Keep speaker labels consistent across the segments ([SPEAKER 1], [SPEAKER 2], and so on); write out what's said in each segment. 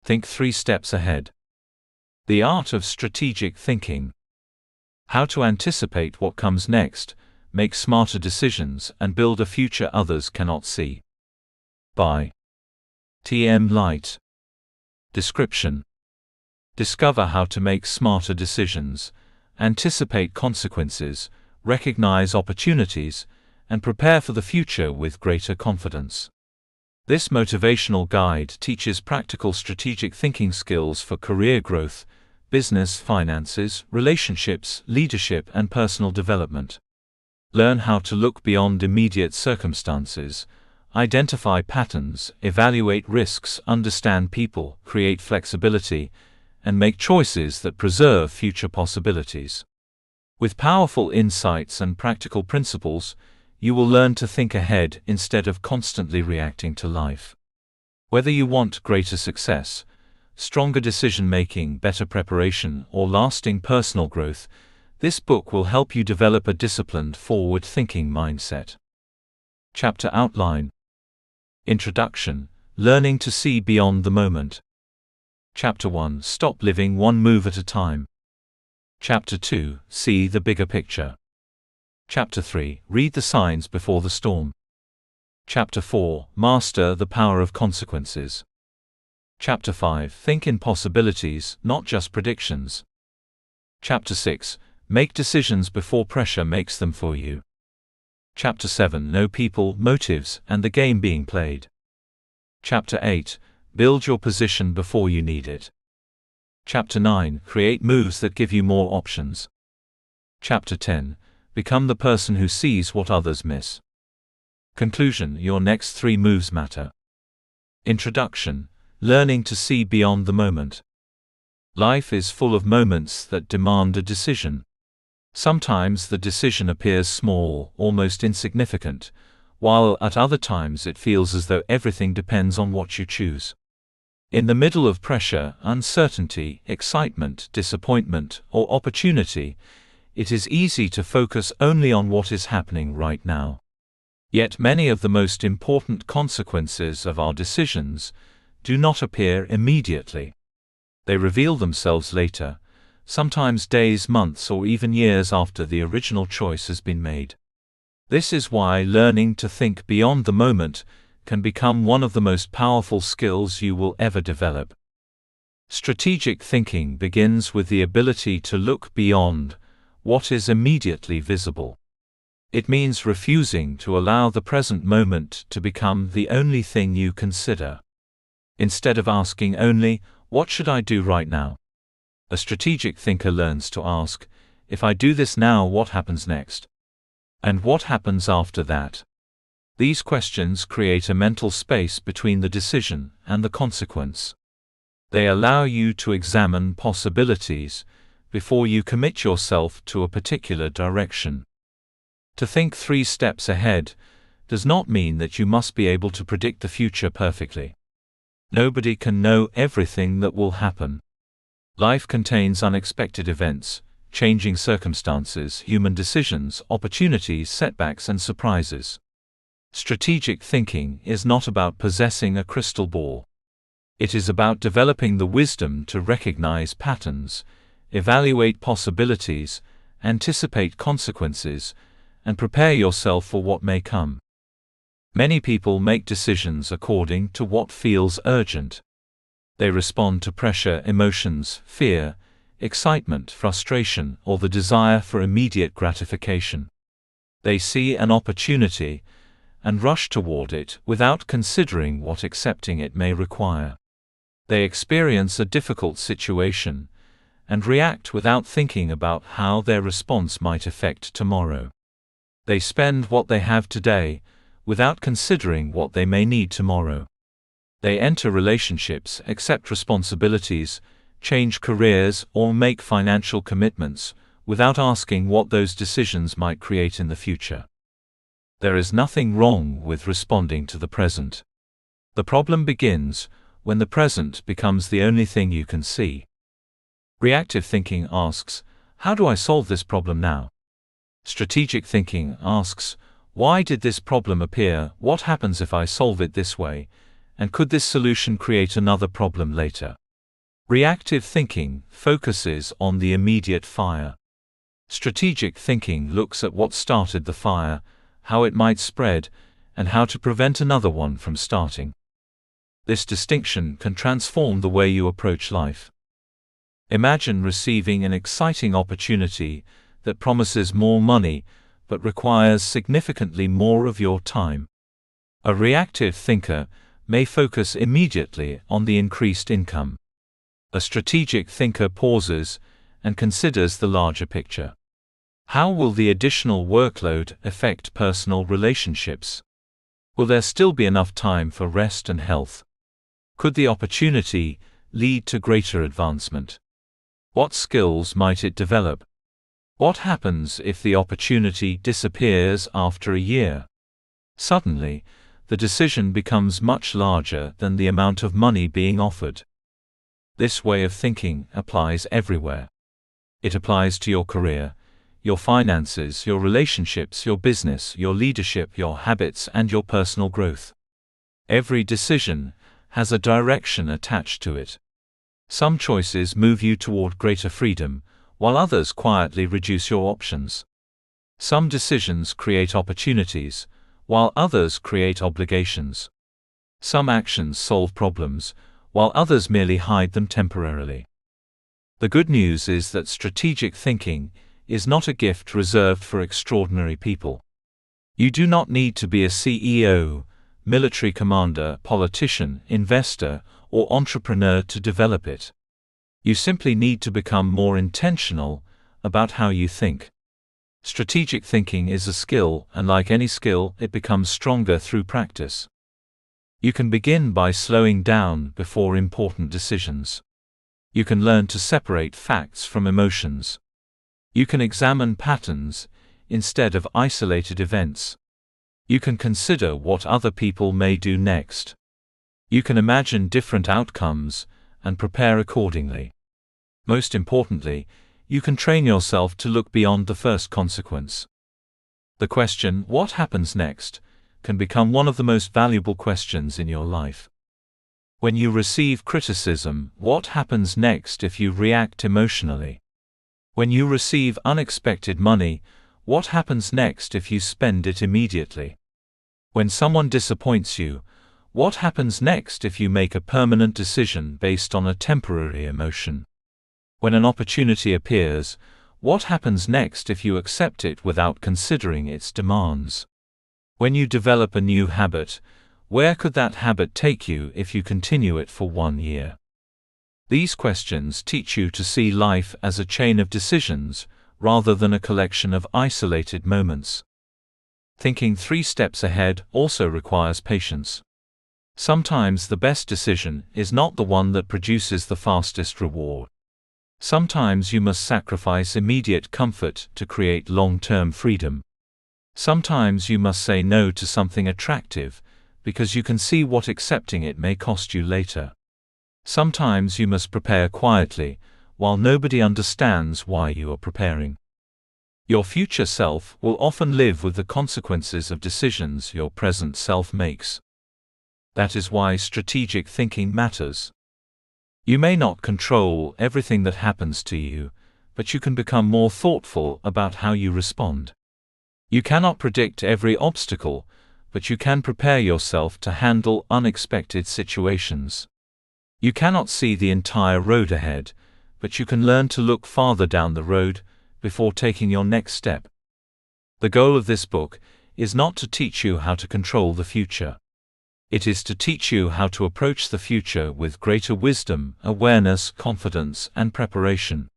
[SPEAKER 1] Think 3 steps ahead. The art of strategic thinking. How to anticipate what comes next, make smarter decisions, and build a future others cannot see. By T.M. Light. Description: discover how to make smarter decisions, anticipate consequences, recognize opportunities, and prepare for the future with greater confidence. This motivational guide teaches practical strategic thinking skills for career growth, business, finances, relationships, leadership, and personal development. Learn how to look beyond immediate circumstances, identify patterns, evaluate risks, understand people, create flexibility, and make choices that preserve future possibilities. With powerful insights and practical principles, you will learn to think ahead instead of constantly reacting to life. Whether you want greater success, stronger decision-making, better preparation, or lasting personal growth, this book will help you develop a disciplined, forward-thinking mindset. Chapter outline. Introduction: Learning to see beyond the moment. Chapter 1: Stop living one move at a time. Chapter 2: See the bigger picture. Chapter 3: Read the signs before the storm. Chapter 4: Master the power of consequences. Chapter 5: Think in possibilities, not just predictions. Chapter 6: Make decisions before pressure makes them for you. Chapter 7: Know people, motives, and the game being played. Chapter 8: Build your position before you need it. Chapter 9: Create moves that give you more options. Chapter 10: Become the person who sees what others miss. Conclusion: Your next 3 moves matter. Introduction: Learning to see beyond the moment. Life is full of moments that demand a decision. Sometimes the decision appears small, almost insignificant, while at other times it feels as though everything depends on what you choose. In the middle of pressure, uncertainty, excitement, disappointment, or opportunity, it is easy to focus only on what is happening right now. Yet many of the most important consequences of our decisions do not appear immediately. They reveal themselves later, sometimes days, months, or even years after the original choice has been made. This is why learning to think beyond the moment can become one of the most powerful skills you will ever develop. Strategic thinking begins with the ability to look beyond what is immediately visible. It means refusing to allow the present moment to become the only thing you consider. Instead of asking only, "What should I do right now?" a strategic thinker learns to ask, "If I do this now, what happens next? And what happens after that?" These questions create a mental space between the decision and the consequence. They allow you to examine possibilities before you commit yourself to a particular direction. To think 3 steps ahead does not mean that you must be able to predict the future perfectly. Nobody can know everything that will happen. Life contains unexpected events, changing circumstances, human decisions, opportunities, setbacks, and surprises. Strategic thinking is not about possessing a crystal ball. It is about developing the wisdom to recognize patterns, evaluate possibilities, anticipate consequences, and prepare yourself for what may come. Many people make decisions according to what feels urgent. They respond to pressure, emotions, fear, excitement, frustration, or the desire for immediate gratification. They see an opportunity and rush toward it without considering what accepting it may require. They experience a difficult situation and react without thinking about how their response might affect tomorrow. They spend what they have today without considering what they may need tomorrow. They enter relationships, accept responsibilities, change careers, or make financial commitments without asking what those decisions might create in the future. There is nothing wrong with responding to the present. The problem begins when the present becomes the only thing you can see. Reactive thinking asks, "How do I solve this problem now?" Strategic thinking asks, "Why did this problem appear? What happens if I solve it this way?" And could this solution create another problem later? Reactive thinking focuses on the immediate fire. Strategic thinking looks at what started the fire, how it might spread, and how to prevent another one from starting. This distinction can transform the way you approach life. Imagine receiving an exciting opportunity that promises more money but requires significantly more of your time. A reactive thinker may focus immediately on the increased income. A strategic thinker pauses and considers the larger picture. How will the additional workload affect personal relationships? Will there still be enough time for rest and health? Could the opportunity lead to greater advancement? What skills might it develop? What happens if the opportunity disappears after a year? Suddenly, the decision becomes much larger than the amount of money being offered. This way of thinking applies everywhere. It applies to your career, your finances, your relationships, your business, your leadership, your habits, and your personal growth. Every decision has a direction attached to it. Some choices move you toward greater freedom, while others quietly reduce your options. Some decisions create opportunities, while others create obligations. Some actions solve problems, while others merely hide them temporarily. The good news is that strategic thinking is not a gift reserved for extraordinary people. You do not need to be a CEO, military commander, politician, investor, or entrepreneur to develop it. You simply need to become more intentional about how you think. Strategic thinking is a skill, and like any skill, it becomes stronger through practice. You can begin by slowing down before important decisions. You can learn to separate facts from emotions. You can examine patterns instead of isolated events. You can consider what other people may do next. You can imagine different outcomes and prepare accordingly. Most importantly, you can train yourself to look beyond the first consequence. The question, "What happens next?" can become one of the most valuable questions in your life. When you receive criticism, what happens next if you react emotionally? When you receive unexpected money, what happens next if you spend it immediately? When someone disappoints you, what happens next if you make a permanent decision based on a temporary emotion? When an opportunity appears, what happens next if you accept it without considering its demands? When you develop a new habit, where could that habit take you if you continue it for 1 year? These questions teach you to see life as a chain of decisions, rather than a collection of isolated moments. Thinking 3 steps ahead also requires patience. Sometimes the best decision is not the one that produces the fastest reward. Sometimes you must sacrifice immediate comfort to create long-term freedom. Sometimes you must say no to something attractive, because you can see what accepting it may cost you later. Sometimes you must prepare quietly, while nobody understands why you are preparing. Your future self will often live with the consequences of decisions your present self makes. That is why strategic thinking matters. You may not control everything that happens to you, but you can become more thoughtful about how you respond. You cannot predict every obstacle, but you can prepare yourself to handle unexpected situations. You cannot see the entire road ahead, but you can learn to look farther down the road before taking your next step. The goal of this book is not to teach you how to control the future. It is to teach you how to approach the future with greater wisdom, awareness, confidence, and preparation.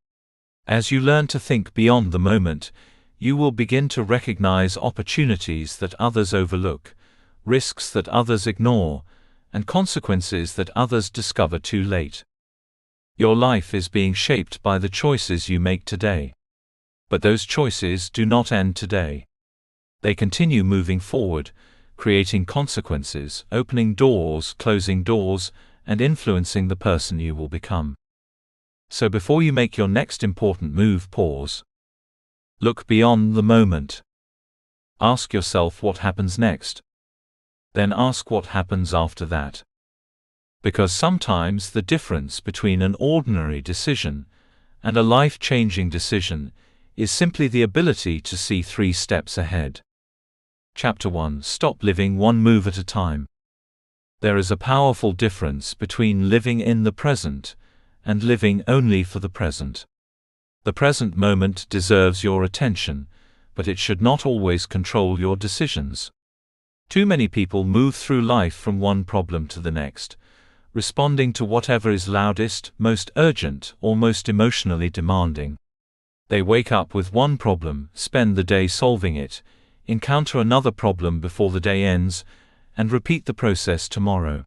[SPEAKER 1] As you learn to think beyond the moment, you will begin to recognize opportunities that others overlook, risks that others ignore, and consequences that others discover too late. Your life is being shaped by the choices you make today. But those choices do not end today. They continue moving forward, creating consequences, opening doors, closing doors, and influencing the person you will become. So before you make your next important move, pause. Look beyond the moment. Ask yourself what happens next. Then ask what happens after that. Because sometimes the difference between an ordinary decision and a life-changing decision is simply the ability to see 3 steps ahead. Chapter 1: Stop living one move at a time. There is a powerful difference between living in the present and living only for the present. The present moment deserves your attention, but it should not always control your decisions. Too many people move through life from one problem to the next, responding to whatever is loudest, most urgent, or most emotionally demanding. They wake up with one problem, spend the day solving it, encounter another problem before the day ends, and repeat the process tomorrow.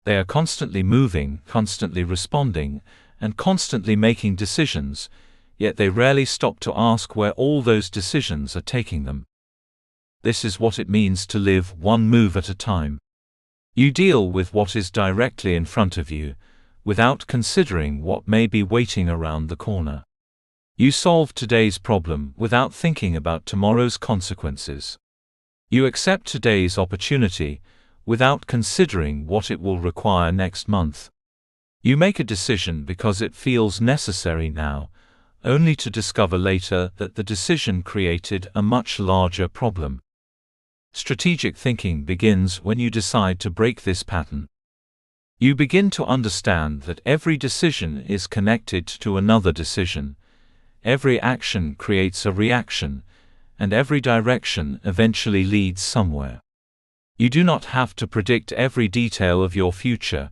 [SPEAKER 1] They are constantly moving, constantly responding, and constantly making decisions, yet they rarely stop to ask where all those decisions are taking them. This is what it means to live one move at a time. You deal with what is directly in front of you, without considering what may be waiting around the corner. You solve today's problem without thinking about tomorrow's consequences. You accept today's opportunity without considering what it will require next month. You make a decision because it feels necessary now, only to discover later that the decision created a much larger problem. Strategic thinking begins when you decide to break this pattern. You begin to understand that every decision is connected to another decision, every action creates a reaction, and every direction eventually leads somewhere. You do not have to predict every detail of your future,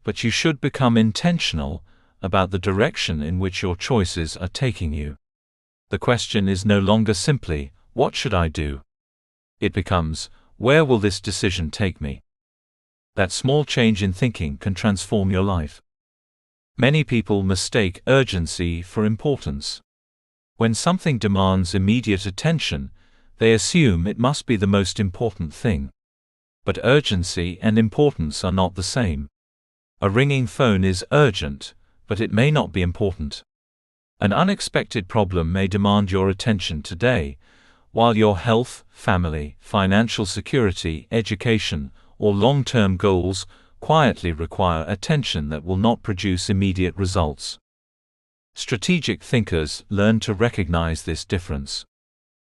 [SPEAKER 1] but you should become intentional about the direction in which your choices are taking you. The question is no longer simply, "What should I do?" It becomes, "Where will this decision take me?" That small change in thinking can transform your life. Many people mistake urgency for importance. When something demands immediate attention, they assume it must be the most important thing. But urgency and importance are not the same. A ringing phone is urgent, but it may not be important. An unexpected problem may demand your attention today, while your health, family, financial security, education, or long-term goals quietly require attention that will not produce immediate results. Strategic thinkers learn to recognize this difference.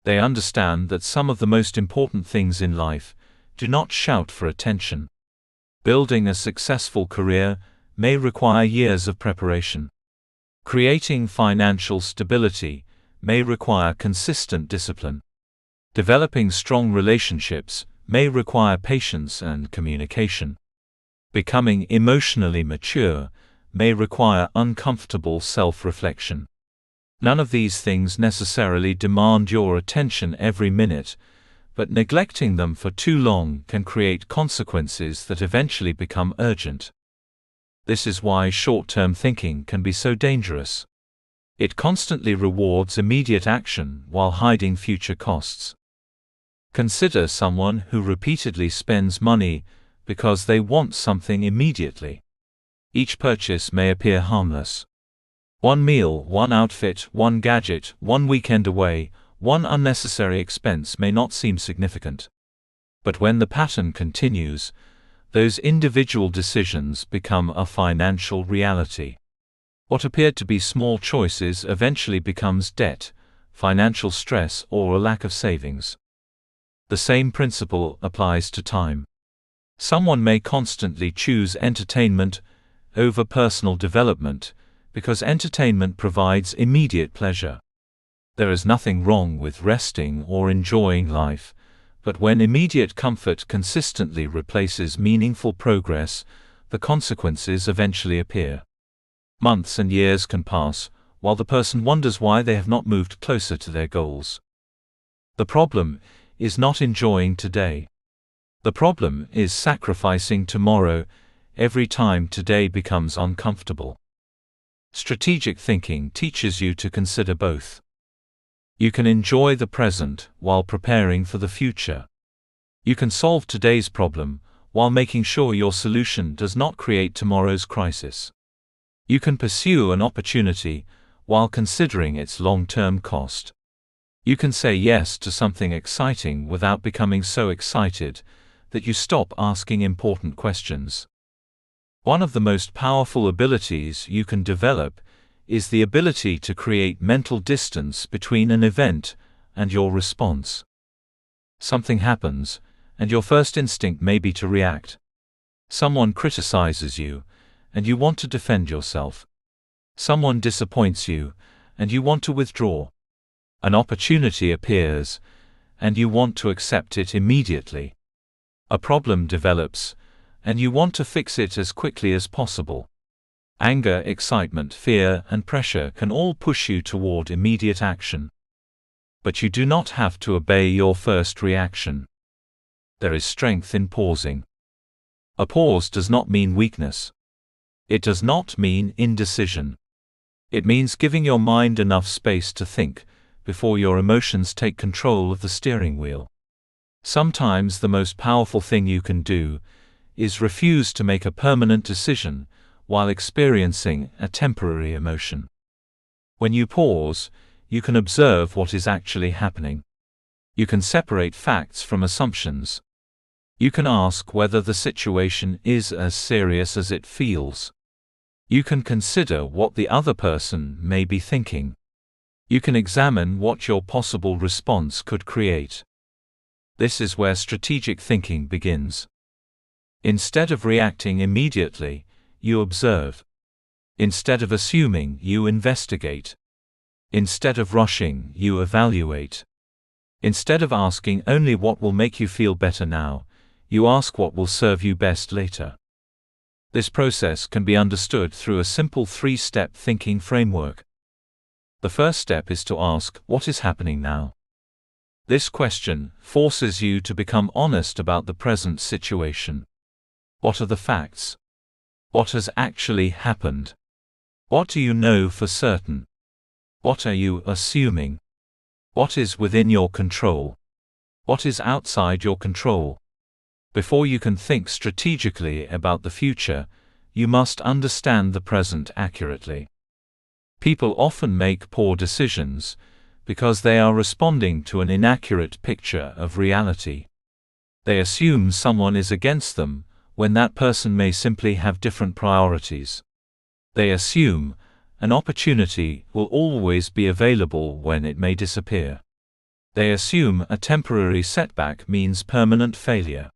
[SPEAKER 1] They understand that some of the most important things in life do not shout for attention. Building a successful career may require years of preparation. Creating financial stability may require consistent discipline. Developing strong relationships may require patience and communication. Becoming emotionally mature may require uncomfortable self-reflection. None of these things necessarily demand your attention every minute, but neglecting them for too long can create consequences that eventually become urgent. This is why short-term thinking can be so dangerous. It constantly rewards immediate action while hiding future costs. Consider someone who repeatedly spends money because they want something immediately. Each purchase may appear harmless. One meal, one outfit, one gadget, one weekend away, one unnecessary expense may not seem significant. But when the pattern continues, those individual decisions become a financial reality. What appeared to be small choices eventually becomes debt, financial stress, or a lack of savings. The same principle applies to time. Someone may constantly choose entertainment over personal development because entertainment provides immediate pleasure. There is nothing wrong with resting or enjoying life, but when immediate comfort consistently replaces meaningful progress, the consequences eventually appear. Months and years can pass, while the person wonders why they have not moved closer to their goals. The problem is not enjoying today. The problem is sacrificing tomorrow every time today becomes uncomfortable. Strategic thinking teaches you to consider both. You can enjoy the present while preparing for the future. You can solve today's problem while making sure your solution does not create tomorrow's crisis. You can pursue an opportunity while considering its long-term cost. You can say yes to something exciting without becoming so excited that you stop asking important questions. One of the most powerful abilities you can develop is the ability to create mental distance between an event and your response. Something happens, and your first instinct may be to react. Someone criticizes you, and you want to defend yourself. Someone disappoints you, and you want to withdraw. An opportunity appears, and you want to accept it immediately. A problem develops, and you want to fix it as quickly as possible. Anger, excitement, fear, and pressure can all push you toward immediate action. But you do not have to obey your first reaction. There is strength in pausing. A pause does not mean weakness. It does not mean indecision. It means giving your mind enough space to think before your emotions take control of the steering wheel. Sometimes the most powerful thing you can do is refuse to make a permanent decision while experiencing a temporary emotion. When you pause, you can observe what is actually happening. You can separate facts from assumptions. You can ask whether the situation is as serious as it feels. You can consider what the other person may be thinking. You can examine what your possible response could create. This is where strategic thinking begins. Instead of reacting immediately, you observe. Instead of assuming, you investigate. Instead of rushing, you evaluate. Instead of asking only what will make you feel better now, you ask what will serve you best later. This process can be understood through a simple three-step thinking framework. The first step is to ask, what is happening now? This question forces you to become honest about the present situation. What are the facts? What has actually happened? What do you know for certain? What are you assuming? What is within your control? What is outside your control? Before you can think strategically about the future, you must understand the present accurately. People often make poor decisions because they are responding to an inaccurate picture of reality. They assume someone is against them when that person may simply have different priorities. They assume an opportunity will always be available when it may disappear. They assume a temporary setback means permanent failure.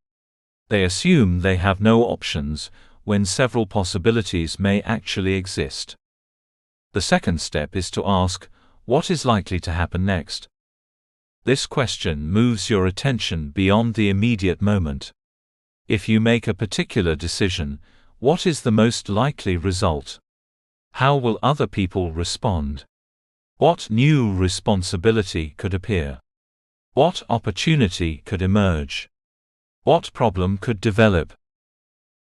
[SPEAKER 1] They assume they have no options when several possibilities may actually exist. The second step is to ask, what is likely to happen next? This question moves your attention beyond the immediate moment. If you make a particular decision, what is the most likely result? How will other people respond? What new responsibility could appear? What opportunity could emerge? What problem could develop?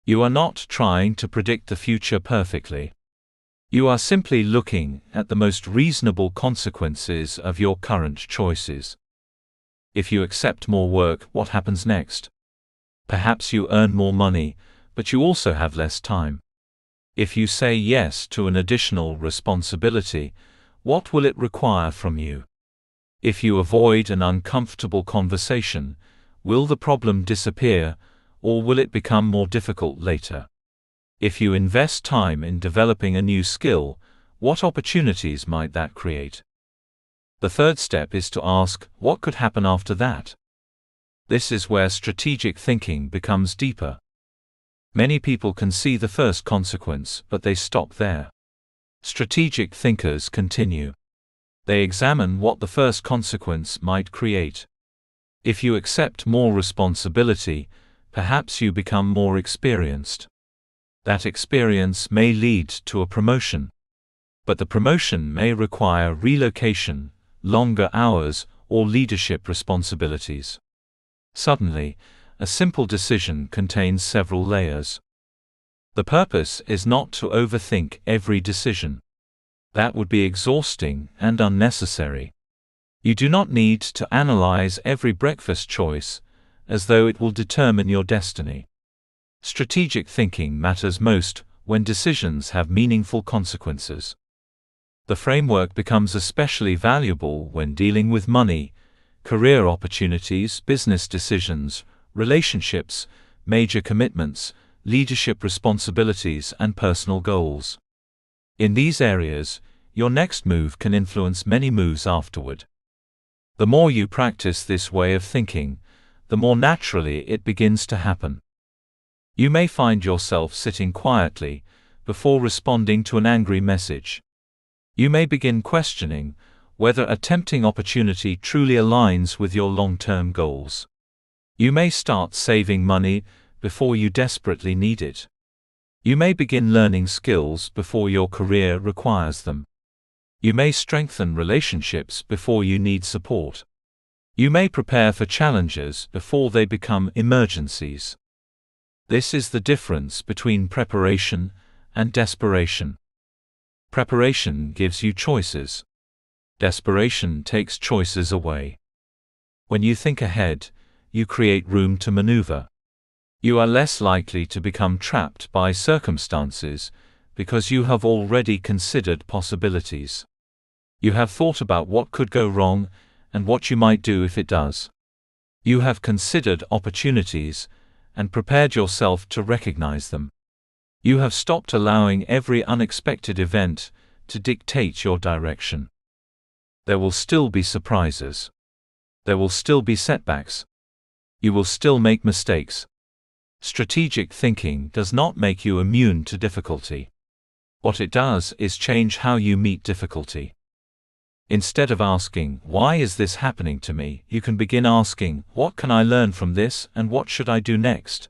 [SPEAKER 1] You are not trying to predict the future perfectly. You are simply looking at the most reasonable consequences of your current choices. If you accept more work, what happens next? Perhaps you earn more money, but you also have less time. If you say yes to an additional responsibility, what will it require from you? If you avoid an uncomfortable conversation, will the problem disappear, or will it become more difficult later? If you invest time in developing a new skill, what opportunities might that create? The third step is to ask, what could happen after that? This is where strategic thinking becomes deeper. Many people can see the first consequence, but they stop there. Strategic thinkers continue. They examine what the first consequence might create. If you accept more responsibility, perhaps you become more experienced. That experience may lead to a promotion. But the promotion may require relocation, longer hours, or leadership responsibilities. Suddenly, a simple decision contains several layers. The purpose is not to overthink every decision. That would be exhausting and unnecessary. You do not need to analyze every breakfast choice, as though it will determine your destiny. Strategic thinking matters most when decisions have meaningful consequences. The framework becomes especially valuable when dealing with money, career opportunities, business decisions, relationships, major commitments, leadership responsibilities, and personal goals. In these areas, your next move can influence many moves afterward. The more you practice this way of thinking, the more naturally it begins to happen. You may find yourself sitting quietly before responding to an angry message. You may begin questioning whether a tempting opportunity truly aligns with your long-term goals. You may start saving money before you desperately need it. You may begin learning skills before your career requires them. You may strengthen relationships before you need support. You may prepare for challenges before they become emergencies. This is the difference between preparation and desperation. Preparation gives you choices. Desperation takes choices away. When you think ahead, you create room to maneuver. You are less likely to become trapped by circumstances because you have already considered possibilities. You have thought about what could go wrong and what you might do if it does. You have considered opportunities and prepared yourself to recognize them. You have stopped allowing every unexpected event to dictate your direction. There will still be surprises. There will still be setbacks. You will still make mistakes. Strategic thinking does not make you immune to difficulty. What it does is change how you meet difficulty. Instead of asking, "Why is this happening to me?" you can begin asking, "What can I learn from this and what should I do next?"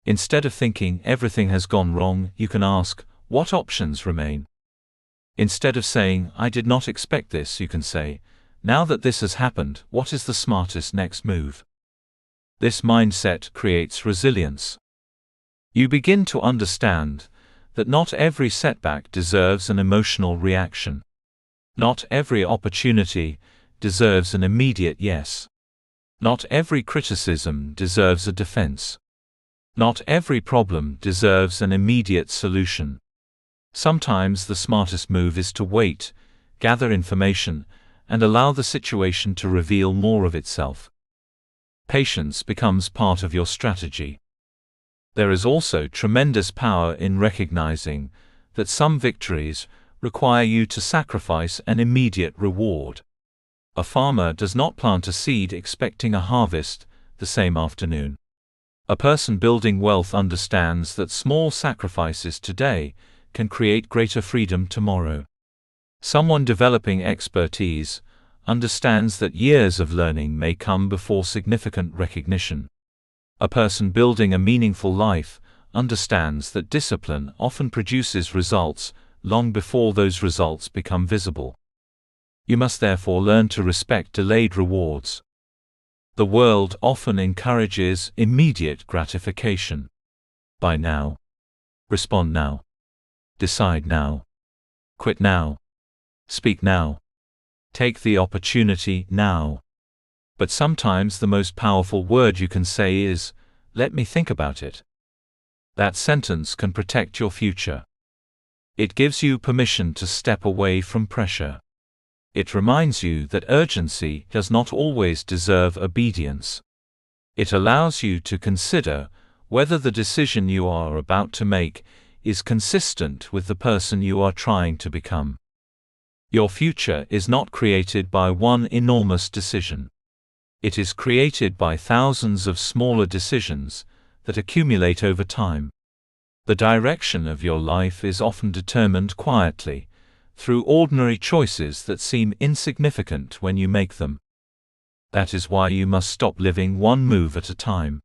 [SPEAKER 1] Instead of thinking, "Everything has gone wrong," you can ask, "What options remain?" Instead of saying, "I did not expect this," you can say, "Now that this has happened, what is the smartest next move?" This mindset creates resilience. You begin to understand that not every setback deserves an emotional reaction. Not every opportunity deserves an immediate yes. Not every criticism deserves a defense. Not every problem deserves an immediate solution. Sometimes the smartest move is to wait, gather information, and allow the situation to reveal more of itself. Patience becomes part of your strategy. There is also tremendous power in recognizing that some victories require you to sacrifice an immediate reward. A farmer does not plant a seed expecting a harvest the same afternoon. A person building wealth understands that small sacrifices today can create greater freedom tomorrow. Someone developing expertise understands that years of learning may come before significant recognition. A person building a meaningful life understands that discipline often produces results long before those results become visible. You must therefore learn to respect delayed rewards. The world often encourages immediate gratification. Buy now. Respond now. Decide now. Quit now. Speak now. Take the opportunity now. But sometimes the most powerful word you can say is, "Let me think about it." That sentence can protect your future. It gives you permission to step away from pressure. It reminds you that urgency does not always deserve obedience. It allows you to consider whether the decision you are about to make is consistent with the person you are trying to become. Your future is not created by one enormous decision. It is created by thousands of smaller decisions that accumulate over time. The direction of your life is often determined quietly, through ordinary choices that seem insignificant when you make them. That is why you must stop living one move at a time.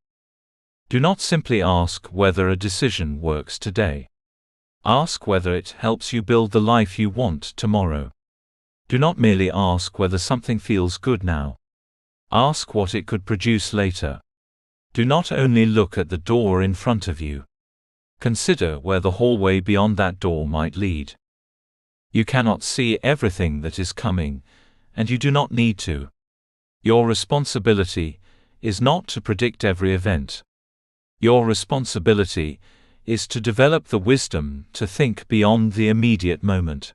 [SPEAKER 1] Do not simply ask whether a decision works today. Ask whether it helps you build the life you want tomorrow. Do not merely ask whether something feels good now. Ask what it could produce later. Do not only look at the door in front of you. Consider where the hallway beyond that door might lead. You cannot see everything that is coming, and you do not need to. Your responsibility is not to predict every event. Your responsibility is to develop the wisdom to think beyond the immediate moment.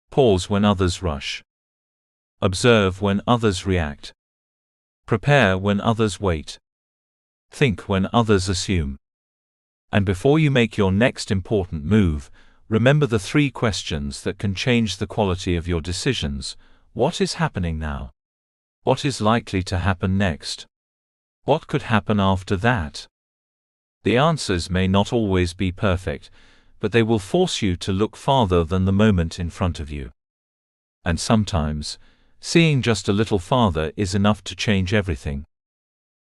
[SPEAKER 1] Pause when others rush. Observe when others react. Prepare when others wait. Think when others assume. And before you make your next important move, remember the 3 questions that can change the quality of your decisions. What is happening now? What is likely to happen next? What could happen after that? The answers may not always be perfect, but they will force you to look farther than the moment in front of you. And sometimes, seeing just a little farther is enough to change everything.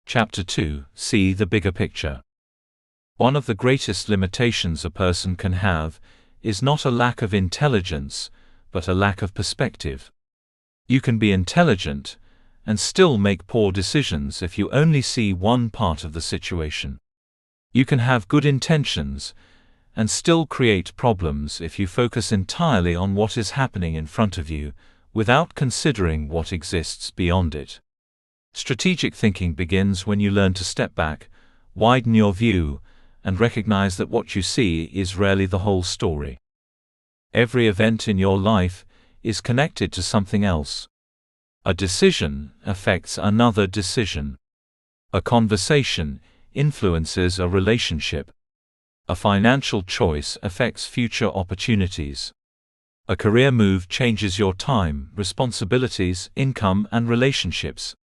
[SPEAKER 1] Chapter 2: See the bigger picture. One of the greatest limitations a person can have is not a lack of intelligence, but a lack of perspective. You can be intelligent and still make poor decisions if you only see one part of the situation. You can have good intentions and still create problems if you focus entirely on what is happening in front of you, without considering what exists beyond it. Strategic thinking begins when you learn to step back, widen your view, and recognize that what you see is rarely the whole story. Every event in your life is connected to something else. A decision affects another decision. A conversation influences a relationship. A financial choice affects future opportunities. A career move changes your time, responsibilities, income, and relationships.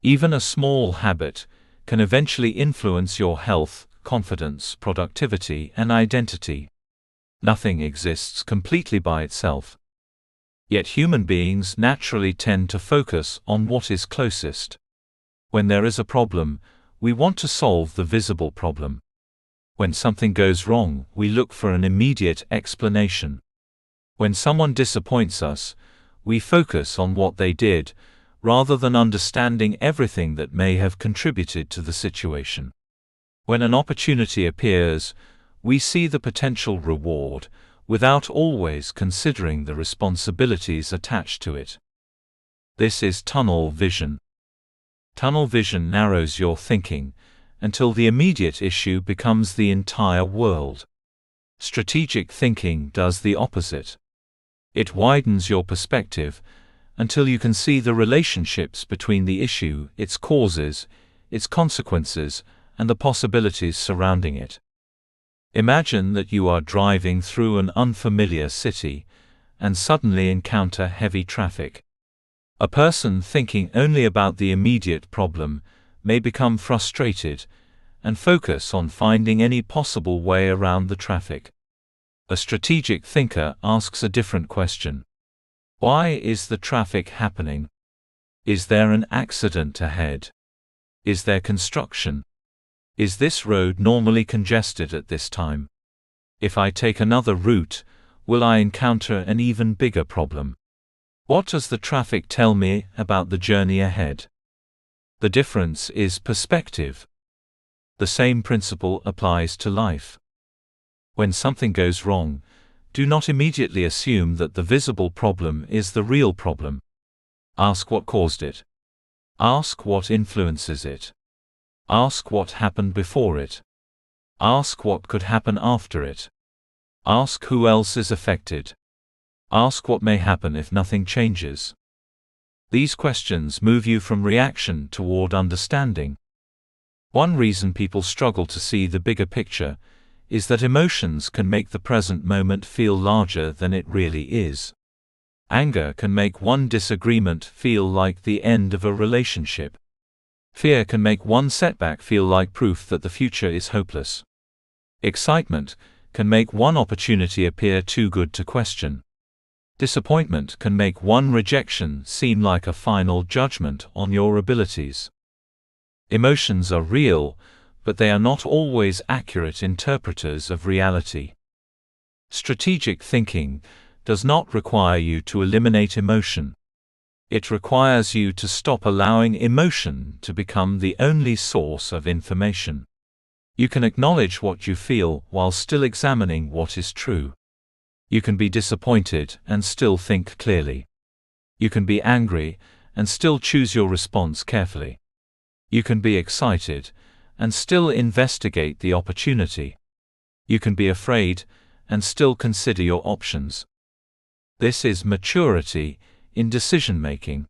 [SPEAKER 1] Even a small habit can eventually influence your health, confidence, productivity, and identity. Nothing exists completely by itself. Yet human beings naturally tend to focus on what is closest. When there is a problem, we want to solve the visible problem. When something goes wrong, we look for an immediate explanation. When someone disappoints us, we focus on what they did, rather than understanding everything that may have contributed to the situation. When an opportunity appears, we see the potential reward, without always considering the responsibilities attached to it. This is tunnel vision. Tunnel vision narrows your thinking until the immediate issue becomes the entire world. Strategic thinking does the opposite. It widens your perspective until you can see the relationships between the issue, its causes, its consequences, and the possibilities surrounding it. Imagine that you are driving through an unfamiliar city and suddenly encounter heavy traffic. A person thinking only about the immediate problem may become frustrated and focus on finding any possible way around the traffic. A strategic thinker asks a different question. Why is the traffic happening? Is there an accident ahead? Is there construction? Is this road normally congested at this time? If I take another route, will I encounter an even bigger problem? What does the traffic tell me about the journey ahead? The difference is perspective. The same principle applies to life. When something goes wrong, do not immediately assume that the visible problem is the real problem. Ask what caused it. Ask what influences it. Ask what happened before it. Ask what could happen after it. Ask who else is affected. Ask what may happen if nothing changes. These questions move you from reaction toward understanding. One reason people struggle to see the bigger picture is that emotions can make the present moment feel larger than it really is. Anger can make one disagreement feel like the end of a relationship. Fear can make one setback feel like proof that the future is hopeless. Excitement can make one opportunity appear too good to question. Disappointment can make one rejection seem like a final judgment on your abilities. Emotions are real, but they are not always accurate interpreters of reality. Strategic thinking does not require you to eliminate emotion. It requires you to stop allowing emotion to become the only source of information. You can acknowledge what you feel while still examining what is true. You can be disappointed and still think clearly. You can be angry and still choose your response carefully. You can be excited and still investigate the opportunity. You can be afraid and still consider your options. This is maturity in decision-making.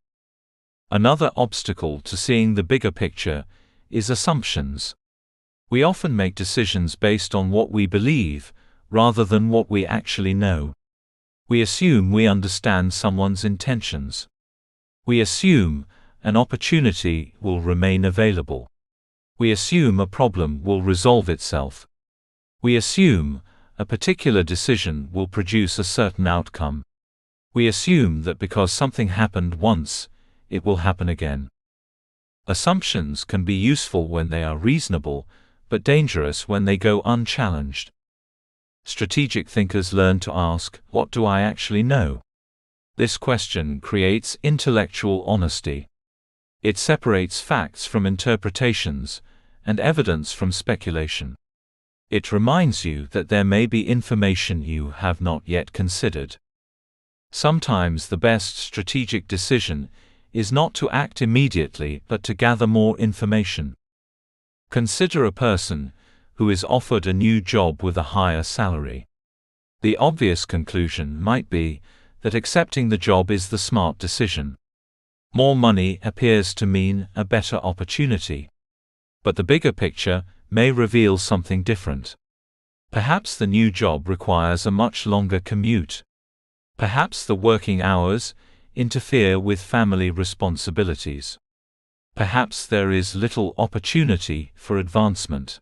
[SPEAKER 1] Another obstacle to seeing the bigger picture is assumptions. We often make decisions based on what we believe, rather than what we actually know. We assume we understand someone's intentions. We assume an opportunity will remain available. We assume a problem will resolve itself. We assume a particular decision will produce a certain outcome. We assume that because something happened once, it will happen again. Assumptions can be useful when they are reasonable, but dangerous when they go unchallenged. Strategic thinkers learn to ask, "What do I actually know?" This question creates intellectual honesty. It separates facts from interpretations, and evidence from speculation. It reminds you that there may be information you have not yet considered. Sometimes the best strategic decision is not to act immediately but to gather more information. Consider a person who is offered a new job with a higher salary. The obvious conclusion might be that accepting the job is the smart decision. More money appears to mean a better opportunity. But the bigger picture may reveal something different. Perhaps the new job requires a much longer commute. Perhaps the working hours interfere with family responsibilities. Perhaps there is little opportunity for advancement.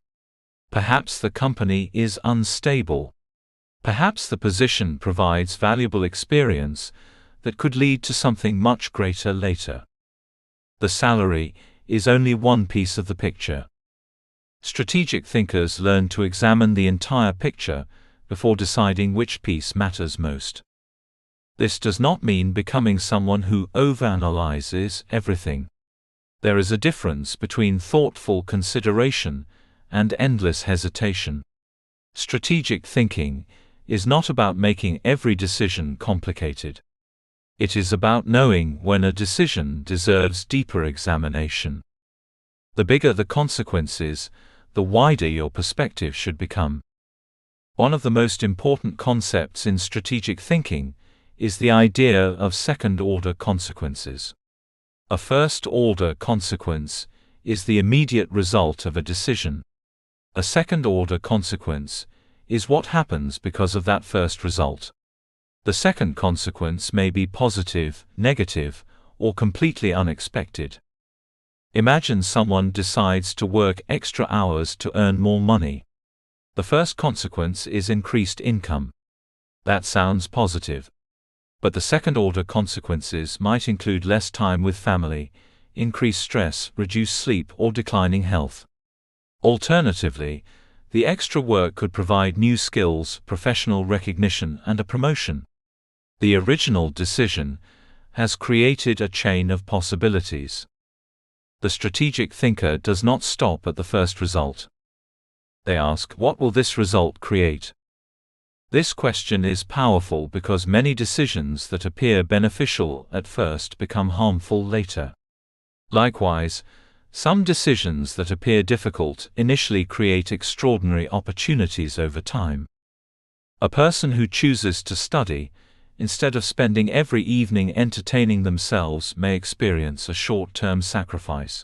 [SPEAKER 1] Perhaps the company is unstable. Perhaps the position provides valuable experience that could lead to something much greater later. The salary is only one piece of the picture. Strategic thinkers learn to examine the entire picture before deciding which piece matters most. This does not mean becoming someone who overanalyzes everything. There is a difference between thoughtful consideration and endless hesitation. Strategic thinking is not about making every decision complicated. It is about knowing when a decision deserves deeper examination. The bigger the consequences, the wider your perspective should become. One of the most important concepts in strategic thinking is the idea of second-order consequences. A first-order consequence is the immediate result of a decision. A second-order consequence is what happens because of that first result. The second consequence may be positive, negative, or completely unexpected. Imagine someone decides to work extra hours to earn more money. The first consequence is increased income. That sounds positive. But the second-order consequences might include less time with family, increased stress, reduced sleep, or declining health. Alternatively, the extra work could provide new skills, professional recognition, and a promotion. The original decision has created a chain of possibilities. The strategic thinker does not stop at the first result. They ask, "What will this result create?" This question is powerful because many decisions that appear beneficial at first become harmful later. Likewise, some decisions that appear difficult initially create extraordinary opportunities over time. A person who chooses to study, instead of spending every evening entertaining themselves, may experience a short-term sacrifice.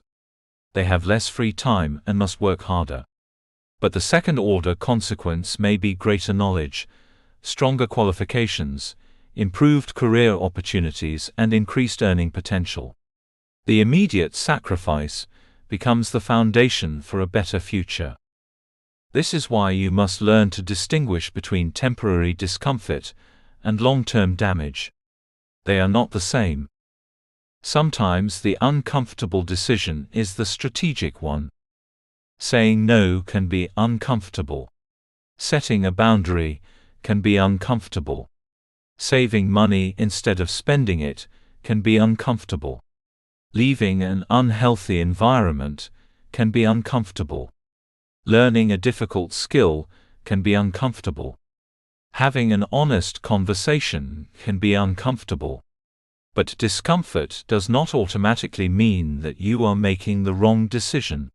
[SPEAKER 1] They have less free time and must work harder. But the second-order consequence may be greater knowledge, stronger qualifications, improved career opportunities, and increased earning potential. The immediate sacrifice becomes the foundation for a better future. This is why you must learn to distinguish between temporary discomfort and long-term damage. They are not the same. Sometimes the uncomfortable decision is the strategic one. Saying no can be uncomfortable. Setting a boundary can be uncomfortable. Saving money instead of spending it can be uncomfortable. Leaving an unhealthy environment can be uncomfortable. Learning a difficult skill can be uncomfortable. Having an honest conversation can be uncomfortable. But discomfort does not automatically mean that you are making the wrong decision.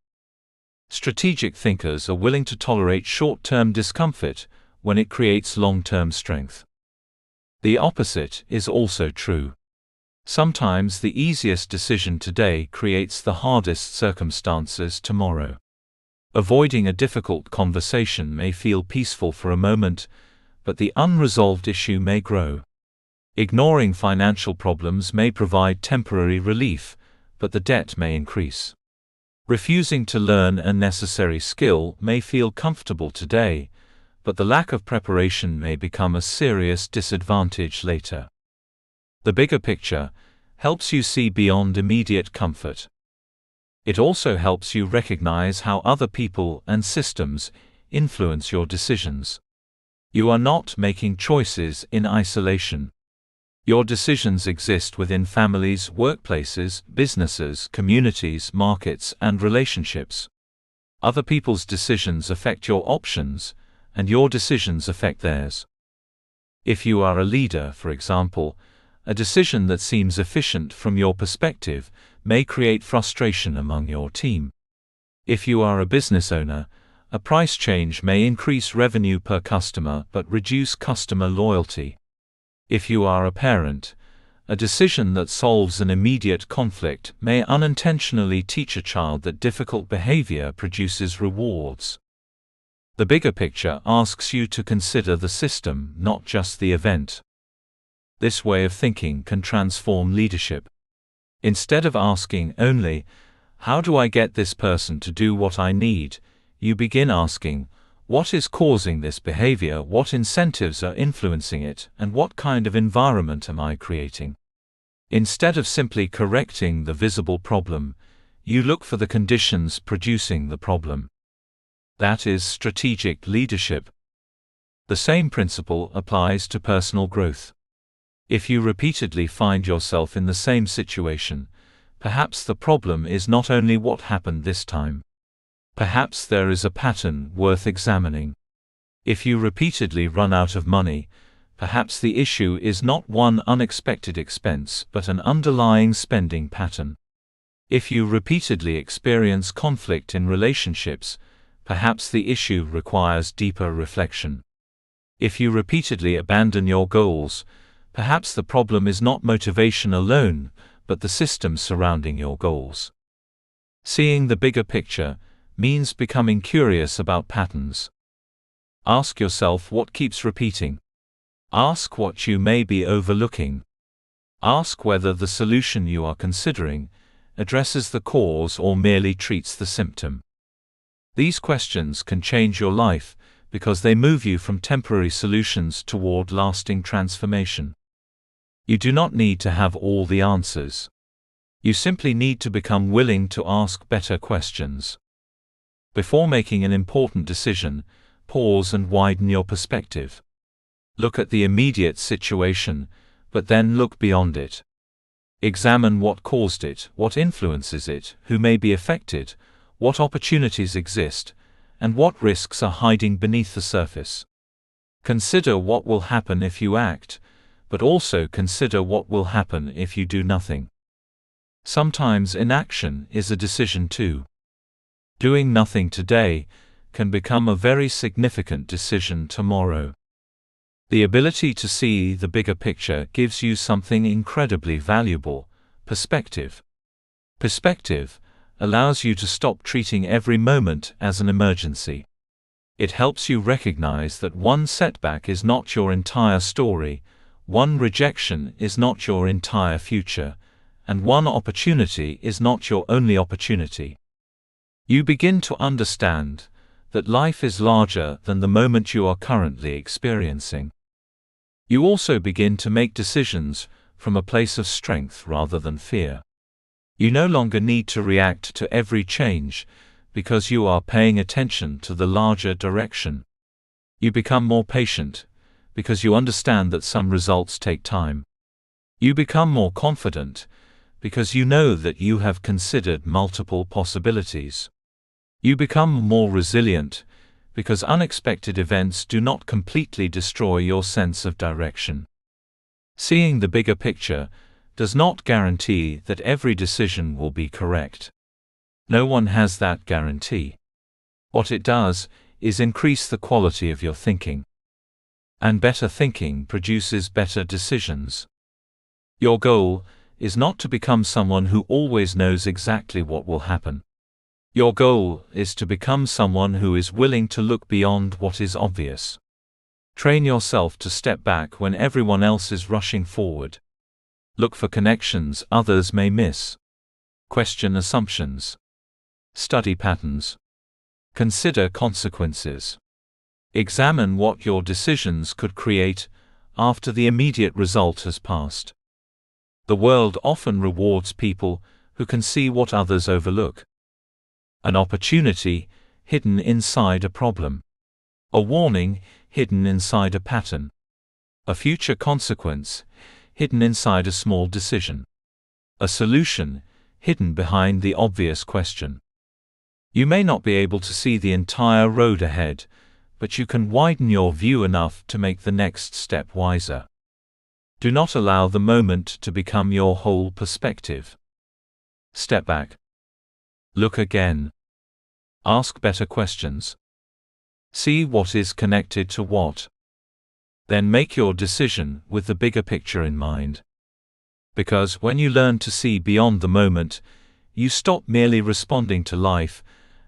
[SPEAKER 1] Strategic thinkers are willing to tolerate short-term discomfort when it creates long-term strength. The opposite is also true. Sometimes the easiest decision today creates the hardest circumstances tomorrow. Avoiding a difficult conversation may feel peaceful for a moment, but the unresolved issue may grow. Ignoring financial problems may provide temporary relief, but the debt may increase. Refusing to learn a necessary skill may feel comfortable today, but the lack of preparation may become a serious disadvantage later. The bigger picture helps you see beyond immediate comfort. It also helps you recognize how other people and systems influence your decisions. You are not making choices in isolation. Your decisions exist within families, workplaces, businesses, communities, markets, and relationships. Other people's decisions affect your options, and your decisions affect theirs. If you are a leader, for example, a decision that seems efficient from your perspective may create frustration among your team. If you are a business owner, a price change may increase revenue per customer but reduce customer loyalty. If you are a parent, a decision that solves an immediate conflict may unintentionally teach a child that difficult behavior produces rewards. The bigger picture asks you to consider the system, not just the event. This way of thinking can transform leadership. Instead of asking only, "How do I get this person to do what I need?" you begin asking, "What is causing this behavior? What incentives are influencing it? And what kind of environment am I creating?" Instead of simply correcting the visible problem, you look for the conditions producing the problem. That is strategic leadership. The same principle applies to personal growth. If you repeatedly find yourself in the same situation, perhaps the problem is not only what happened this time. Perhaps there is a pattern worth examining. If you repeatedly run out of money, perhaps the issue is not one unexpected expense but an underlying spending pattern. If you repeatedly experience conflict in relationships, perhaps the issue requires deeper reflection. If you repeatedly abandon your goals, perhaps the problem is not motivation alone, but the systems surrounding your goals. Seeing the bigger picture means becoming curious about patterns. Ask yourself what keeps repeating. Ask what you may be overlooking. Ask whether the solution you are considering addresses the cause or merely treats the symptom. These questions can change your life because they move you from temporary solutions toward lasting transformation. You do not need to have all the answers. You simply need to become willing to ask better questions. Before making an important decision, pause and widen your perspective. Look at the immediate situation, but then look beyond it. Examine what caused it, what influences it, who may be affected, what opportunities exist, and what risks are hiding beneath the surface. Consider what will happen if you act, but also consider what will happen if you do nothing. Sometimes inaction is a decision too. Doing nothing today can become a very significant decision tomorrow. The ability to see the bigger picture gives you something incredibly valuable: perspective. Perspective allows you to stop treating every moment as an emergency. It helps you recognize that one setback is not your entire story, one rejection is not your entire future, and one opportunity is not your only opportunity. You begin to understand that life is larger than the moment you are currently experiencing. You also begin to make decisions from a place of strength rather than fear. You no longer need to react to every change because you are paying attention to the larger direction. You become more patient because you understand that some results take time. You become more confident because you know that you have considered multiple possibilities. You become more resilient because unexpected events do not completely destroy your sense of direction. Seeing the bigger picture does not guarantee that every decision will be correct. No one has that guarantee. What it does is increase the quality of your thinking. And better thinking produces better decisions. Your goal is not to become someone who always knows exactly what will happen. Your goal is to become someone who is willing to look beyond what is obvious. Train yourself to step back when everyone else is rushing forward. Look for connections others may miss. Question assumptions. Study patterns. Consider consequences. Examine what your decisions could create after the immediate result has passed. The world often rewards people who can see what others overlook. An opportunity hidden inside a problem. A warning hidden inside a pattern. A future consequence hidden inside a small decision. A solution hidden behind the obvious question. You may not be able to see the entire road ahead, but you can widen your view enough to make the next step wiser. Do not allow the moment to become your whole perspective. Step back. Look again. Ask better questions. See what is connected to what. Then make your decision with the bigger picture in mind. Because when you learn to see beyond the moment, you stop merely responding to life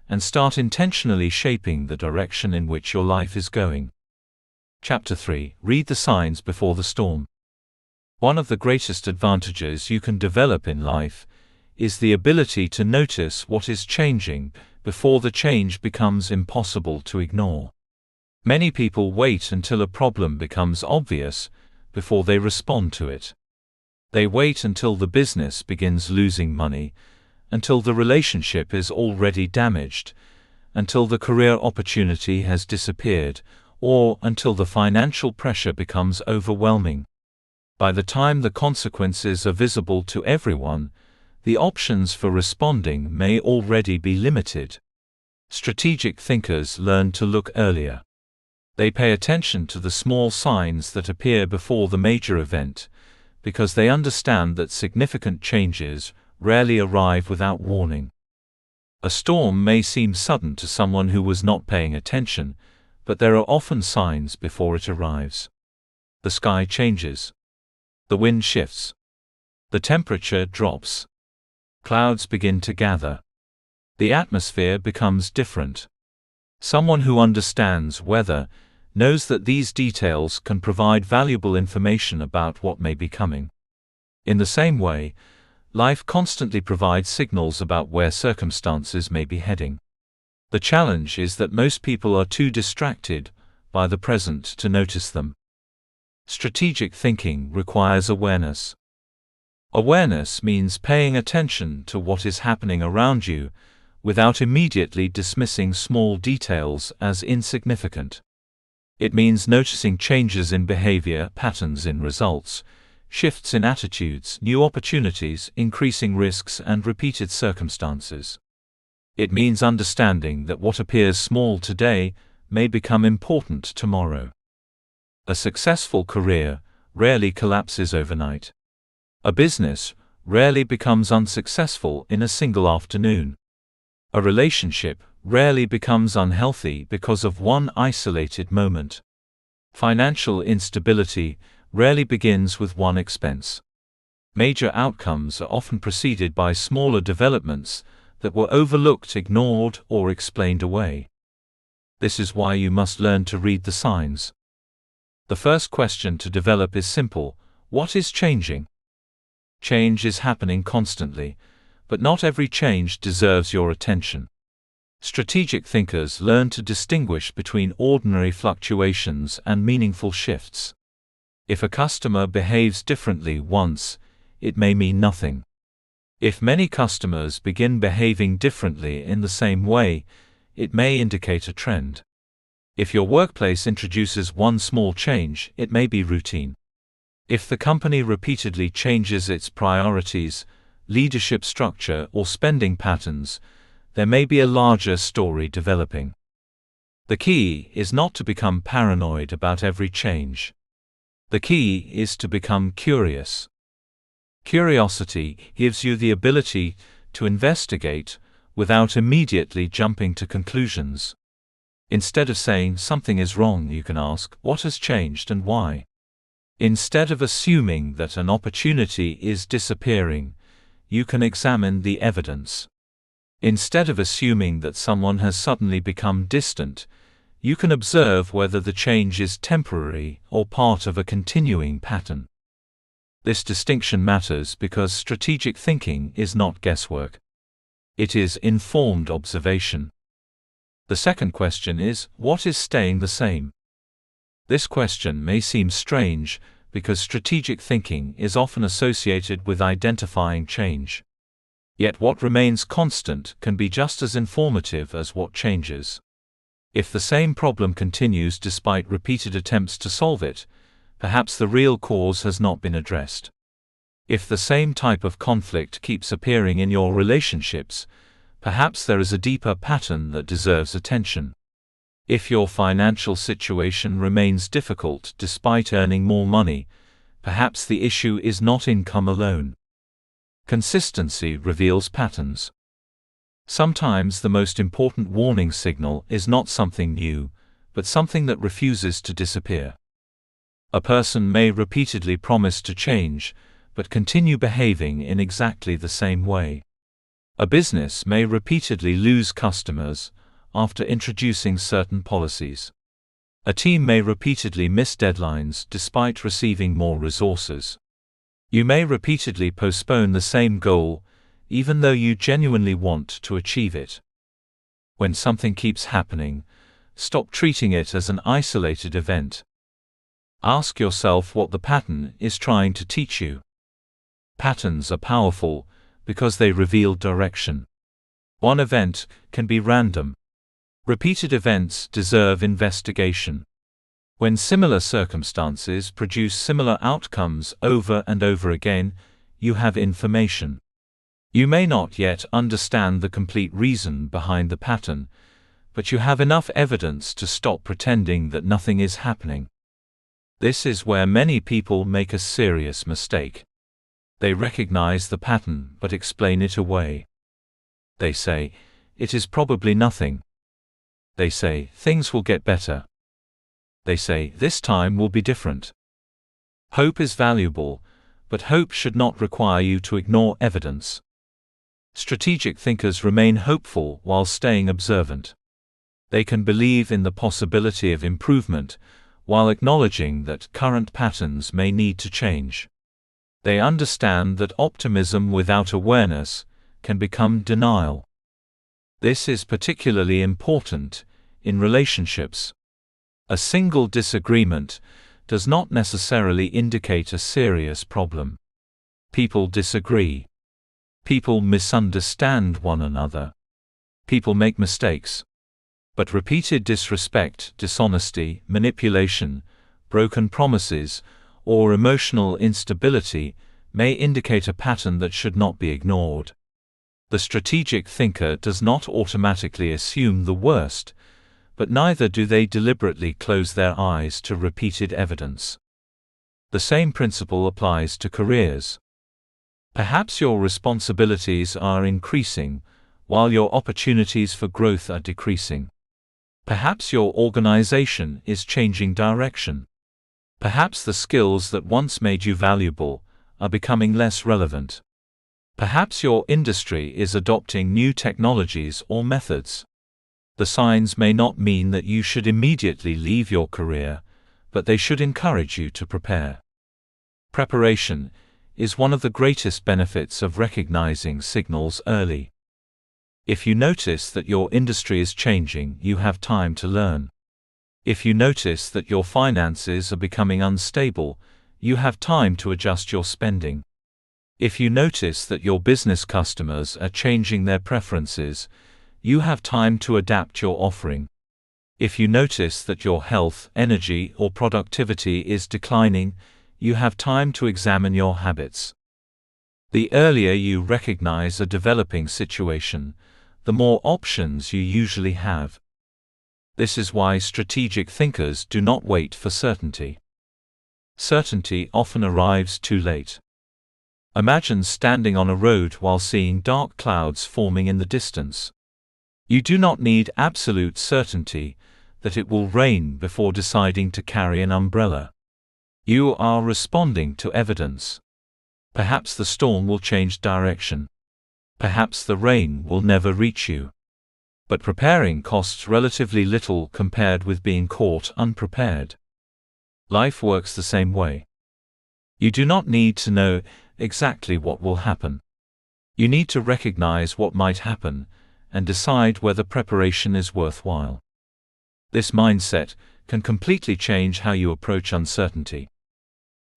[SPEAKER 1] and start intentionally shaping the direction in which your life is going. Chapter 3. Read the signs before the storm. One of the greatest advantages you can develop in life is the ability to notice what is changing before the change becomes impossible to ignore. Many people wait until a problem becomes obvious before they respond to it. They wait until the business begins losing money, until the relationship is already damaged, until the career opportunity has disappeared, or until the financial pressure becomes overwhelming. By the time the consequences are visible to everyone, the options for responding may already be limited. Strategic thinkers learn to look earlier. They pay attention to the small signs that appear before the major event, because they understand that significant changes rarely arrive without warning. A storm may seem sudden to someone who was not paying attention, but there are often signs before it arrives. The sky changes. The wind shifts. The temperature drops. Clouds begin to gather. The atmosphere becomes different. Someone who understands weather knows that these details can provide valuable information about what may be coming. In the same way, life constantly provides signals about where circumstances may be heading. The challenge is that most people are too distracted by the present to notice them. Strategic thinking requires awareness. Awareness means paying attention to what is happening around you, without immediately dismissing small details as insignificant. It means noticing changes in behavior, patterns in results, shifts in attitudes, new opportunities, increasing risks, and repeated circumstances. It means understanding that what appears small today may become important tomorrow. A successful career rarely collapses overnight. A business rarely becomes unsuccessful in a single afternoon. A relationship rarely becomes unhealthy because of one isolated moment. Financial instability rarely begins with one expense. Major outcomes are often preceded by smaller developments that were overlooked, ignored, or explained away. This is why you must learn to read the signs. The first question to develop is simple: what is changing? Change is happening constantly, but not every change deserves your attention. Strategic thinkers learn to distinguish between ordinary fluctuations and meaningful shifts. If a customer behaves differently once, it may mean nothing. If many customers begin behaving differently in the same way, it may indicate a trend. If your workplace introduces one small change, it may be routine. If the company repeatedly changes its priorities, leadership structure, or spending patterns, there may be a larger story developing. The key is not to become paranoid about every change. The key is to become curious. Curiosity gives you the ability to investigate without immediately jumping to conclusions. Instead of saying something is wrong, you can ask, what has changed and why? Instead of assuming that an opportunity is disappearing, you can examine the evidence. Instead of assuming that someone has suddenly become distant, you can observe whether the change is temporary or part of a continuing pattern. This distinction matters because strategic thinking is not guesswork. It is informed observation. The second question is, what is staying the same? This question may seem strange because strategic thinking is often associated with identifying change. Yet what remains constant can be just as informative as what changes. If the same problem continues despite repeated attempts to solve it, perhaps the real cause has not been addressed. If the same type of conflict keeps appearing in your relationships, perhaps there is a deeper pattern that deserves attention. If your financial situation remains difficult despite earning more money, perhaps the issue is not income alone. Consistency reveals patterns. Sometimes the most important warning signal is not something new, but something that refuses to disappear. A person may repeatedly promise to change, but continue behaving in exactly the same way. A business may repeatedly lose customers after introducing certain policies. A team may repeatedly miss deadlines despite receiving more resources. You may repeatedly postpone the same goal, even though you genuinely want to achieve it. When something keeps happening, stop treating it as an isolated event. Ask yourself what the pattern is trying to teach you. Patterns are powerful because they reveal direction. One event can be random. Repeated events deserve investigation. When similar circumstances produce similar outcomes over and over again, you have information. You may not yet understand the complete reason behind the pattern, but you have enough evidence to stop pretending that nothing is happening. This is where many people make a serious mistake. They recognize the pattern but explain it away. They say, "It is probably nothing." They say, "Things will get better." They say, "This time will be different." Hope is valuable, but hope should not require you to ignore evidence. Strategic thinkers remain hopeful while staying observant. They can believe in the possibility of improvement, while acknowledging that current patterns may need to change. They understand that optimism without awareness can become denial. This is particularly important in relationships. A single disagreement does not necessarily indicate a serious problem. People disagree. People misunderstand one another. People make mistakes. But repeated disrespect, dishonesty, manipulation, broken promises, or emotional instability may indicate a pattern that should not be ignored. The strategic thinker does not automatically assume the worst, but neither do they deliberately close their eyes to repeated evidence. The same principle applies to careers. Perhaps your responsibilities are increasing, while your opportunities for growth are decreasing. Perhaps your organization is changing direction. Perhaps the skills that once made you valuable are becoming less relevant. Perhaps your industry is adopting new technologies or methods. The signs may not mean that you should immediately leave your career, but they should encourage you to prepare. Preparation is one of the greatest benefits of recognizing signals early. If you notice that your industry is changing, you have time to learn. If you notice that your finances are becoming unstable, you have time to adjust your spending. If you notice that your business customers are changing their preferences, you have time to adapt your offering. If you notice that your health, energy, or productivity is declining, you have time to examine your habits. The earlier you recognize a developing situation, the more options you usually have. This is why strategic thinkers do not wait for certainty. Certainty often arrives too late. Imagine standing on a road while seeing dark clouds forming in the distance. You do not need absolute certainty that it will rain before deciding to carry an umbrella. You are responding to evidence. Perhaps the storm will change direction. Perhaps the rain will never reach you. But preparing costs relatively little compared with being caught unprepared. Life works the same way. You do not need to know exactly what will happen. You need to recognize what might happen and decide whether preparation is worthwhile. This mindset can completely change how you approach uncertainty.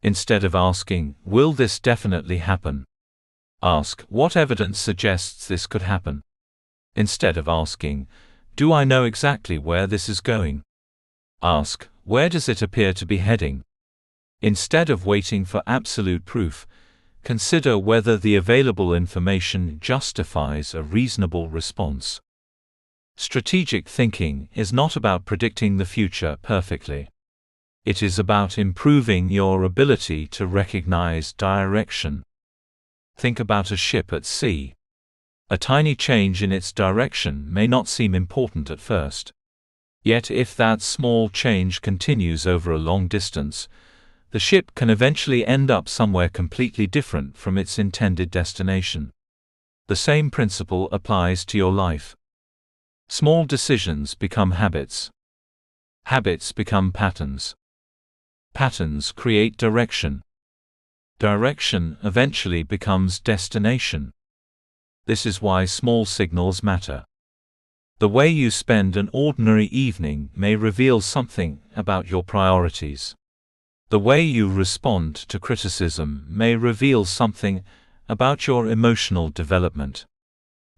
[SPEAKER 1] Instead of asking, "Will this definitely happen?" ask, "What evidence suggests this could happen?" Instead of asking, "Do I know exactly where this is going?" ask, "Where does it appear to be heading?" Instead of waiting for absolute proof, consider whether the available information justifies a reasonable response. Strategic thinking is not about predicting the future perfectly. It is about improving your ability to recognize direction. Think about a ship at sea. A tiny change in its direction may not seem important at first. Yet if that small change continues over a long distance, the ship can eventually end up somewhere completely different from its intended destination. The same principle applies to your life. Small decisions become habits. Habits become patterns. Patterns create direction. Direction eventually becomes destination. This is why small signals matter. The way you spend an ordinary evening may reveal something about your priorities. The way you respond to criticism may reveal something about your emotional development.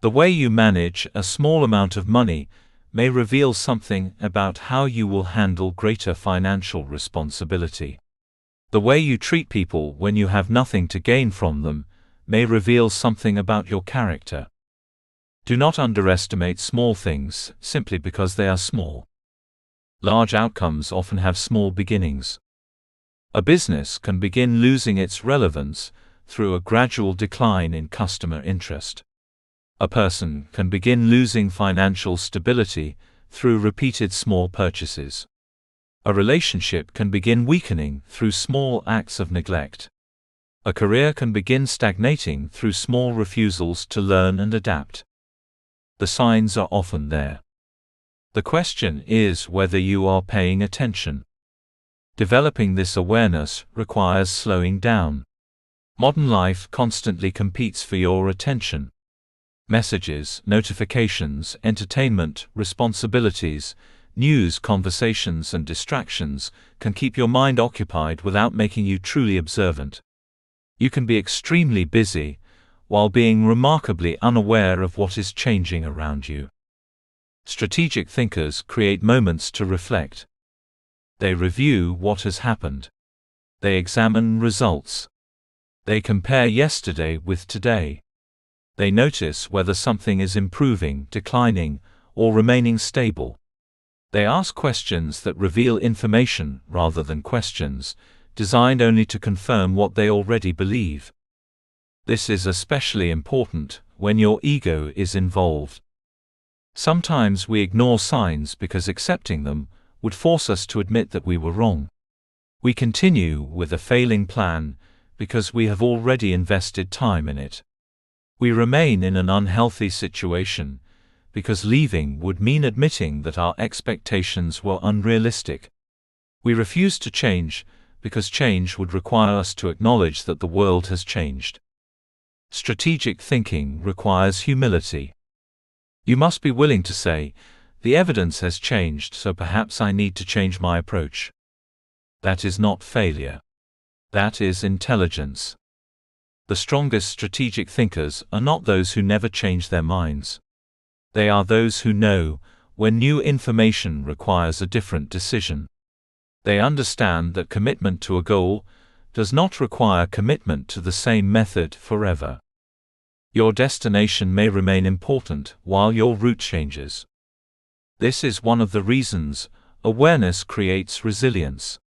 [SPEAKER 1] The way you manage a small amount of money may reveal something about how you will handle greater financial responsibility. The way you treat people when you have nothing to gain from them may reveal something about your character. Do not underestimate small things simply because they are small. Large outcomes often have small beginnings. A business can begin losing its relevance through a gradual decline in customer interest. A person can begin losing financial stability through repeated small purchases. A relationship can begin weakening through small acts of neglect. A career can begin stagnating through small refusals to learn and adapt. The signs are often there. The question is whether you are paying attention. Developing this awareness requires slowing down. Modern life constantly competes for your attention. Messages, notifications, entertainment, responsibilities, news, conversations, and distractions can keep your mind occupied without making you truly observant. You can be extremely busy while being remarkably unaware of what is changing around you. Strategic thinkers create moments to reflect. They review what has happened. They examine results. They compare yesterday with today. They notice whether something is improving, declining, or remaining stable. They ask questions that reveal information rather than questions, designed only to confirm what they already believe. This is especially important when your ego is involved. Sometimes we ignore signs because accepting them would force us to admit that we were wrong. We continue with a failing plan because we have already invested time in it. We remain in an unhealthy situation because leaving would mean admitting that our expectations were unrealistic. We refuse to change because change would require us to acknowledge that the world has changed. Strategic thinking requires humility. You must be willing to say, "The evidence has changed, so perhaps I need to change my approach." That is not failure. That is intelligence. The strongest strategic thinkers are not those who never change their minds. They are those who know when new information requires a different decision. They understand that commitment to a goal does not require commitment to the same method forever. Your destination may remain important while your route changes. This is one of the reasons awareness creates resilience.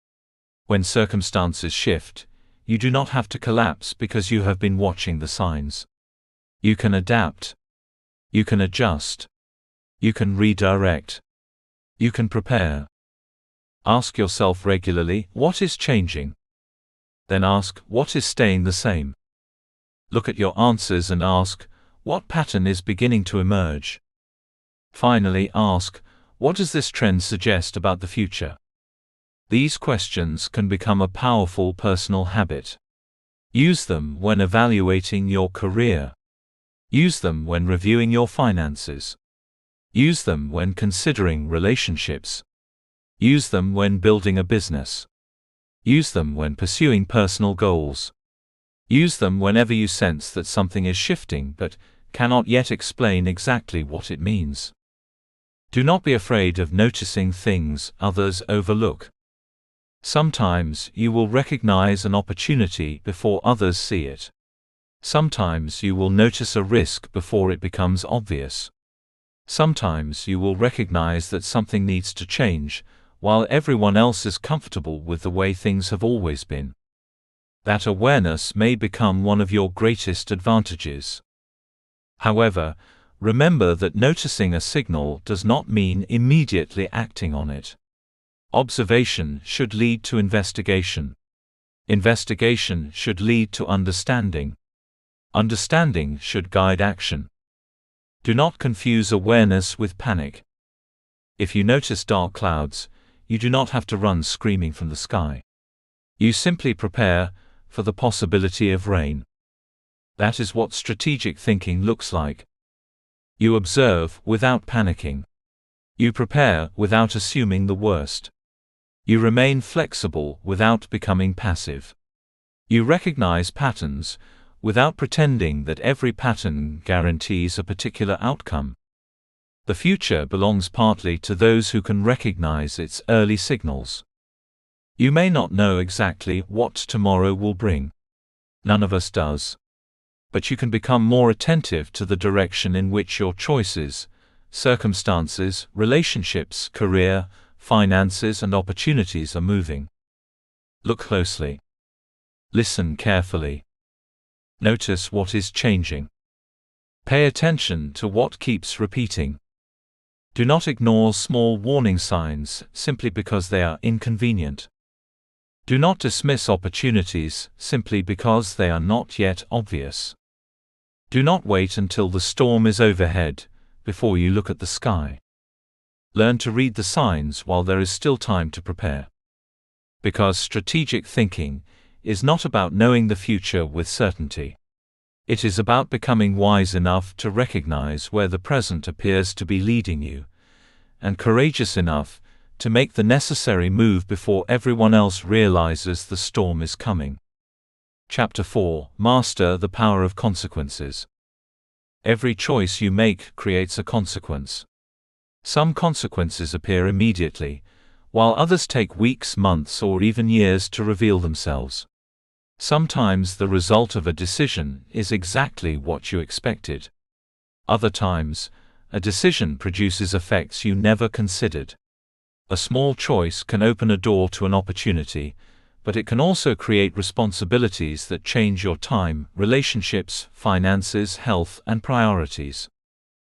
[SPEAKER 1] When circumstances shift, you do not have to collapse because you have been watching the signs. You can adapt. You can adjust. You can redirect. You can prepare. Ask yourself regularly, what is changing? Then ask, what is staying the same? Look at your answers and ask, What pattern is beginning to emerge? Finally, ask, what does this trend suggest about the future? These questions can become a powerful personal habit. Use them when evaluating your career. Use them when reviewing your finances. Use them when considering relationships. Use them when building a business. Use them when pursuing personal goals. Use them whenever you sense that something is shifting but cannot yet explain exactly what it means. Do not be afraid of noticing things others overlook. Sometimes you will recognize an opportunity before others see it. Sometimes you will notice a risk before it becomes obvious. Sometimes you will recognize that something needs to change, while everyone else is comfortable with the way things have always been. That awareness may become one of your greatest advantages. However, remember that noticing a signal does not mean immediately acting on it. Observation should lead to investigation. Investigation should lead to understanding. Understanding should guide action. Do not confuse awareness with panic. If you notice dark clouds, you do not have to run screaming from the sky. You simply prepare for the possibility of rain. That is what strategic thinking looks like. You observe without panicking. You prepare without assuming the worst. You remain flexible without becoming passive. You recognize patterns without pretending that every pattern guarantees a particular outcome. The future belongs partly to those who can recognize its early signals. You may not know exactly what tomorrow will bring. None of us does. But you can become more attentive to the direction in which your choices, circumstances, relationships, career, finances, and opportunities are moving. Look closely. Listen carefully. Notice what is changing. Pay attention to what keeps repeating. Do not ignore small warning signs simply because they are inconvenient. Do not dismiss opportunities simply because they are not yet obvious. Do not wait until the storm is overhead before you look at the sky. Learn to read the signs while there is still time to prepare. Because strategic thinking is not about knowing the future with certainty. It is about becoming wise enough to recognize where the present appears to be leading you, and courageous enough to make the necessary move before everyone else realizes the storm is coming. Chapter 4: Master the Power of Consequences. Every choice you make creates a consequence. Some consequences appear immediately, while others take weeks, months, or even years to reveal themselves. Sometimes the result of a decision is exactly what you expected. Other times, a decision produces effects you never considered. A small choice can open a door to an opportunity, but it can also create responsibilities that change your time, relationships, finances, health, and priorities.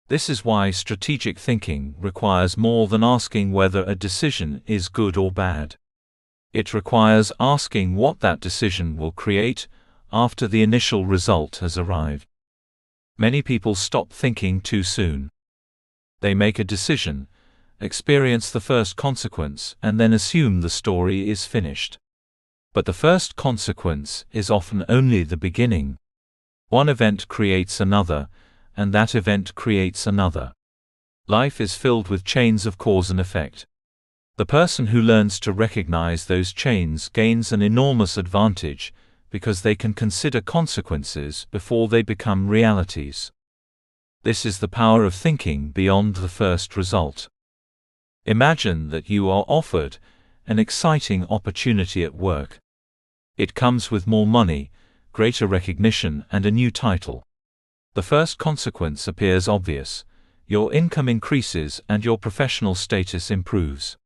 [SPEAKER 1] This is why strategic thinking requires more than asking whether a decision is good or bad. It requires asking what that decision will create after the initial result has arrived. Many people stop thinking too soon. They make a decision, experience the first consequence, and then assume the story is finished. But the first consequence is often only the beginning. One event creates another, and that event creates another. Life is filled with chains of cause and effect. The person who learns to recognize those chains gains an enormous advantage because they can consider consequences before they become realities. This is the power of thinking beyond the first result. Imagine that you are offered an exciting opportunity at work. It comes with more money, greater recognition, and a new title. The first consequence appears obvious. Your income increases and your professional status improves.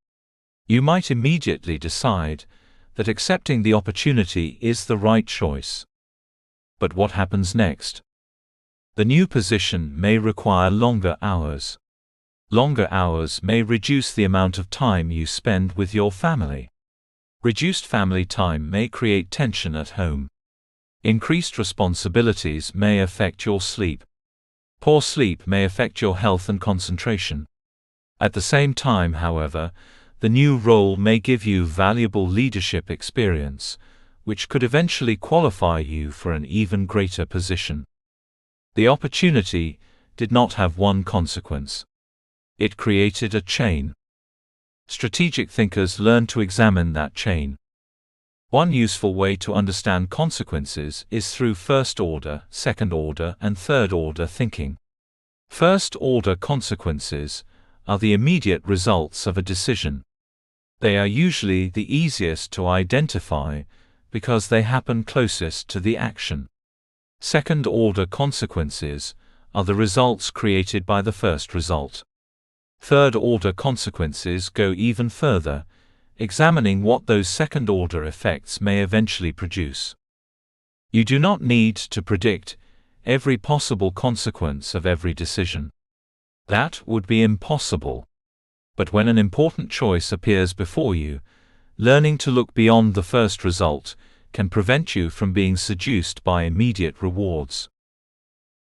[SPEAKER 1] You might immediately decide that accepting the opportunity is the right choice. But what happens next? The new position may require longer hours. Longer hours may reduce the amount of time you spend with your family. Reduced family time may create tension at home. Increased responsibilities may affect your sleep. Poor sleep may affect your health and concentration. At the same time, however, the new role may give you valuable leadership experience, which could eventually qualify you for an even greater position. The opportunity did not have one consequence. It created a chain. Strategic thinkers learn to examine that chain. One useful way to understand consequences is through first-order, second-order, and third-order thinking. First-order consequences are the immediate results of a decision. They are usually the easiest to identify because they happen closest to the action. Second-order consequences are the results created by the first result. Third-order consequences go even further, examining what those second-order effects may eventually produce. You do not need to predict every possible consequence of every decision. That would be impossible. But when an important choice appears before you, learning to look beyond the first result can prevent you from being seduced by immediate rewards.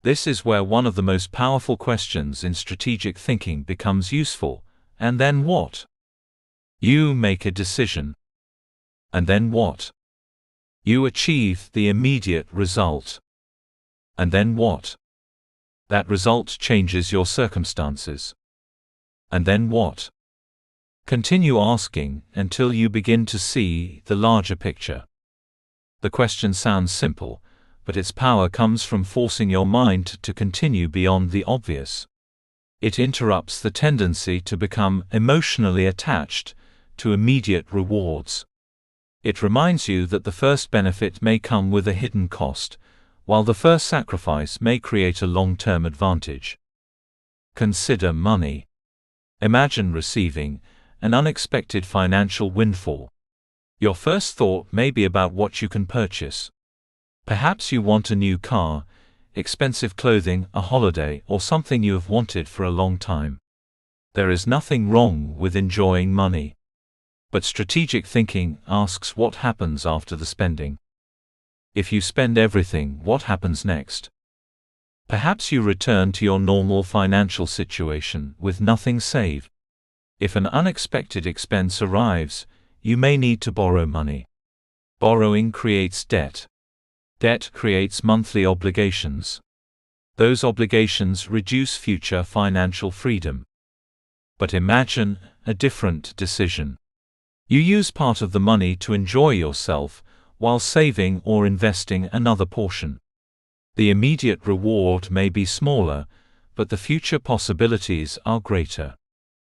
[SPEAKER 1] This is where one of the most powerful questions in strategic thinking becomes useful. And then what? You make a decision. And then what? You achieve the immediate result. And then what? That result changes your circumstances. And then what? Continue asking until you begin to see the larger picture. The question sounds simple, but its power comes from forcing your mind to continue beyond the obvious. It interrupts the tendency to become emotionally attached to immediate rewards. It reminds you that the first benefit may come with a hidden cost, while the first sacrifice may create a long-term advantage. Consider money. Imagine receiving an unexpected financial windfall. Your first thought may be about what you can purchase. Perhaps you want a new car, expensive clothing, a holiday, or something you have wanted for a long time. There is nothing wrong with enjoying money. But strategic thinking asks what happens after the spending. If you spend everything, what happens next? Perhaps you return to your normal financial situation with nothing saved. If an unexpected expense arrives, you may need to borrow money. Borrowing creates debt. Debt creates monthly obligations. Those obligations reduce future financial freedom. But imagine a different decision. You use part of the money to enjoy yourself, while saving or investing another portion. The immediate reward may be smaller, but the future possibilities are greater.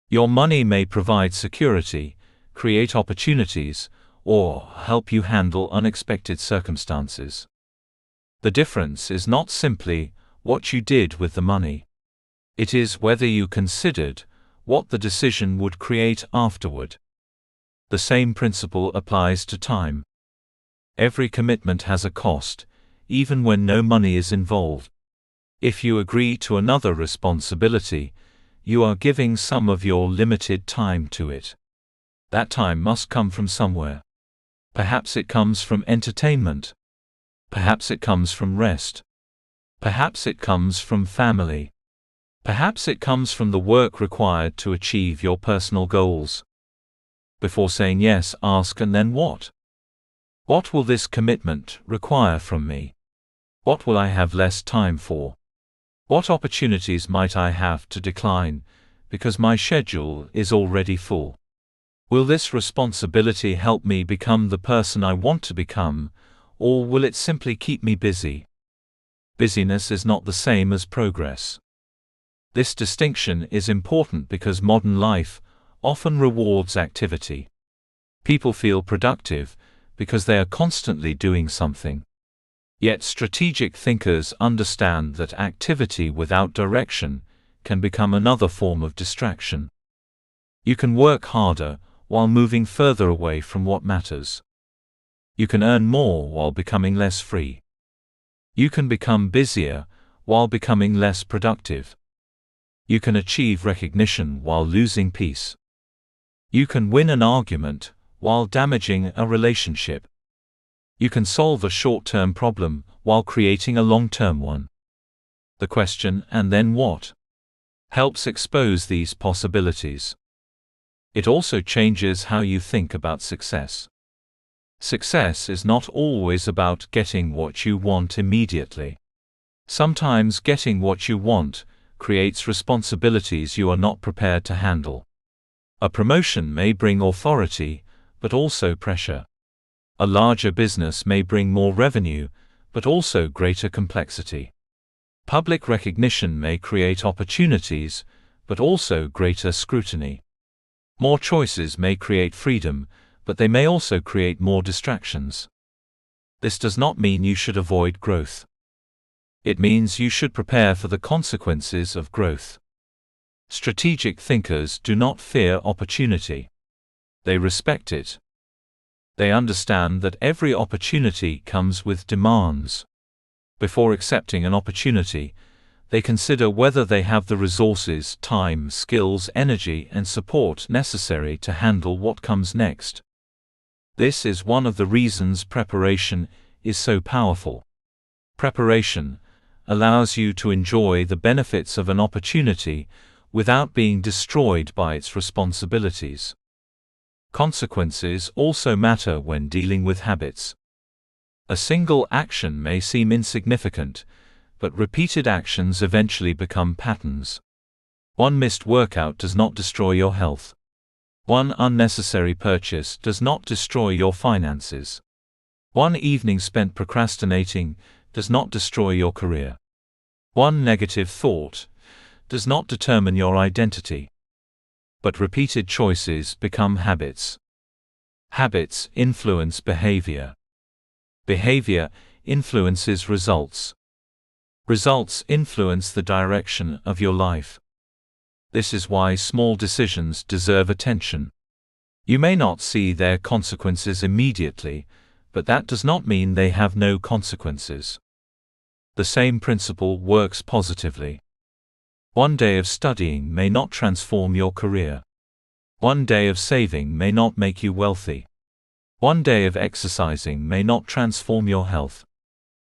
[SPEAKER 1] Your money may provide security, create opportunities, or help you handle unexpected circumstances. The difference is not simply what you did with the money. It is whether you considered what the decision would create afterward. The same principle applies to time. Every commitment has a cost, even when no money is involved. If you agree to another responsibility, you are giving some of your limited time to it. That time must come from somewhere. Perhaps it comes from entertainment. Perhaps it comes from rest. Perhaps it comes from family. Perhaps it comes from the work required to achieve your personal goals. Before saying yes, ask and then what? What will this commitment require from me? What will I have less time for? What opportunities might I have to decline, because my schedule is already full? Will this responsibility help me become the person I want to become, or will it simply keep me busy? Busyness is not the same as progress. This distinction is important because modern life often rewards activity. People feel productive because they are constantly doing something. Yet strategic thinkers understand that activity without direction can become another form of distraction. You can work harder while moving further away from what matters. You can earn more while becoming less free. You can become busier while becoming less productive. You can achieve recognition while losing peace. You can win an argument while damaging a relationship. You can solve a short-term problem while creating a long-term one. The question, "and then what?" helps expose these possibilities. It also changes how you think about success. Success is not always about getting what you want immediately. Sometimes getting what you want creates responsibilities you are not prepared to handle. A promotion may bring authority, but also pressure. A larger business may bring more revenue, but also greater complexity. Public recognition may create opportunities, but also greater scrutiny. More choices may create freedom, but they may also create more distractions. This does not mean you should avoid growth. It means you should prepare for the consequences of growth. Strategic thinkers do not fear opportunity. They respect it. They understand that every opportunity comes with demands. Before accepting an opportunity, they consider whether they have the resources, time, skills, energy, and support necessary to handle what comes next. This is one of the reasons preparation is so powerful. Preparation allows you to enjoy the benefits of an opportunity without being destroyed by its responsibilities. Consequences also matter when dealing with habits. A single action may seem insignificant, but repeated actions eventually become patterns. One missed workout does not destroy your health. One unnecessary purchase does not destroy your finances. One evening spent procrastinating does not destroy your career. One negative thought does not determine your identity. But repeated choices become habits. Habits influence behavior. Behavior influences results. Results influence the direction of your life. This is why small decisions deserve attention. You may not see their consequences immediately, but that does not mean they have no consequences. The same principle works positively. One day of studying may not transform your career. One day of saving may not make you wealthy. One day of exercising may not transform your health.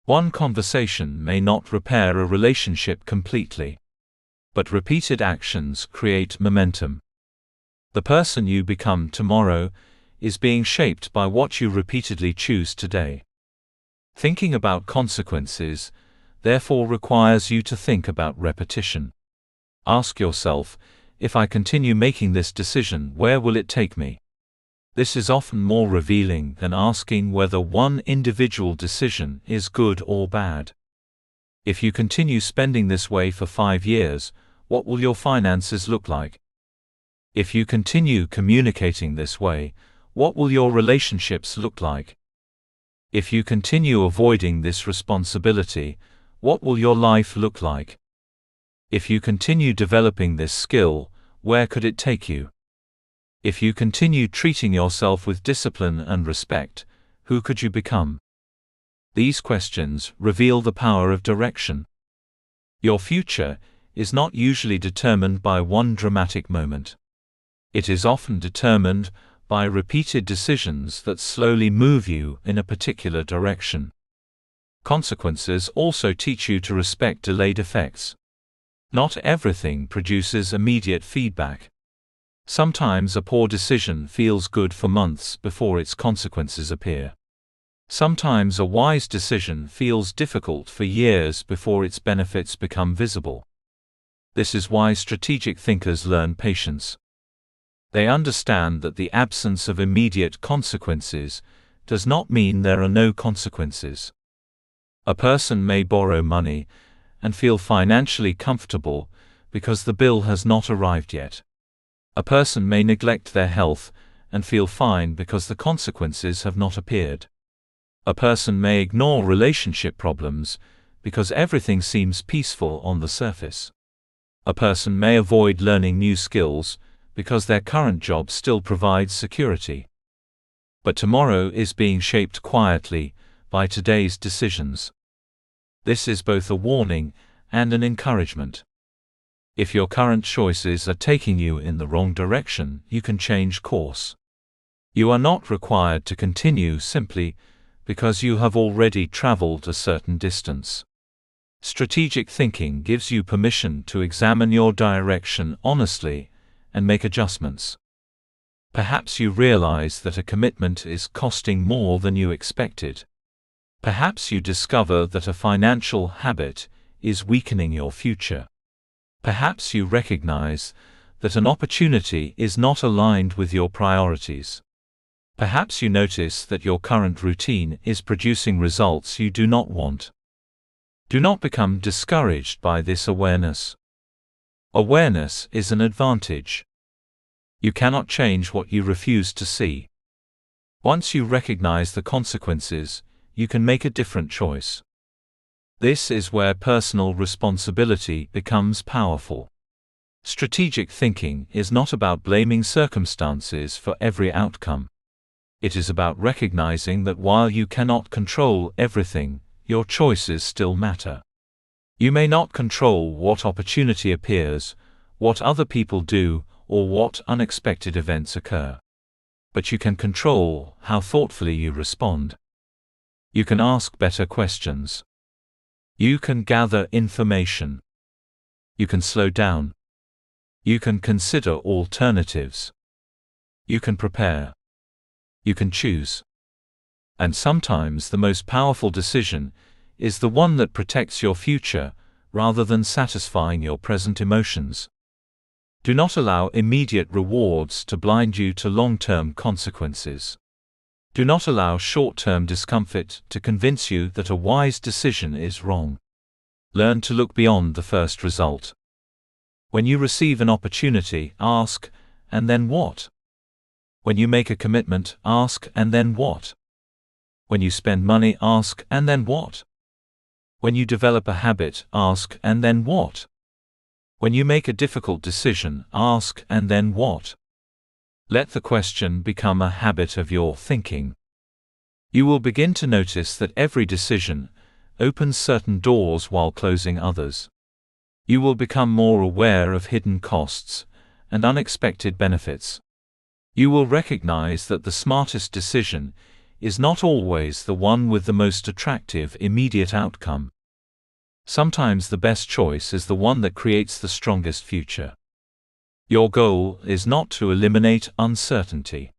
[SPEAKER 1] One conversation may not repair a relationship completely. But repeated actions create momentum. The person you become tomorrow is being shaped by what you repeatedly choose today. Thinking about consequences, therefore, requires you to think about repetition. Ask yourself, if I continue making this decision, where will it take me? This is often more revealing than asking whether one individual decision is good or bad. If you continue spending this way for 5 years, what will your finances look like? If you continue communicating this way, what will your relationships look like? If you continue avoiding this responsibility, what will your life look like? If you continue developing this skill, where could it take you? If you continue treating yourself with discipline and respect, who could you become? These questions reveal the power of direction. Your future is not usually determined by one dramatic moment. It is often determined by repeated decisions that slowly move you in a particular direction. Consequences also teach you to respect delayed effects. Not everything produces immediate feedback. Sometimes a poor decision feels good for months before its consequences appear. Sometimes a wise decision feels difficult for years before its benefits become visible. This is why strategic thinkers learn patience. They understand that the absence of immediate consequences does not mean there are no consequences. A person may borrow money and feel financially comfortable because the bill has not arrived yet. A person may neglect their health and feel fine because the consequences have not appeared. A person may ignore relationship problems because everything seems peaceful on the surface. A person may avoid learning new skills because their current job still provides security. But tomorrow is being shaped quietly by today's decisions. This is both a warning and an encouragement. If your current choices are taking you in the wrong direction, you can change course. You are not required to continue simply because you have already traveled a certain distance. Strategic thinking gives you permission to examine your direction honestly and make adjustments. Perhaps you realize that a commitment is costing more than you expected. Perhaps you discover that a financial habit is weakening your future. Perhaps you recognize that an opportunity is not aligned with your priorities. Perhaps you notice that your current routine is producing results you do not want. Do not become discouraged by this awareness. Awareness is an advantage. You cannot change what you refuse to see. Once you recognize the consequences, you can make a different choice. This is where personal responsibility becomes powerful. Strategic thinking is not about blaming circumstances for every outcome. It is about recognizing that while you cannot control everything, your choices still matter. You may not control what opportunity appears, what other people do, or what unexpected events occur. But you can control how thoughtfully you respond. You can ask better questions. You can gather information. You can slow down. You can consider alternatives. You can prepare. You can choose. And sometimes the most powerful decision is the one that protects your future, rather than satisfying your present emotions. Do not allow immediate rewards to blind you to long-term consequences. Do not allow short-term discomfort to convince you that a wise decision is wrong. Learn to look beyond the first result. When you receive an opportunity, ask, and then what? When you make a commitment, ask, and then what? When you spend money, ask, and then what? When you develop a habit, ask, and then what? When you make a difficult decision, ask, and then what? Let the question become a habit of your thinking. You will begin to notice that every decision opens certain doors while closing others. You will become more aware of hidden costs and unexpected benefits. You will recognize that the smartest decision is not always the one with the most attractive immediate outcome. Sometimes the best choice is the one that creates the strongest future. Your goal is not to eliminate uncertainty.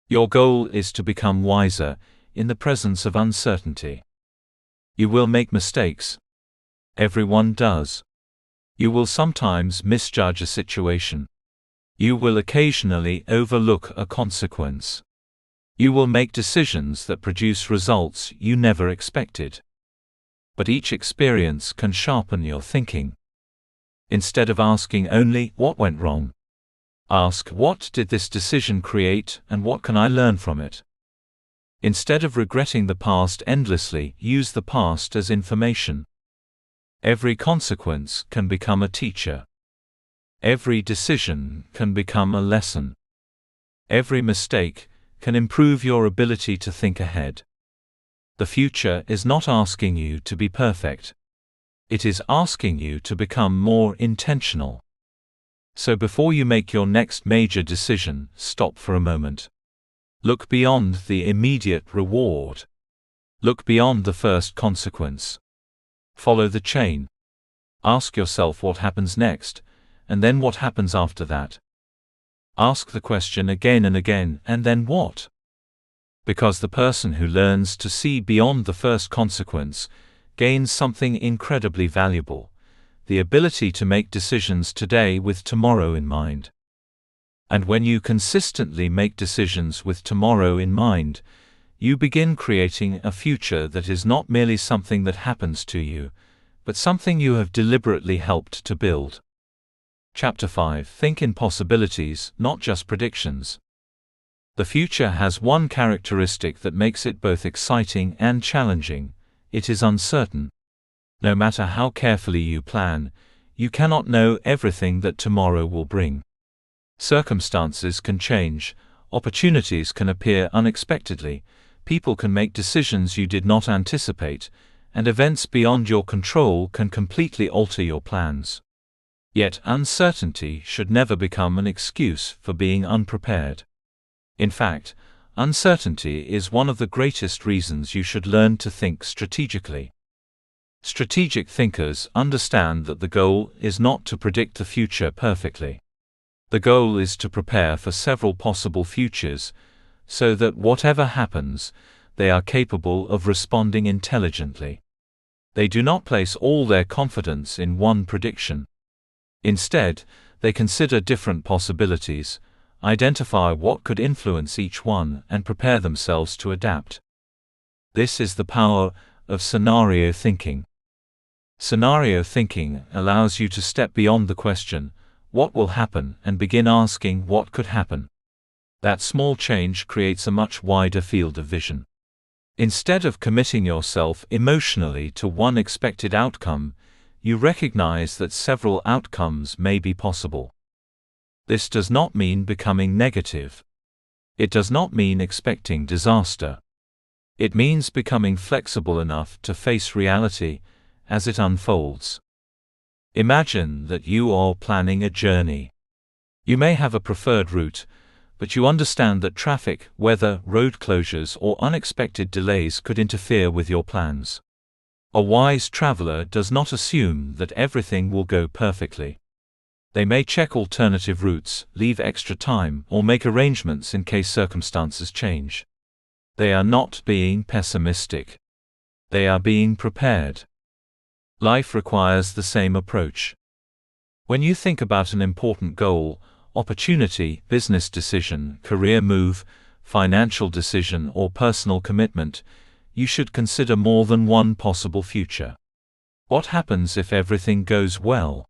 [SPEAKER 1] Your goal is to become wiser in the presence of uncertainty. You will make mistakes. Everyone does. You will sometimes misjudge a situation. You will occasionally overlook a consequence. You will make decisions that produce results you never expected. But each experience can sharpen your thinking. Instead of asking only, "What went wrong?" ask, "What did this decision create, and what can I learn from it?" Instead of regretting the past endlessly, use the past as information. Every consequence can become a teacher. Every decision can become a lesson. Every mistake can improve your ability to think ahead. The future is not asking you to be perfect. It is asking you to become more intentional. So before you make your next major decision, stop for a moment. Look beyond the immediate reward. Look beyond the first consequence. Follow the chain. Ask yourself what happens next, and then what happens after that. Ask the question again and again, and then what? Because the person who learns to see beyond the first consequence gains something incredibly valuable: the ability to make decisions today with tomorrow in mind. And when you consistently make decisions with tomorrow in mind, you begin creating a future that is not merely something that happens to you, but something you have deliberately helped to build. Chapter 5. Think in possibilities, not just predictions. The future has one characteristic that makes it both exciting and challenging: it is uncertain. No matter how carefully you plan, you cannot know everything that tomorrow will bring. Circumstances can change, opportunities can appear unexpectedly, people can make decisions you did not anticipate, and events beyond your control can completely alter your plans. Yet uncertainty should never become an excuse for being unprepared. In fact, uncertainty is one of the greatest reasons you should learn to think strategically. Strategic thinkers understand that the goal is not to predict the future perfectly. The goal is to prepare for several possible futures, so that whatever happens, they are capable of responding intelligently. They do not place all their confidence in one prediction. Instead, they consider different possibilities, identify what could influence each one, and prepare themselves to adapt. This is the power of scenario thinking. Scenario thinking allows you to step beyond the question, "What will happen?" and begin asking, "What could happen?" That small change creates a much wider field of vision. Instead of committing yourself emotionally to one expected outcome, you recognize that several outcomes may be possible. This does not mean becoming negative. It does not mean expecting disaster. It means becoming flexible enough to face reality as it unfolds. Imagine that you are planning a journey. You may have a preferred route, but you understand that traffic, weather, road closures, or unexpected delays could interfere with your plans. A wise traveler does not assume that everything will go perfectly. They may check alternative routes, leave extra time, or make arrangements in case circumstances change. They are not being pessimistic. They are being prepared. Life requires the same approach. When you think about an important goal, opportunity, business decision, career move, financial decision, or personal commitment, you should consider more than one possible future. What happens if everything goes well?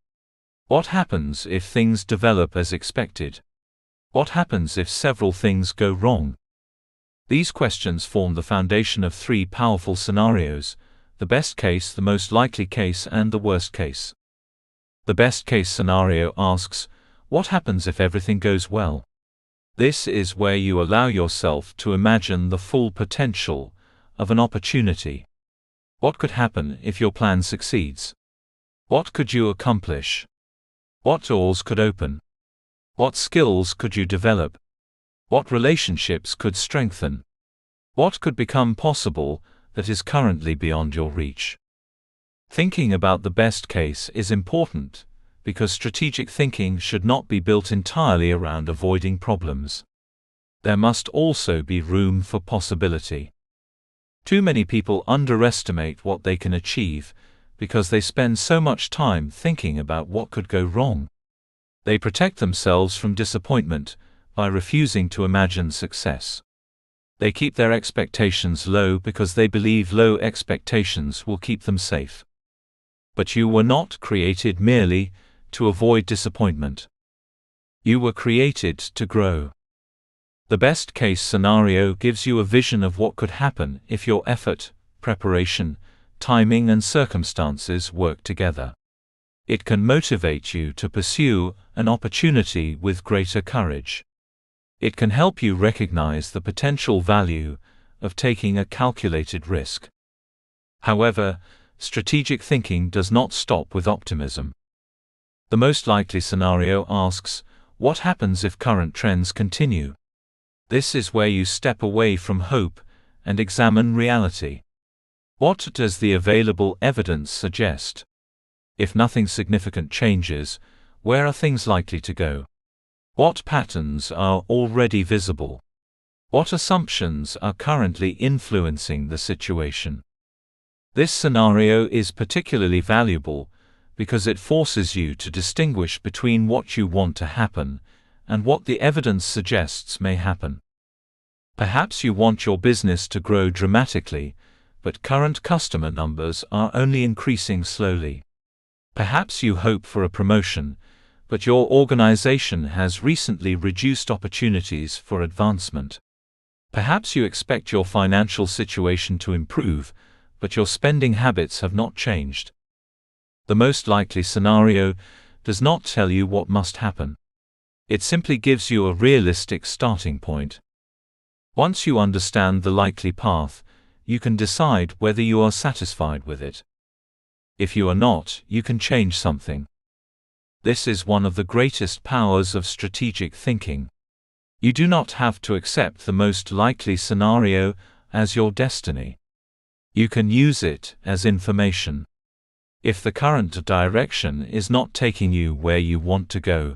[SPEAKER 1] What happens if things develop as expected? What happens if several things go wrong? These questions form the foundation of three powerful scenarios: the best case, the most likely case, and the worst case. The best case scenario asks, what happens if everything goes well? This is where you allow yourself to imagine the full potential of an opportunity. What could happen if your plan succeeds? What could you accomplish? What doors could open? What skills could you develop? What relationships could strengthen? What could become possible that is currently beyond your reach? Thinking about the best case is important, because strategic thinking should not be built entirely around avoiding problems. There must also be room for possibility. Too many people underestimate what they can achieve, because they spend so much time thinking about what could go wrong. They protect themselves from disappointment by refusing to imagine success. They keep their expectations low because they believe low expectations will keep them safe. But you were not created merely to avoid disappointment. You were created to grow. The best case scenario gives you a vision of what could happen if your effort, preparation, timing, and circumstances work together. It can motivate you to pursue an opportunity with greater courage. It can help you recognize the potential value of taking a calculated risk. However, strategic thinking does not stop with optimism. The most likely scenario asks, what happens if current trends continue? This is where you step away from hope and examine reality. What does the available evidence suggest? If nothing significant changes, where are things likely to go? What patterns are already visible? What assumptions are currently influencing the situation? This scenario is particularly valuable because it forces you to distinguish between what you want to happen and what the evidence suggests may happen. Perhaps you want your business to grow dramatically, but current customer numbers are only increasing slowly. Perhaps you hope for a promotion, but your organization has recently reduced opportunities for advancement. Perhaps you expect your financial situation to improve, but your spending habits have not changed. The most likely scenario does not tell you what must happen. It simply gives you a realistic starting point. Once you understand the likely path, you can decide whether you are satisfied with it. If you are not, you can change something. This is one of the greatest powers of strategic thinking. You do not have to accept the most likely scenario as your destiny. You can use it as information. If the current direction is not taking you where you want to go,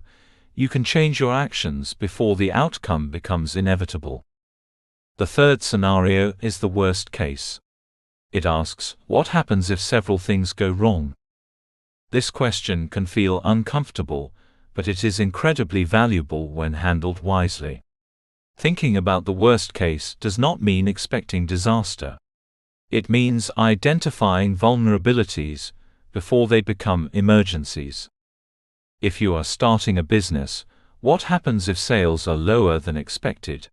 [SPEAKER 1] you can change your actions before the outcome becomes inevitable. The third scenario is the worst case. It asks, what happens if several things go wrong? This question can feel uncomfortable, but it is incredibly valuable when handled wisely. Thinking about the worst case does not mean expecting disaster. It means identifying vulnerabilities before they become emergencies. If you are starting a business, what happens if sales are lower than expected?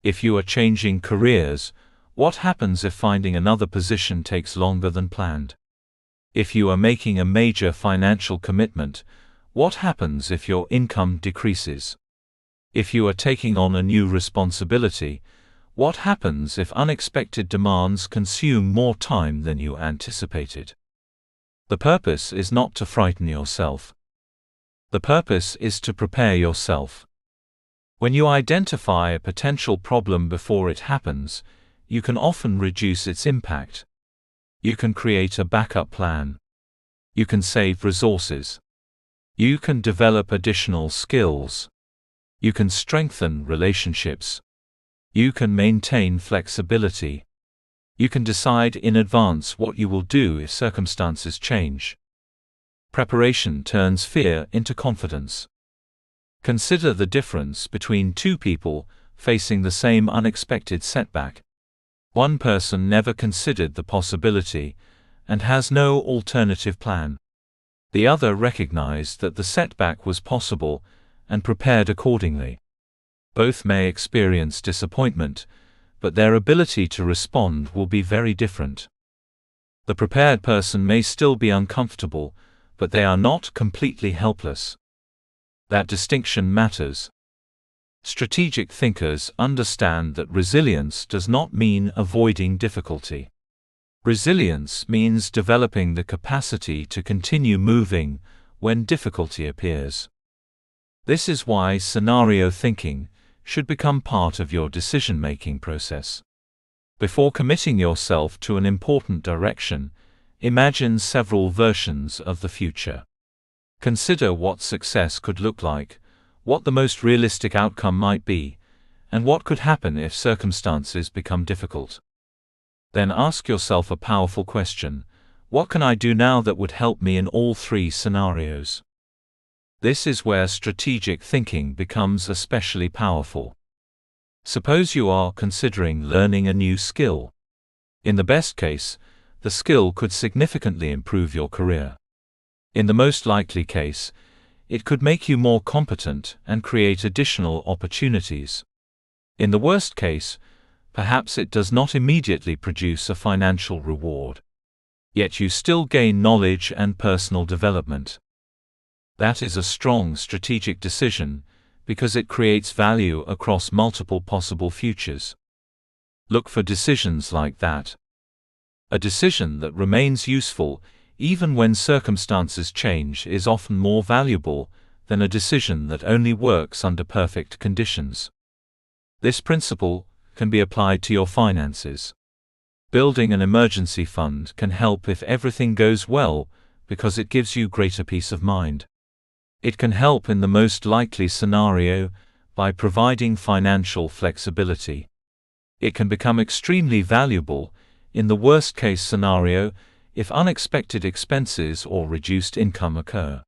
[SPEAKER 1] If you are changing careers, what happens if finding another position takes longer than planned? If you are making a major financial commitment, what happens if your income decreases? If you are taking on a new responsibility, what happens if unexpected demands consume more time than you anticipated? The purpose is not to frighten yourself. The purpose is to prepare yourself. When you identify a potential problem before it happens, you can often reduce its impact. You can create a backup plan. You can save resources. You can develop additional skills. You can strengthen relationships. You can maintain flexibility. You can decide in advance what you will do if circumstances change. Preparation turns fear into confidence. Consider the difference between two people facing the same unexpected setback. One person never considered the possibility and has no alternative plan. The other recognized that the setback was possible and prepared accordingly. Both may experience disappointment, but their ability to respond will be very different. The prepared person may still be uncomfortable, but they are not completely helpless. That distinction matters. Strategic thinkers understand that resilience does not mean avoiding difficulty. Resilience means developing the capacity to continue moving when difficulty appears. This is why scenario thinking should become part of your decision-making process. Before committing yourself to an important direction, imagine several versions of the future. Consider what success could look like, what the most realistic outcome might be, and what could happen if circumstances become difficult. Then ask yourself a powerful question: what can I do now that would help me in all three scenarios? This is where strategic thinking becomes especially powerful. Suppose you are considering learning a new skill. In the best case, the skill could significantly improve your career. In the most likely case, it could make you more competent and create additional opportunities. In the worst case, perhaps it does not immediately produce a financial reward. Yet you still gain knowledge and personal development. That is a strong strategic decision, because it creates value across multiple possible futures. Look for decisions like that. A decision that remains useful even when circumstances change is often more valuable than a decision that only works under perfect conditions. This principle can be applied to your finances. Building an emergency fund can help if everything goes well, because it gives you greater peace of mind. It can help in the most likely scenario by providing financial flexibility. It can become extremely valuable in the worst-case scenario if unexpected expenses or reduced income occur.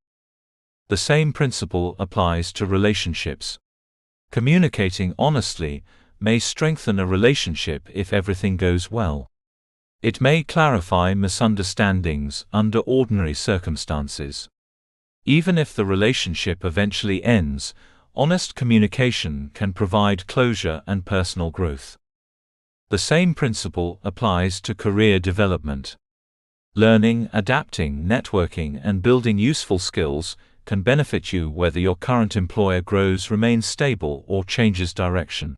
[SPEAKER 1] The same principle applies to relationships. Communicating honestly may strengthen a relationship if everything goes well. It may clarify misunderstandings under ordinary circumstances. Even if the relationship eventually ends, honest communication can provide closure and personal growth. The same principle applies to career development. Learning, adapting, networking, and building useful skills can benefit you whether your current employer grows, remains stable, or changes direction.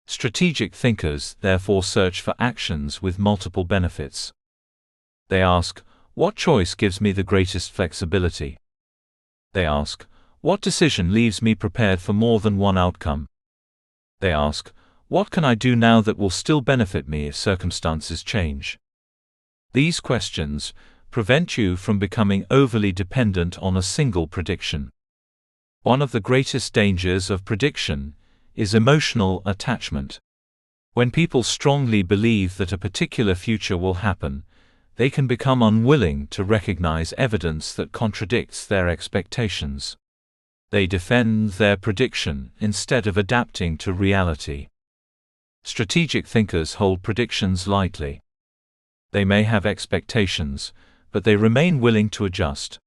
[SPEAKER 1] Strategic thinkers therefore search for actions with multiple benefits. They ask, what choice gives me the greatest flexibility? They ask, what decision leaves me prepared for more than one outcome? They ask, what can I do now that will still benefit me if circumstances change? These questions prevent you from becoming overly dependent on a single prediction. One of the greatest dangers of prediction is emotional attachment. When people strongly believe that a particular future will happen, they can become unwilling to recognize evidence that contradicts their expectations. They defend their prediction instead of adapting to reality. Strategic thinkers hold predictions lightly. They may have expectations, but they remain willing to adjust.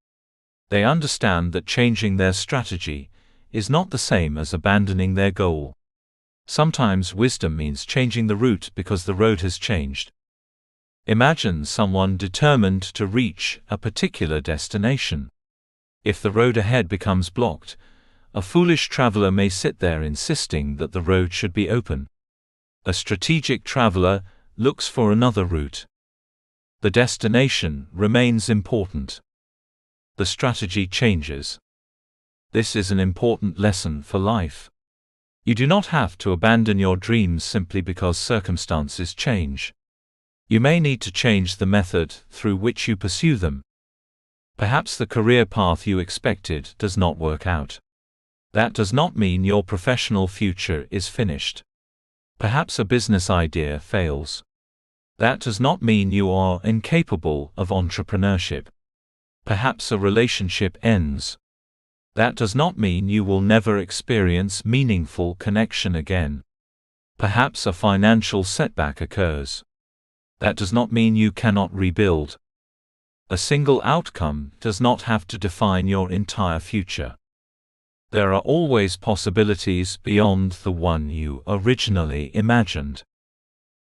[SPEAKER 1] They understand that changing their strategy is not the same as abandoning their goal. Sometimes wisdom means changing the route because the road has changed. Imagine someone determined to reach a particular destination. If the road ahead becomes blocked, a foolish traveler may sit there insisting that the road should be open. A strategic traveler looks for another route. The destination remains important. The strategy changes. This is an important lesson for life. You do not have to abandon your dreams simply because circumstances change. You may need to change the method through which you pursue them. Perhaps the career path you expected does not work out. That does not mean your professional future is finished. Perhaps a business idea fails. That does not mean you are incapable of entrepreneurship. Perhaps a relationship ends. That does not mean you will never experience meaningful connection again. Perhaps a financial setback occurs. That does not mean you cannot rebuild. A single outcome does not have to define your entire future. There are always possibilities beyond the one you originally imagined.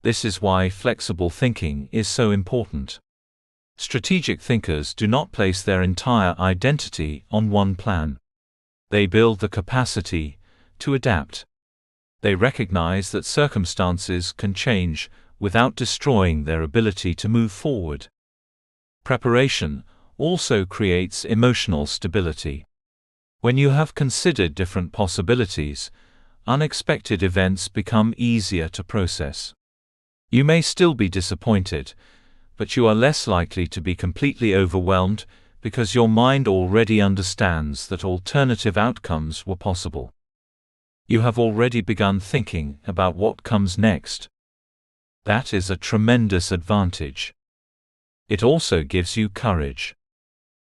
[SPEAKER 1] This is why flexible thinking is so important. Strategic thinkers do not place their entire identity on one plan. They build the capacity to adapt. They recognize that circumstances can change without destroying their ability to move forward. Preparation also creates emotional stability. When you have considered different possibilities, unexpected events become easier to process. You may still be disappointed, but you are less likely to be completely overwhelmed because your mind already understands that alternative outcomes were possible. You have already begun thinking about what comes next. That is a tremendous advantage. It also gives you courage.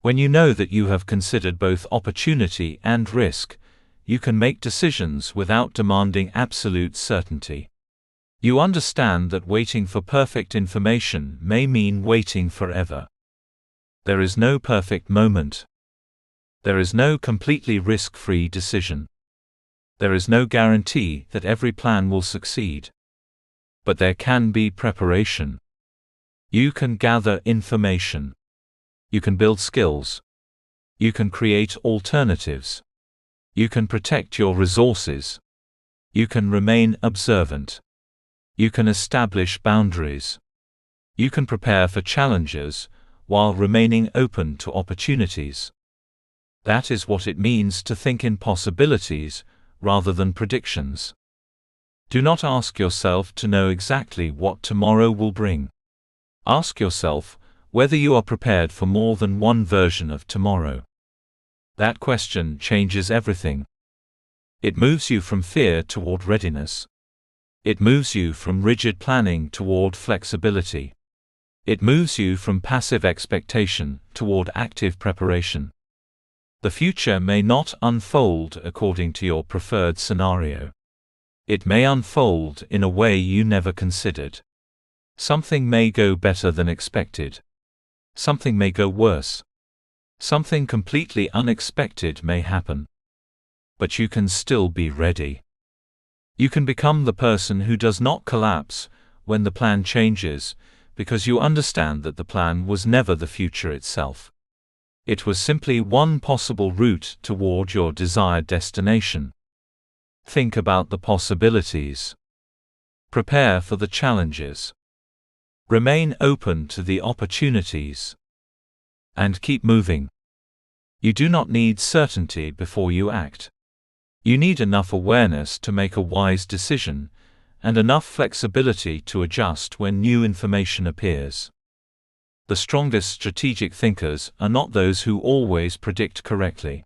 [SPEAKER 1] When you know that you have considered both opportunity and risk, you can make decisions without demanding absolute certainty. You understand that waiting for perfect information may mean waiting forever. There is no perfect moment. There is no completely risk-free decision. There is no guarantee that every plan will succeed. But there can be preparation. You can gather information. You can build skills. You can create alternatives. You can protect your resources. You can remain observant. You can establish boundaries. You can prepare for challenges while remaining open to opportunities. That is what it means to think in possibilities rather than predictions. Do not ask yourself to know exactly what tomorrow will bring. Ask yourself whether you are prepared for more than one version of tomorrow. That question changes everything. It moves you from fear toward readiness. It moves you from rigid planning toward flexibility. It moves you from passive expectation toward active preparation. The future may not unfold according to your preferred scenario. It may unfold in a way you never considered. Something may go better than expected. Something may go worse. Something completely unexpected may happen. But you can still be ready. You can become the person who does not collapse when the plan changes, because you understand that the plan was never the future itself. It was simply one possible route toward your desired destination. Think about the possibilities. Prepare for the challenges. Remain open to the opportunities. And keep moving. You do not need certainty before you act. You need enough awareness to make a wise decision, and enough flexibility to adjust when new information appears. The strongest strategic thinkers are not those who always predict correctly.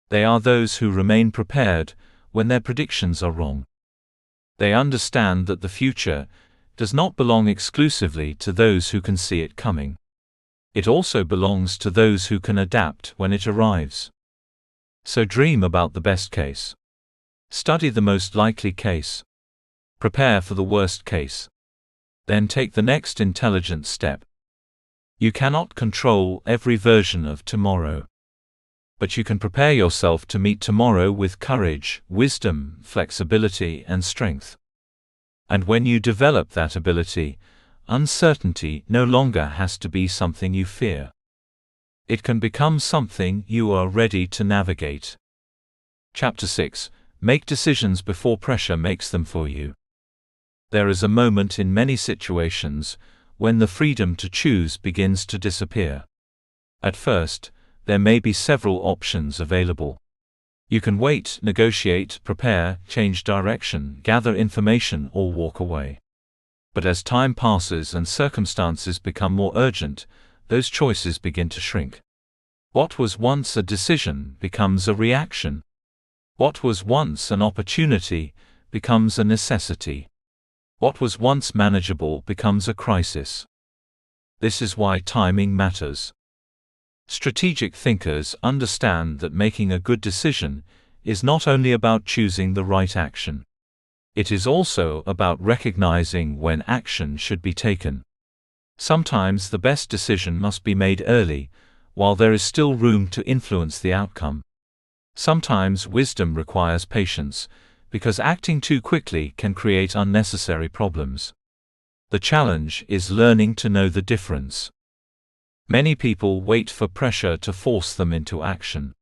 [SPEAKER 1] They are those who remain prepared when their predictions are wrong. They understand that the future does not belong exclusively to those who can see it coming. It also belongs to those who can adapt when it arrives. So dream about the best case. Study the most likely case. Prepare for the worst case. Then take the next intelligent step. You cannot control every version of tomorrow. But you can prepare yourself to meet tomorrow with courage, wisdom, flexibility, and strength. And when you develop that ability, uncertainty no longer has to be something you fear. It can become something you are ready to navigate. Chapter 6. Make decisions before pressure makes them for you. There is a moment in many situations when the freedom to choose begins to disappear. At first, there may be several options available. You can wait, negotiate, prepare, change direction, gather information, or walk away. But as time passes and circumstances become more urgent, those choices begin to shrink. What was once a decision becomes a reaction. What was once an opportunity becomes a necessity. What was once manageable becomes a crisis. This is why timing matters. Strategic thinkers understand that making a good decision is not only about choosing the right action. It is also about recognizing when action should be taken. Sometimes the best decision must be made early, while there is still room to influence the outcome. Sometimes wisdom requires patience, because acting too quickly can create unnecessary problems. The challenge is learning to know the difference. Many people wait for pressure to force them into action.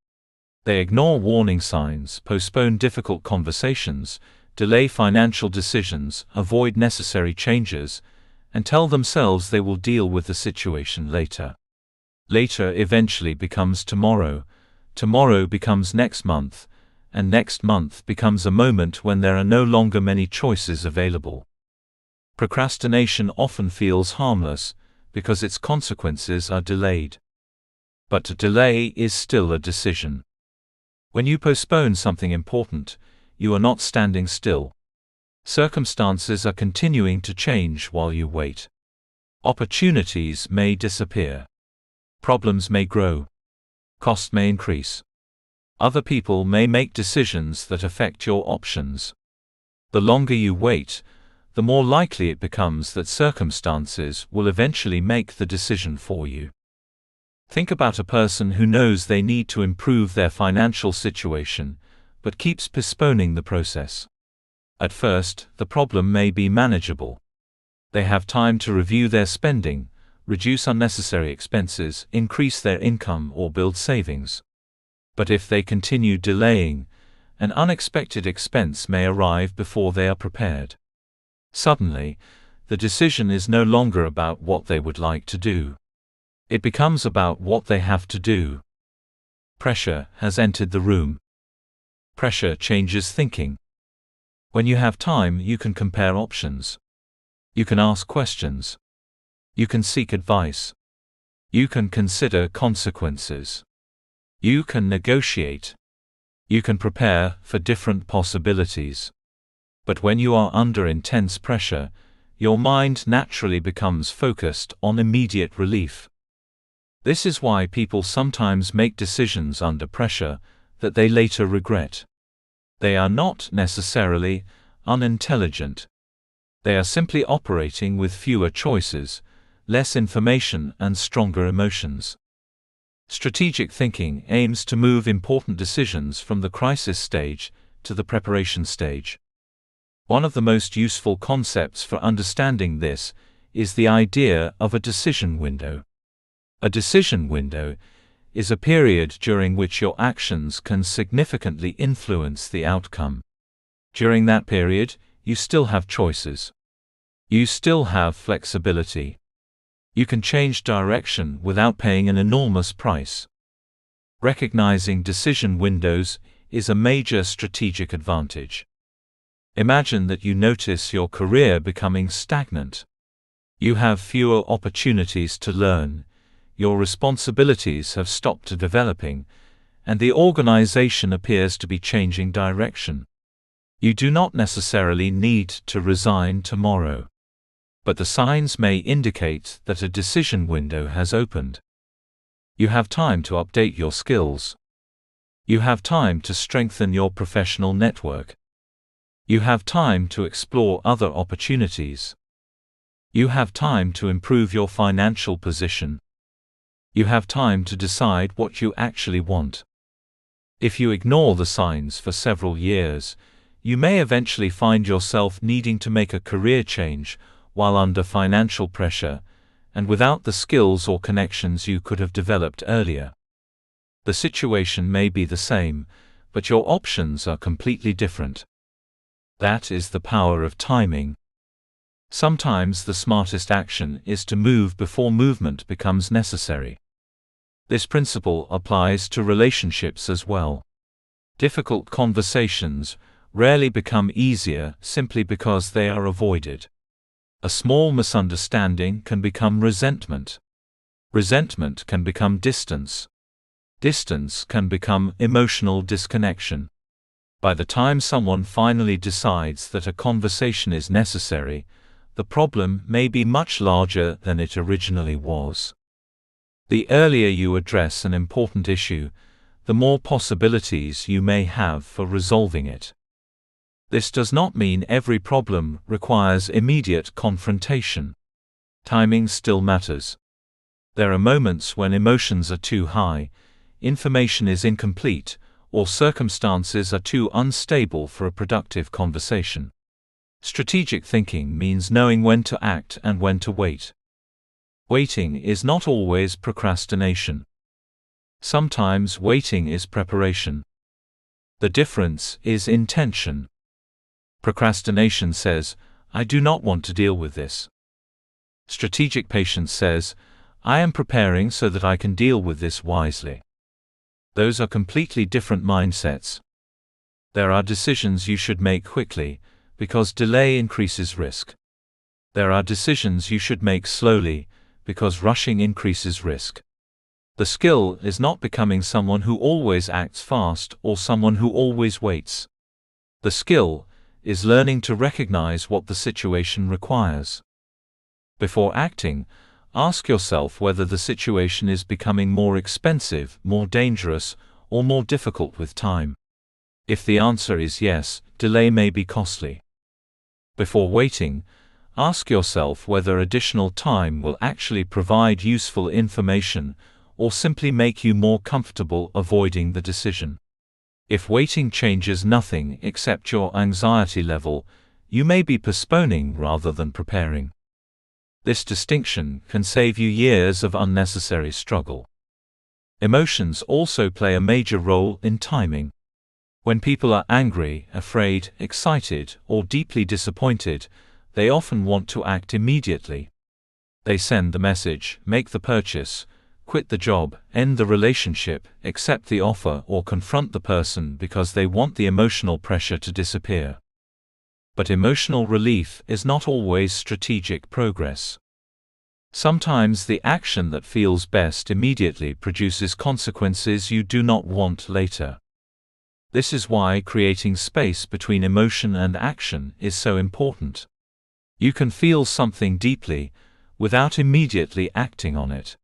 [SPEAKER 1] They ignore warning signs, postpone difficult conversations, delay financial decisions, avoid necessary changes, and tell themselves they will deal with the situation later. Later eventually becomes tomorrow, tomorrow becomes next month, and next month becomes a moment when there are no longer many choices available. Procrastination often feels harmless because its consequences are delayed. But a delay is still a decision. When you postpone something important, you are not standing still. Circumstances are continuing to change while you wait. Opportunities may disappear. Problems may grow. Costs may increase. Other people may make decisions that affect your options. The longer you wait, the more likely it becomes that circumstances will eventually make the decision for you. Think about a person who knows they need to improve their financial situation, but keeps postponing the process. At first, the problem may be manageable. They have time to review their spending, reduce unnecessary expenses, increase their income, or build savings. But if they continue delaying, an unexpected expense may arrive before they are prepared. Suddenly, the decision is no longer about what they would like to do. It becomes about what they have to do. Pressure has entered the room. Pressure changes thinking. When you have time, you can compare options. You can ask questions. You can seek advice. You can consider consequences. You can negotiate. You can prepare for different possibilities. But when you are under intense pressure, your mind naturally becomes focused on immediate relief. This is why people sometimes make decisions under pressure that they later regret. They are not necessarily unintelligent. They are simply operating with fewer choices, less information, and stronger emotions. Strategic thinking aims to move important decisions from the crisis stage to the preparation stage. One of the most useful concepts for understanding this is the idea of a decision window. A decision window is a period during which your actions can significantly influence the outcome. During that period, you still have choices. You still have flexibility. You can change direction without paying an enormous price. Recognizing decision windows is a major strategic advantage. Imagine that you notice your career becoming stagnant. You have fewer opportunities to learn, your responsibilities have stopped developing, and the organization appears to be changing direction. You do not necessarily need to resign tomorrow. But the signs may indicate that a decision window has opened. You have time to update your skills. You have time to strengthen your professional network. You have time to explore other opportunities. You have time to improve your financial position. You have time to decide what you actually want. If you ignore the signs for several years, you may eventually find yourself needing to make a career change while under financial pressure, and without the skills or connections you could have developed earlier. The situation may be the same, but your options are completely different. That is the power of timing. Sometimes the smartest action is to move before movement becomes necessary. This principle applies to relationships as well. Difficult conversations rarely become easier simply because they are avoided. A small misunderstanding can become resentment. Resentment can become distance. Distance can become emotional disconnection. By the time someone finally decides that a conversation is necessary, the problem may be much larger than it originally was. The earlier you address an important issue, the more possibilities you may have for resolving it. This does not mean every problem requires immediate confrontation. Timing still matters. There are moments when emotions are too high, information is incomplete, or circumstances are too unstable for a productive conversation. Strategic thinking means knowing when to act and when to wait. Waiting is not always procrastination. Sometimes waiting is preparation. The difference is intention. Procrastination says, "I do not want to deal with this." Strategic patience says, "I am preparing so that I can deal with this wisely." Those are completely different mindsets. There are decisions you should make quickly, because delay increases risk. There are decisions you should make slowly, because rushing increases risk. The skill is not becoming someone who always acts fast or someone who always waits. The skill is learning to recognize what the situation requires. Before acting, ask yourself whether the situation is becoming more expensive, more dangerous, or more difficult with time. If the answer is yes, delay may be costly. Before waiting, ask yourself whether additional time will actually provide useful information or simply make you more comfortable avoiding the decision. If waiting changes nothing except your anxiety level, you may be postponing rather than preparing. This distinction can save you years of unnecessary struggle. Emotions also play a major role in timing. When people are angry, afraid, excited, or deeply disappointed, they often want to act immediately. They send the message, make the purchase, quit the job, end the relationship, accept the offer, or confront the person because they want the emotional pressure to disappear. But emotional relief is not always strategic progress. Sometimes the action that feels best immediately produces consequences you do not want later. This is why creating space between emotion and action is so important. You can feel something deeply, without immediately acting on it.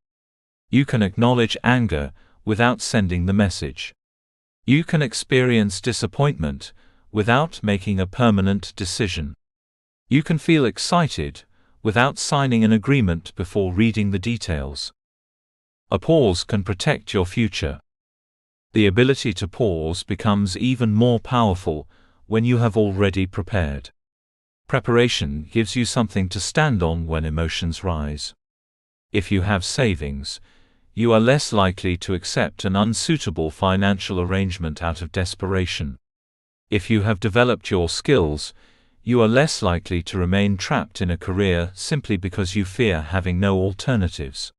[SPEAKER 1] You can acknowledge anger, without sending the message. You can experience disappointment, without making a permanent decision. You can feel excited, without signing an agreement before reading the details. A pause can protect your future. The ability to pause becomes even more powerful when you have already prepared. Preparation gives you something to stand on when emotions rise. If you have savings, you are less likely to accept an unsuitable financial arrangement out of desperation. If you have developed your skills, you are less likely to remain trapped in a career simply because you fear having no alternatives.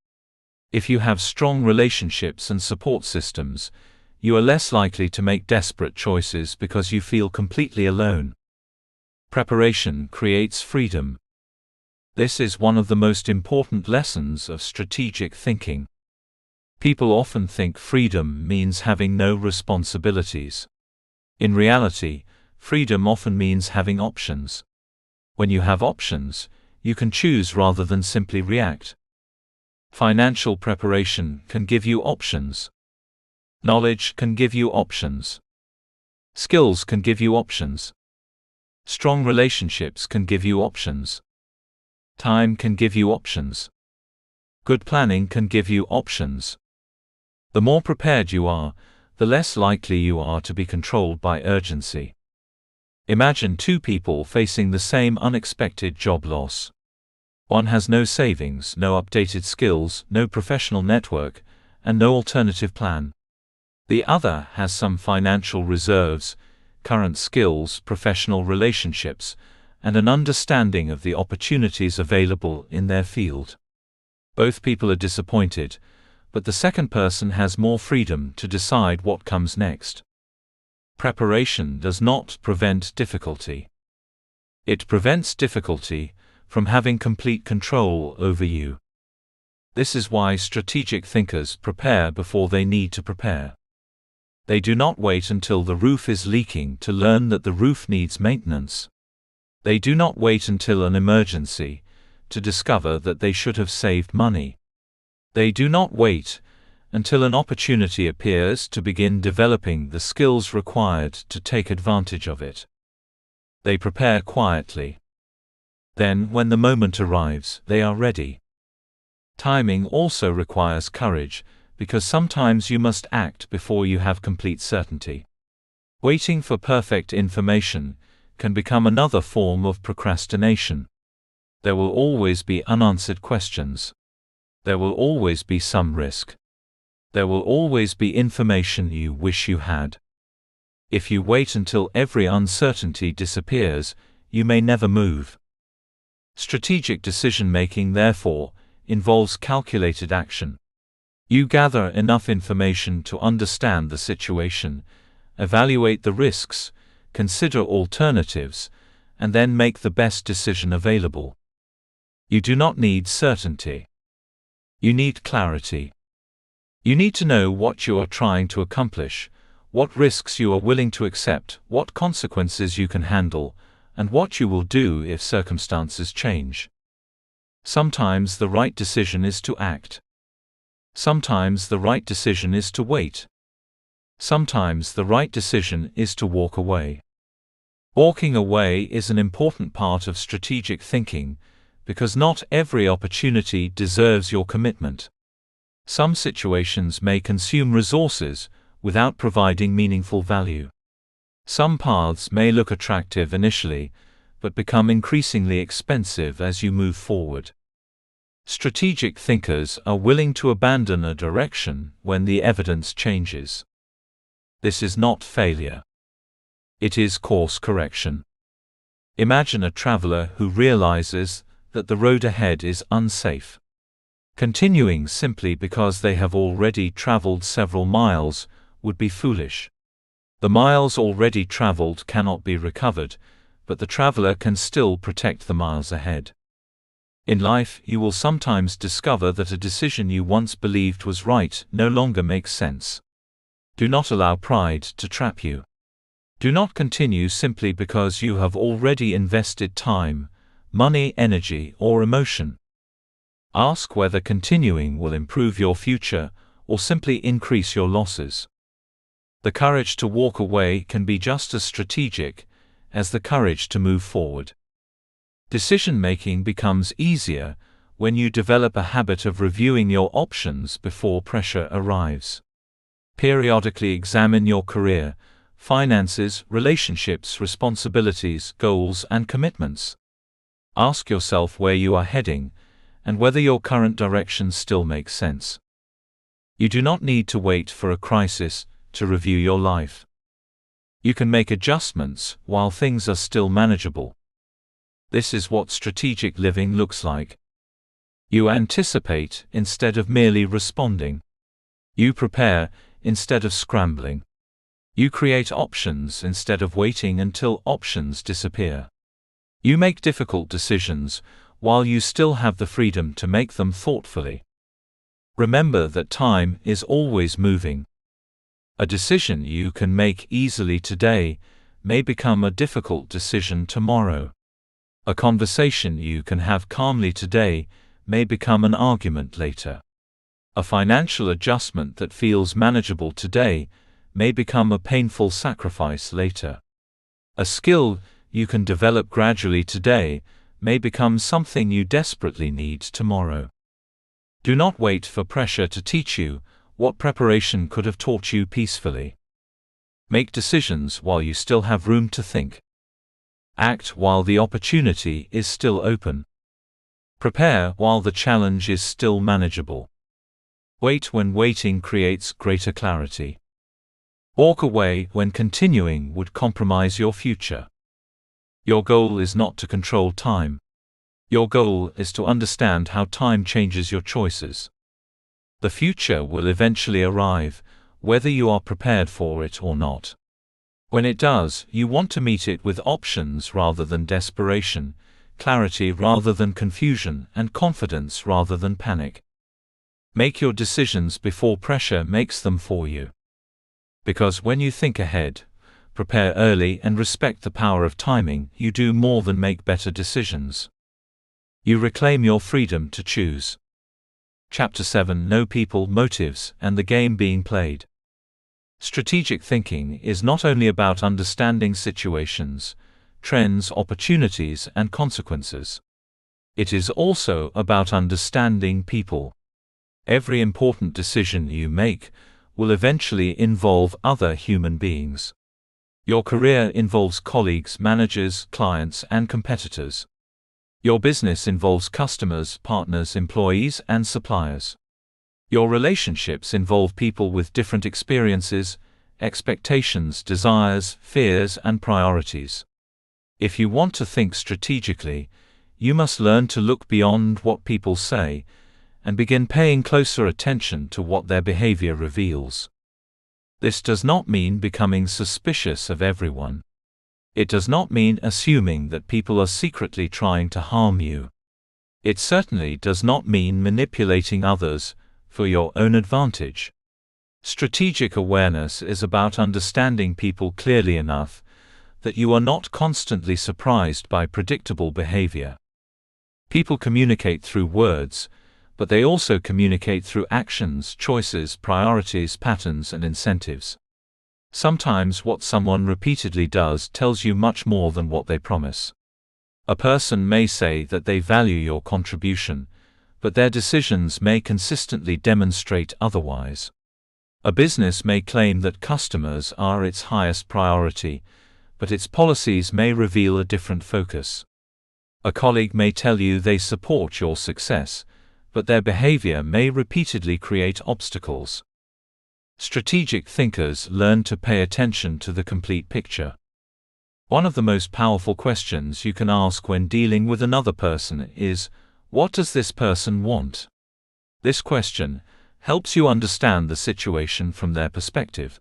[SPEAKER 1] If you have strong relationships and support systems, you are less likely to make desperate choices because you feel completely alone. Preparation creates freedom. This is one of the most important lessons of strategic thinking. People often think freedom means having no responsibilities. In reality, freedom often means having options. When you have options, you can choose rather than simply react. Financial preparation can give you options. Knowledge can give you options. Skills can give you options. Strong relationships can give you options. Time can give you options. Good planning can give you options. The more prepared you are, the less likely you are to be controlled by urgency. Imagine two people facing the same unexpected job loss. One has no savings, no updated skills, no professional network, and no alternative plan. The other has some financial reserves, current skills, professional relationships, and an understanding of the opportunities available in their field. Both people are disappointed, but the second person has more freedom to decide what comes next. Preparation does not prevent difficulty. It prevents difficulty from having complete control over you. This is why strategic thinkers prepare before they need to prepare. They do not wait until the roof is leaking to learn that the roof needs maintenance. They do not wait until an emergency to discover that they should have saved money. They do not wait until an opportunity appears to begin developing the skills required to take advantage of it. They prepare quietly. Then, when the moment arrives, they are ready. Timing also requires courage, because sometimes you must act before you have complete certainty. Waiting for perfect information can become another form of procrastination. There will always be unanswered questions. There will always be some risk. There will always be information you wish you had. If you wait until every uncertainty disappears, you may never move. Strategic decision-making, therefore, involves calculated action. You gather enough information to understand the situation, evaluate the risks, consider alternatives, and then make the best decision available. You do not need certainty. You need clarity. You need to know what you are trying to accomplish, what risks you are willing to accept, what consequences you can handle, and what you will do if circumstances change. Sometimes the right decision is to act. Sometimes the right decision is to wait. Sometimes the right decision is to walk away. Walking away is an important part of strategic thinking, because not every opportunity deserves your commitment. Some situations may consume resources without providing meaningful value. Some paths may look attractive initially, but become increasingly expensive as you move forward. Strategic thinkers are willing to abandon a direction when the evidence changes. This is not failure. It is course correction. Imagine a traveler who realizes that the road ahead is unsafe. Continuing simply because they have already traveled several miles would be foolish. The miles already traveled cannot be recovered, but the traveler can still protect the miles ahead. In life, you will sometimes discover that a decision you once believed was right no longer makes sense. Do not allow pride to trap you. Do not continue simply because you have already invested time, money, energy, or emotion. Ask whether continuing will improve your future or simply increase your losses. The courage to walk away can be just as strategic as the courage to move forward. Decision-making becomes easier when you develop a habit of reviewing your options before pressure arrives. Periodically examine your career, finances, relationships, responsibilities, goals, and commitments. Ask yourself where you are heading and whether your current direction still makes sense. You do not need to wait for a crisis to review your life. You can make adjustments while things are still manageable. This is what strategic living looks like. You anticipate instead of merely responding. You prepare instead of scrambling. You create options instead of waiting until options disappear. You make difficult decisions while you still have the freedom to make them thoughtfully. Remember that time is always moving. A decision you can make easily today may become a difficult decision tomorrow. A conversation you can have calmly today may become an argument later. A financial adjustment that feels manageable today may become a painful sacrifice later. A skill you can develop gradually today may become something you desperately need tomorrow. Do not wait for pressure to teach you what preparation could have taught you peacefully. Make decisions while you still have room to think. Act while the opportunity is still open. Prepare while the challenge is still manageable. Wait when waiting creates greater clarity. Walk away when continuing would compromise your future. Your goal is not to control time. Your goal is to understand how time changes your choices. The future will eventually arrive, whether you are prepared for it or not. When it does, you want to meet it with options rather than desperation, clarity rather than confusion, and confidence rather than panic. Make your decisions before pressure makes them for you. Because when you think ahead, prepare early, and respect the power of timing, you do more than make better decisions. You reclaim your freedom to choose. Chapter 7: Know People, Motives, and the Game Being Played. Strategic thinking is not only about understanding situations, trends, opportunities, and consequences. It is also about understanding people. Every important decision you make will eventually involve other human beings. Your career involves colleagues, managers, clients, and competitors. Your business involves customers, partners, employees, and suppliers. Your relationships involve people with different experiences, expectations, desires, fears, and priorities. If you want to think strategically, you must learn to look beyond what people say and begin paying closer attention to what their behavior reveals. This does not mean becoming suspicious of everyone. It does not mean assuming that people are secretly trying to harm you. It certainly does not mean manipulating others for your own advantage. Strategic awareness is about understanding people clearly enough that you are not constantly surprised by predictable behavior. People communicate through words, but they also communicate through actions, choices, priorities, patterns, and incentives. Sometimes what someone repeatedly does tells you much more than what they promise. A person may say that they value your contribution, but their decisions may consistently demonstrate otherwise. A business may claim that customers are its highest priority, but its policies may reveal a different focus. A colleague may tell you they support your success, but their behavior may repeatedly create obstacles. Strategic thinkers learn to pay attention to the complete picture. One of the most powerful questions you can ask when dealing with another person is, what does this person want? This question helps you understand the situation from their perspective.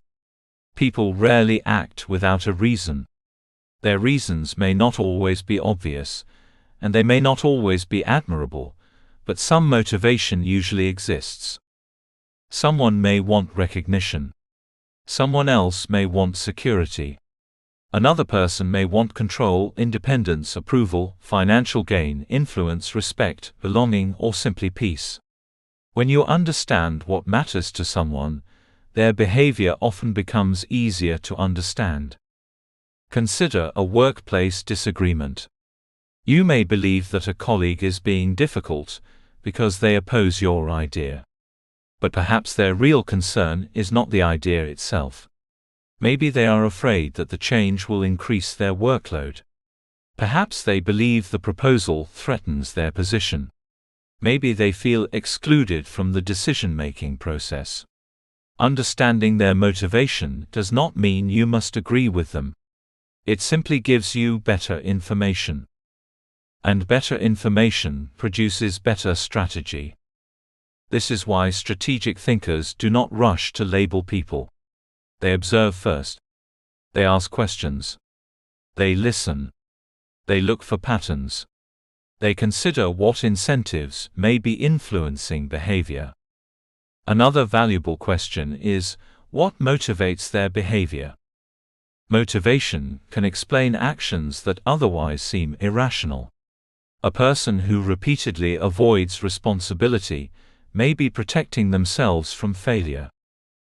[SPEAKER 1] People rarely act without a reason. Their reasons may not always be obvious, and they may not always be admirable, but some motivation usually exists. Someone may want recognition. Someone else may want security. Another person may want control, independence, approval, financial gain, influence, respect, belonging, or simply peace. When you understand what matters to someone, their behavior often becomes easier to understand. Consider a workplace disagreement. You may believe that a colleague is being difficult because they oppose your idea. But perhaps their real concern is not the idea itself. Maybe they are afraid that the change will increase their workload. Perhaps they believe the proposal threatens their position. Maybe they feel excluded from the decision-making process. Understanding their motivation does not mean you must agree with them. It simply gives you better information. And better information produces better strategy. This is why strategic thinkers do not rush to label people. They observe first. They ask questions. They listen. They look for patterns. They consider what incentives may be influencing behavior. Another valuable question is, what motivates their behavior? Motivation can explain actions that otherwise seem irrational. A person who repeatedly avoids responsibility may be protecting themselves from failure.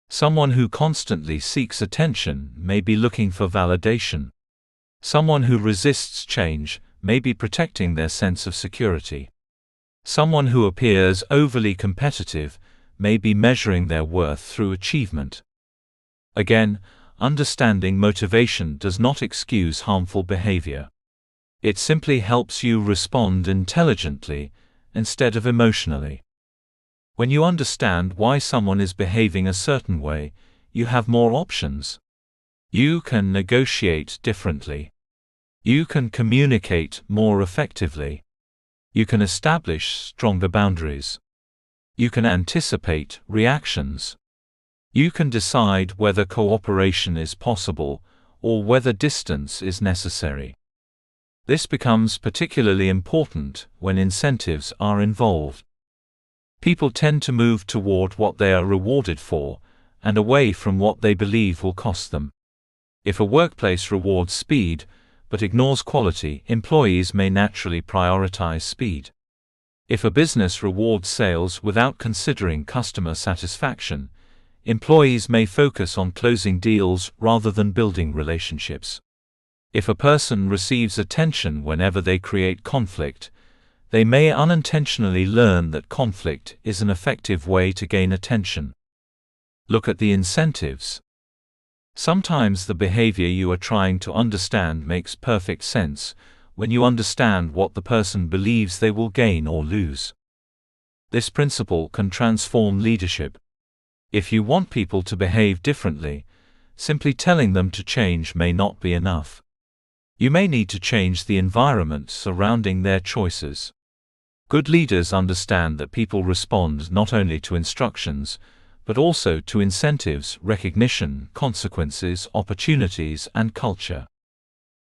[SPEAKER 1] Someone who constantly seeks attention may be looking for validation. Someone who resists change may be protecting their sense of security. Someone who appears overly competitive may be measuring their worth through achievement. Again, understanding motivation does not excuse harmful behavior. It simply helps you respond intelligently instead of emotionally. When you understand why someone is behaving a certain way, you have more options. You can negotiate differently. You can communicate more effectively. You can establish stronger boundaries. You can anticipate reactions. You can decide whether cooperation is possible or whether distance is necessary. This becomes particularly important when incentives are involved. People tend to move toward what they are rewarded for and away from what they believe will cost them. If a workplace rewards speed but ignores quality, employees may naturally prioritize speed. If a business rewards sales without considering customer satisfaction, employees may focus on closing deals rather than building relationships. If a person receives attention whenever they create conflict, they may unintentionally learn that conflict is an effective way to gain attention. Look at the incentives. Sometimes the behavior you are trying to understand makes perfect sense when you understand what the person believes they will gain or lose. This principle can transform leadership. If you want people to behave differently, simply telling them to change may not be enough. You may need to change the environment surrounding their choices. Good leaders understand that people respond not only to instructions, but also to incentives, recognition, consequences, opportunities, and culture.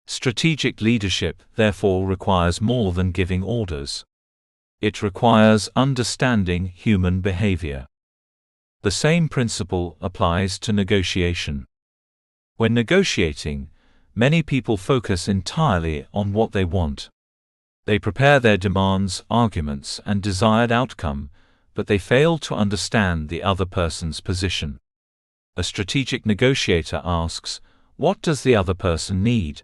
[SPEAKER 1] Strategic leadership, therefore, requires more than giving orders. It requires understanding human behavior. The same principle applies to negotiation. When negotiating, many people focus entirely on what they want. They prepare their demands, arguments, and desired outcome, but they fail to understand the other person's position. A strategic negotiator asks, what does the other person need?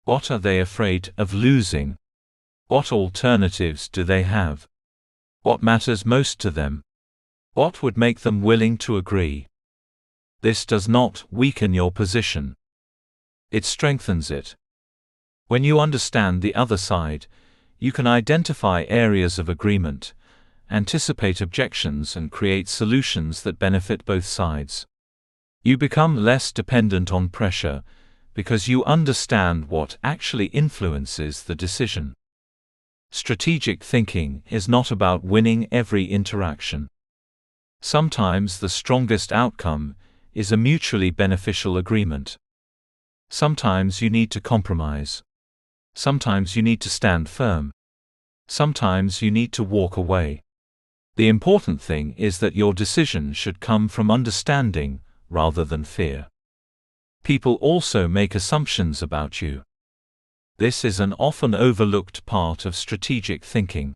[SPEAKER 1] What are they afraid of losing? What alternatives do they have? What matters most to them? What would make them willing to agree? This does not weaken your position. It strengthens it. When you understand the other side, you can identify areas of agreement, anticipate objections, and create solutions that benefit both sides. You become less dependent on pressure because you understand what actually influences the decision. Strategic thinking is not about winning every interaction. Sometimes the strongest outcome is a mutually beneficial agreement. Sometimes you need to compromise. Sometimes you need to stand firm. Sometimes you need to walk away. The important thing is that your decision should come from understanding rather than fear. People also make assumptions about you. This is an often overlooked part of strategic thinking.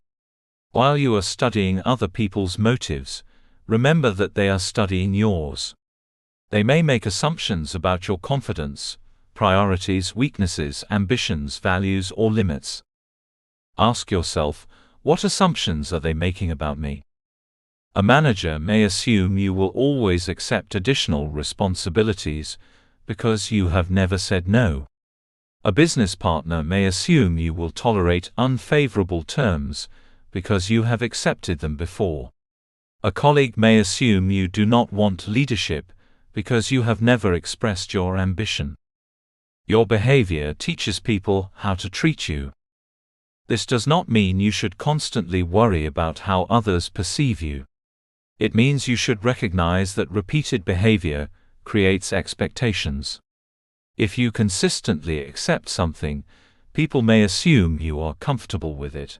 [SPEAKER 1] While you are studying other people's motives, remember that they are studying yours. They may make assumptions about your confidence, priorities, weaknesses, ambitions, values, or limits. Ask yourself, what assumptions are they making about me? A manager may assume you will always accept additional responsibilities because you have never said no. A business partner may assume you will tolerate unfavorable terms because you have accepted them before. A colleague may assume you do not want leadership because you have never expressed your ambition. Your behavior teaches people how to treat you. This does not mean you should constantly worry about how others perceive you. It means you should recognize that repeated behavior creates expectations. If you consistently accept something, People may assume you are comfortable with it.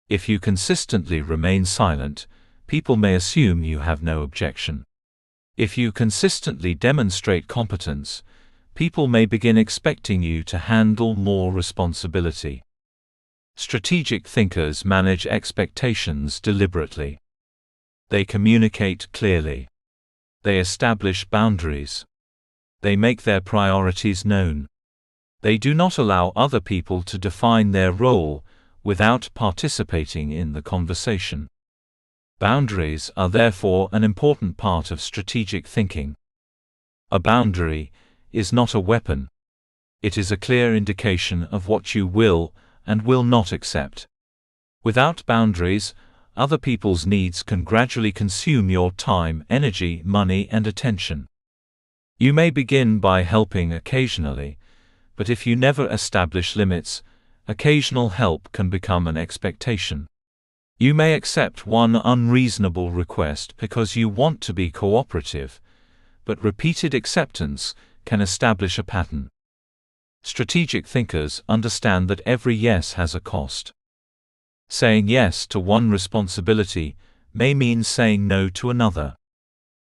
[SPEAKER 1] If you consistently remain silent, people may assume you have no objection. If you consistently demonstrate competence, people may begin expecting you to handle more responsibility. Strategic thinkers manage expectations deliberately. They communicate clearly. They establish boundaries. They make their priorities known. They do not allow other people to define their role without participating in the conversation. Boundaries are therefore an important part of strategic thinking. A boundary is not a weapon. It is a clear indication of what you will and will not accept. Without boundaries, other people's needs can gradually consume your time, energy, money, and attention. You may begin by helping occasionally, but if you never establish limits, occasional help can become an expectation. You may accept one unreasonable request because you want to be cooperative, but repeated acceptance can establish a pattern. Strategic thinkers understand that every yes has a cost. Saying yes to one responsibility may mean saying no to another.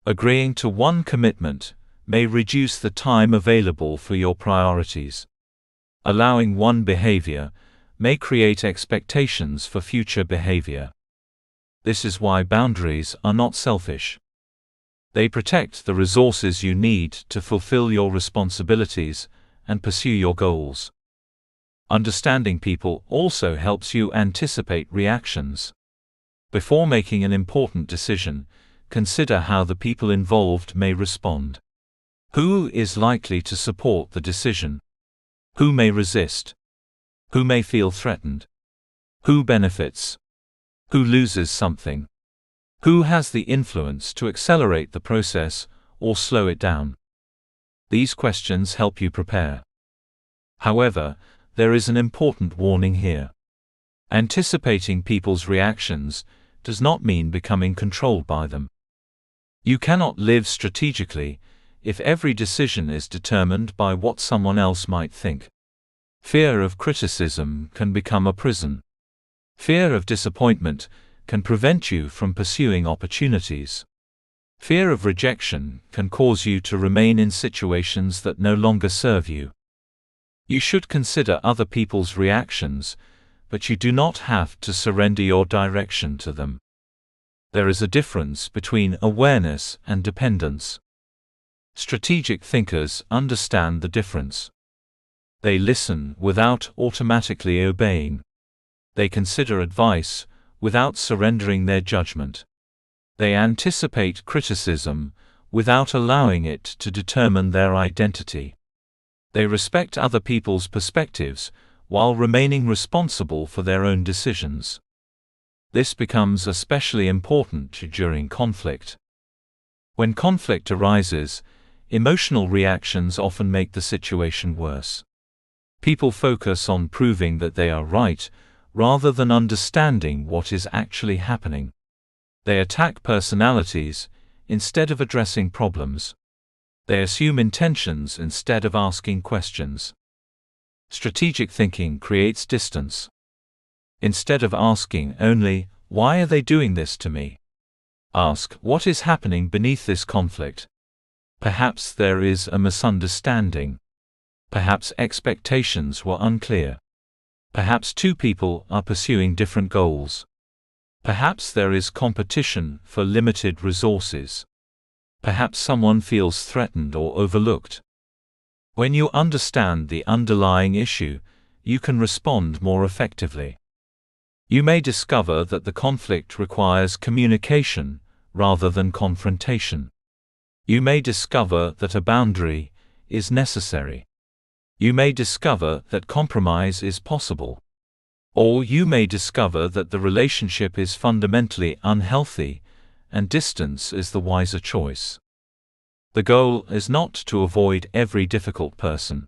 [SPEAKER 1] Agreeing to one commitment may reduce the time available for your priorities. Allowing one behavior may create expectations for future behavior. This is why boundaries are not selfish. They protect the resources you need to fulfill your responsibilities and pursue your goals. Understanding people also helps you anticipate reactions. Before making an important decision, consider how the people involved may respond. Who is likely to support the decision? Who may resist? Who may feel threatened? Who benefits? Who loses something? Who has the influence to accelerate the process or slow it down? These questions help you prepare. However, there is an important warning here. Anticipating people's reactions does not mean becoming controlled by them. You cannot live strategically if every decision is determined by what someone else might think. Fear of criticism can become a prison. Fear of disappointment can prevent you from pursuing opportunities. Fear of rejection can cause you to remain in situations that no longer serve you. You should consider other people's reactions, but you do not have to surrender your direction to them. There is a difference between awareness and dependence. Strategic thinkers understand the difference. They listen without automatically obeying. They consider advice without surrendering their judgment. They anticipate criticism without allowing it to determine their identity. They respect other people's perspectives while remaining responsible for their own decisions. This becomes especially important during conflict. When conflict arises, emotional reactions often make the situation worse. People focus on proving that they are right, rather than understanding what is actually happening. They attack personalities instead of addressing problems. They assume intentions instead of asking questions. Strategic thinking creates distance. Instead of asking only, "Why are they doing this to me?" ask, "What is happening beneath this conflict?" Perhaps there is a misunderstanding. Perhaps expectations were unclear. Perhaps two people are pursuing different goals. Perhaps there is competition for limited resources. Perhaps someone feels threatened or overlooked. When you understand the underlying issue, you can respond more effectively. You may discover that the conflict requires communication rather than confrontation. You may discover that a boundary is necessary. You may discover that compromise is possible. Or you may discover that the relationship is fundamentally unhealthy, and distance is the wiser choice. The goal is not to avoid every difficult person.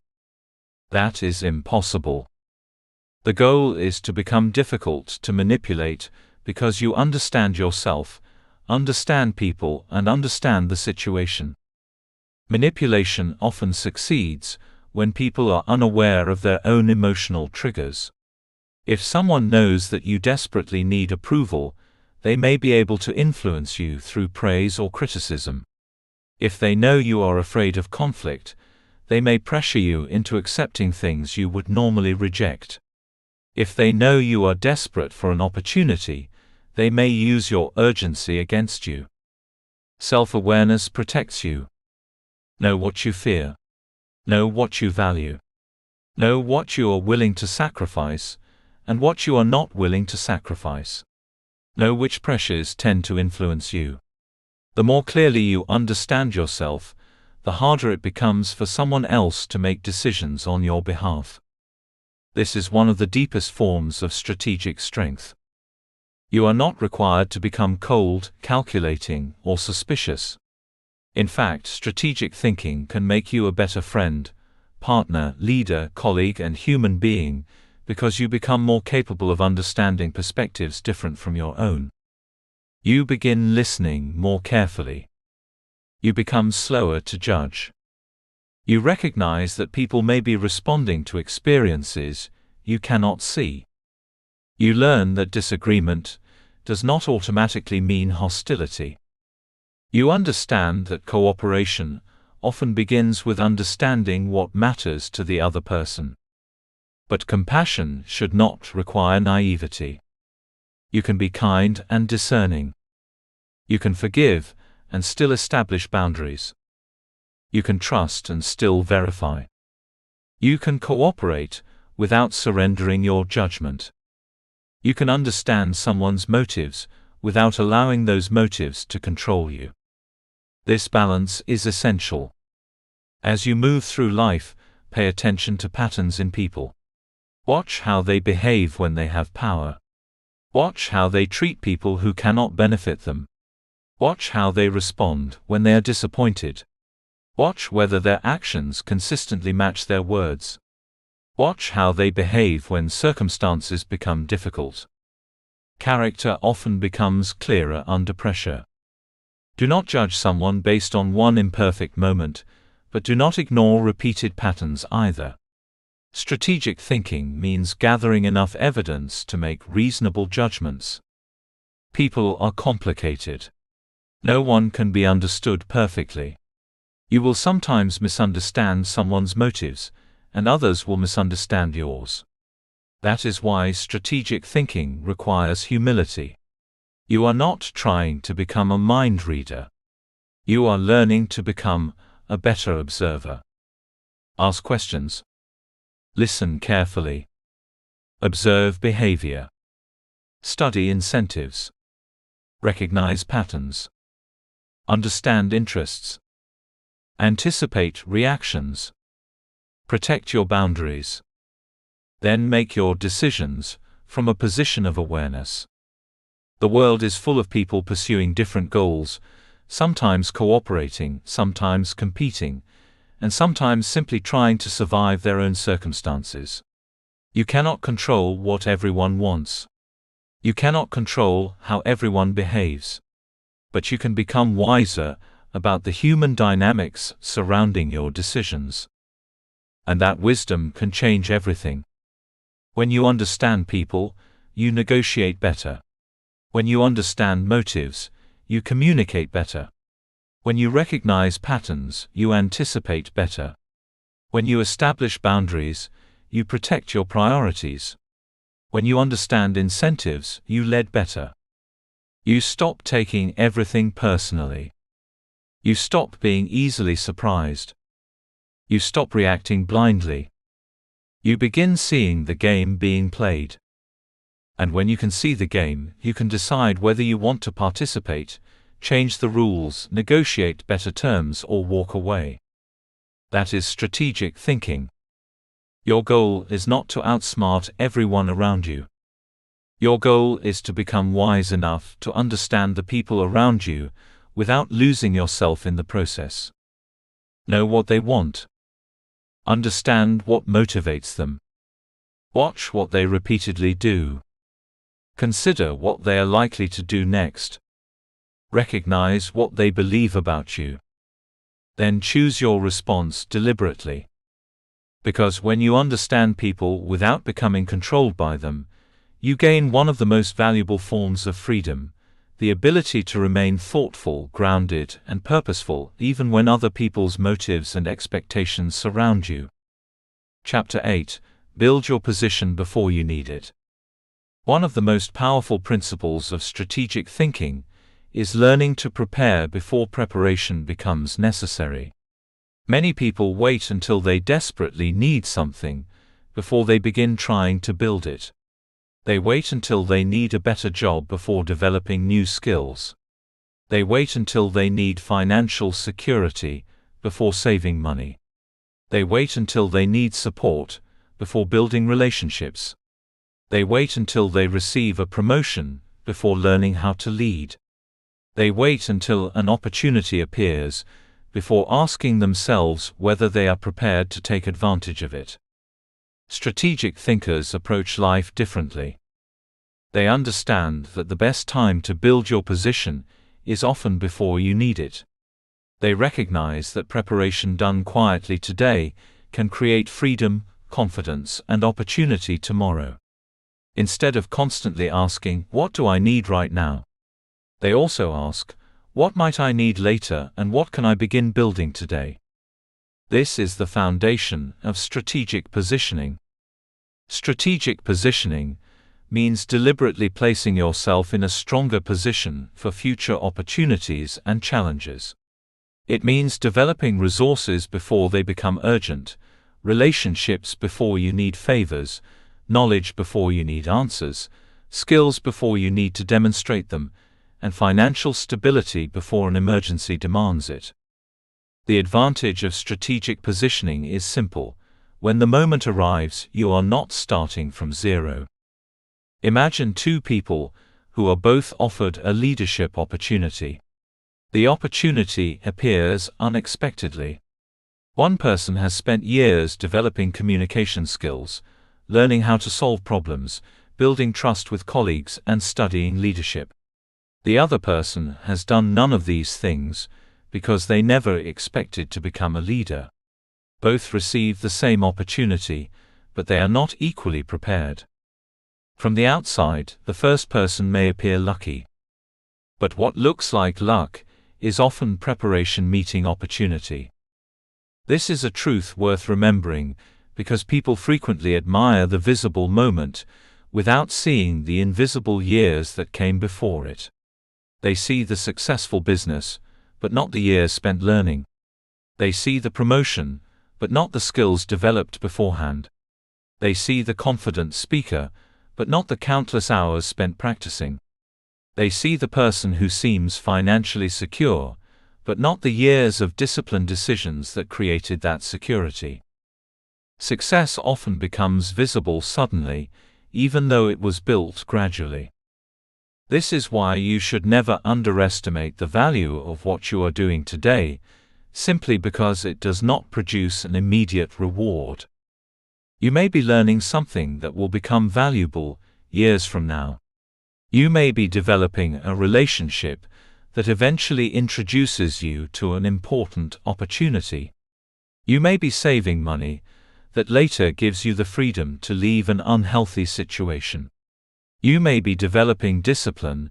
[SPEAKER 1] That is impossible. The goal is to become difficult to manipulate because you understand yourself, understand people, and understand the situation. Manipulation often succeeds when people are unaware of their own emotional triggers. If someone knows that you desperately need approval, they may be able to influence you through praise or criticism. If they know you are afraid of conflict, they may pressure you into accepting things you would normally reject. If they know you are desperate for an opportunity, they may use your urgency against you. Self-awareness protects you. Know what you fear. Know what you value. Know what you are willing to sacrifice, and what you are not willing to sacrifice. Know which pressures tend to influence you. The more clearly you understand yourself, the harder it becomes for someone else to make decisions on your behalf. This is one of the deepest forms of strategic strength. You are not required to become cold, calculating, or suspicious. In fact, strategic thinking can make you a better friend, partner, leader, colleague, and human being, because you become more capable of understanding perspectives different from your own. You begin listening more carefully. You become slower to judge. You recognize that people may be responding to experiences you cannot see. You learn that disagreement does not automatically mean hostility. You understand that cooperation often begins with understanding what matters to the other person. But compassion should not require naivety. You can be kind and discerning. You can forgive and still establish boundaries. You can trust and still verify. You can cooperate without surrendering your judgment. You can understand someone's motives without allowing those motives to control you. This balance is essential. As you move through life, pay attention to patterns in people. Watch how they behave when they have power. Watch how they treat people who cannot benefit them. Watch how they respond when they are disappointed. Watch whether their actions consistently match their words. Watch how they behave when circumstances become difficult. Character often becomes clearer under pressure. Do not judge someone based on one imperfect moment, but do not ignore repeated patterns either. Strategic thinking means gathering enough evidence to make reasonable judgments. People are complicated. No one can be understood perfectly. You will sometimes misunderstand someone's motives, and others will misunderstand yours. That is why strategic thinking requires humility. You are not trying to become a mind reader. You are learning to become a better observer. Ask questions. Listen carefully. Observe behavior. Study incentives. Recognize patterns. Understand interests. Anticipate reactions. Protect your boundaries. Then make your decisions from a position of awareness. The world is full of people pursuing different goals, sometimes cooperating, sometimes competing, and sometimes simply trying to survive their own circumstances. You cannot control what everyone wants. You cannot control how everyone behaves. But you can become wiser about the human dynamics surrounding your decisions. And that wisdom can change everything. When you understand people, you negotiate better. When you understand motives, you communicate better. When you recognize patterns, you anticipate better. When you establish boundaries, you protect your priorities. When you understand incentives, you lead better. You stop taking everything personally. You stop being easily surprised. You stop reacting blindly. You begin seeing the game being played. And when you can see the game, you can decide whether you want to participate, change the rules, negotiate better terms, or walk away. That is strategic thinking. Your goal is not to outsmart everyone around you. Your goal is to become wise enough to understand the people around you without losing yourself in the process. Know what they want. Understand what motivates them. Watch what they repeatedly do. Consider what they are likely to do next. Recognize what they believe about you. Then choose your response deliberately. Because when you understand people without becoming controlled by them, you gain one of the most valuable forms of freedom, the ability to remain thoughtful, grounded, and purposeful, even when other people's motives and expectations surround you. Chapter 8: Build your position before you need it. One of the most powerful principles of strategic thinking is learning to prepare before preparation becomes necessary. Many people wait until they desperately need something before they begin trying to build it. They wait until they need a better job before developing new skills. They wait until they need financial security before saving money. They wait until they need support before building relationships. They wait until they receive a promotion before learning how to lead. They wait until an opportunity appears before asking themselves whether they are prepared to take advantage of it. Strategic thinkers approach life differently. They understand that the best time to build your position is often before you need it. They recognize that preparation done quietly today can create freedom, confidence, and opportunity tomorrow. Instead of constantly asking, "What do I need right now?" they also ask, "What might I need later, and what can I begin building today?" This is the foundation of strategic positioning. Strategic positioning means deliberately placing yourself in a stronger position for future opportunities and challenges. It means developing resources before they become urgent, relationships before you need favors, knowledge before you need answers, skills before you need to demonstrate them, and financial stability before an emergency demands it. The advantage of strategic positioning is simple. When the moment arrives, you are not starting from zero. Imagine two people who are both offered a leadership opportunity. The opportunity appears unexpectedly. One person has spent years developing communication skills, learning how to solve problems, building trust with colleagues, and studying leadership. The other person has done none of these things because they never expected to become a leader. Both receive the same opportunity, but they are not equally prepared. From the outside, the first person may appear lucky. But what looks like luck is often preparation meeting opportunity. This is a truth worth remembering, because people frequently admire the visible moment without seeing the invisible years that came before it. They see the successful business, but not the years spent learning. They see the promotion, but not the skills developed beforehand. They see the confident speaker, but not the countless hours spent practicing. They see the person who seems financially secure, but not the years of disciplined decisions that created that security. Success often becomes visible suddenly, even though it was built gradually. This is why you should never underestimate the value of what you are doing today, simply because it does not produce an immediate reward. You may be learning something that will become valuable years from now. You may be developing a relationship that eventually introduces you to an important opportunity. You may be saving money that later gives you the freedom to leave an unhealthy situation. You may be developing discipline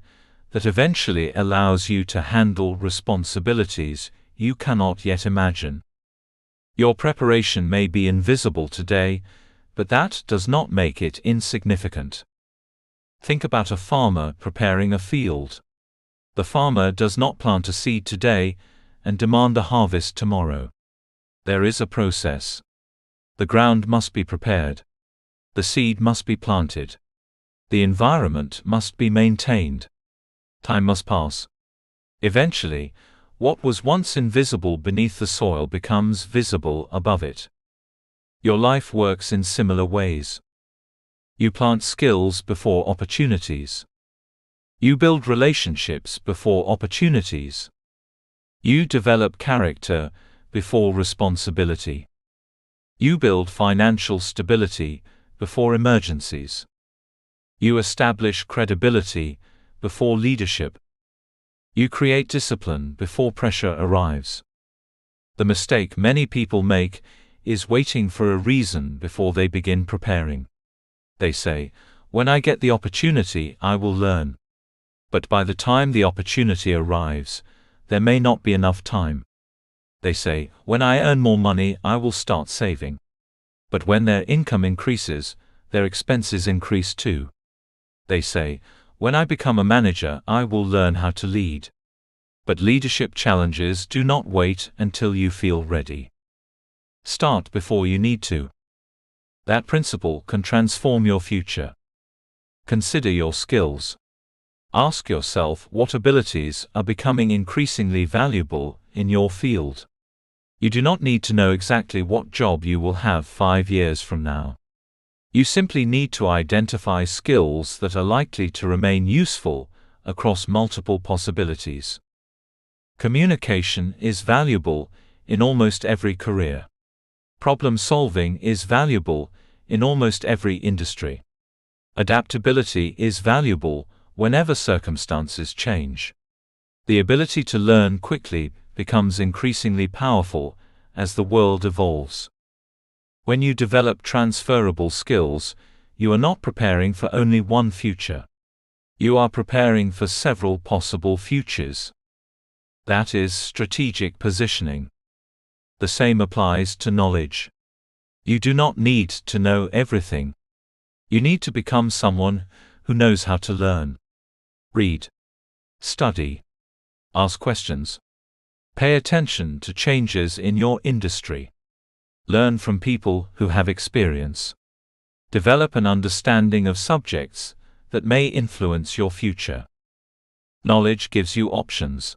[SPEAKER 1] that eventually allows you to handle responsibilities you cannot yet imagine. Your preparation may be invisible today, but that does not make it insignificant. Think about a farmer preparing a field. The farmer does not plant a seed today and demand a harvest tomorrow. There is a process. The ground must be prepared. The seed must be planted. The environment must be maintained. Time must pass. Eventually, what was once invisible beneath the soil becomes visible above it. Your life works in similar ways. You plant skills before opportunities. You build relationships before opportunities. You develop character before responsibility. You build financial stability before emergencies. You establish credibility before leadership. You create discipline before pressure arrives. The mistake many people make is waiting for a reason before they begin preparing. They say, "When I get the opportunity, I will learn." But by the time the opportunity arrives, there may not be enough time. They say, "When I earn more money, I will start saving." But when their income increases, their expenses increase too. They say, "When I become a manager, I will learn how to lead." But leadership challenges do not wait until you feel ready. Start before you need to. That principle can transform your future. Consider your skills. Ask yourself what abilities are becoming increasingly valuable in your field. You do not need to know exactly what job you will have 5 years from now. You simply need to identify skills that are likely to remain useful across multiple possibilities. Communication is valuable in almost every career. Problem solving is valuable in almost every industry. Adaptability is valuable whenever circumstances change. The ability to learn quickly becomes increasingly powerful as the world evolves. When you develop transferable skills, you are not preparing for only one future. You are preparing for several possible futures. That is strategic positioning. The same applies to knowledge. You do not need to know everything. You need to become someone who knows how to learn. Read. Study. Ask questions. Pay attention to changes in your industry. Learn from people who have experience. Develop an understanding of subjects that may influence your future. Knowledge gives you options.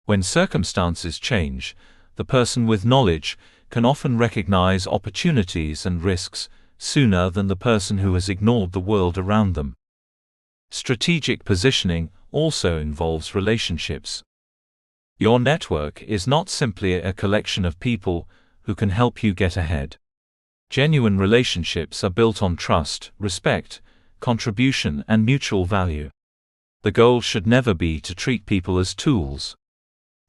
[SPEAKER 1] When circumstances change, the person with knowledge can often recognize opportunities and risks sooner than the person who has ignored the world around them. Strategic positioning also involves relationships. Your network is not simply a collection of people who can help you get ahead. Genuine relationships are built on trust, respect, contribution, and mutual value. The goal should never be to treat people as tools.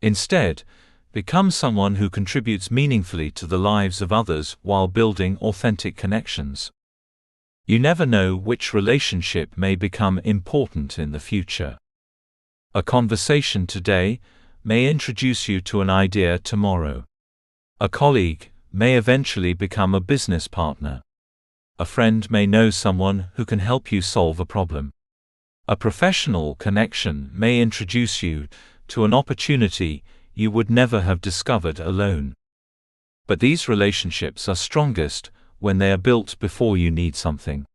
[SPEAKER 1] Instead, become someone who contributes meaningfully to the lives of others while building authentic connections. You never know which relationship may become important in the future. A conversation today may introduce you to an idea tomorrow. A colleague may eventually become a business partner. A friend may know someone who can help you solve a problem. A professional connection may introduce you to an opportunity you would never have discovered alone. But these relationships are strongest when they are built before you need something.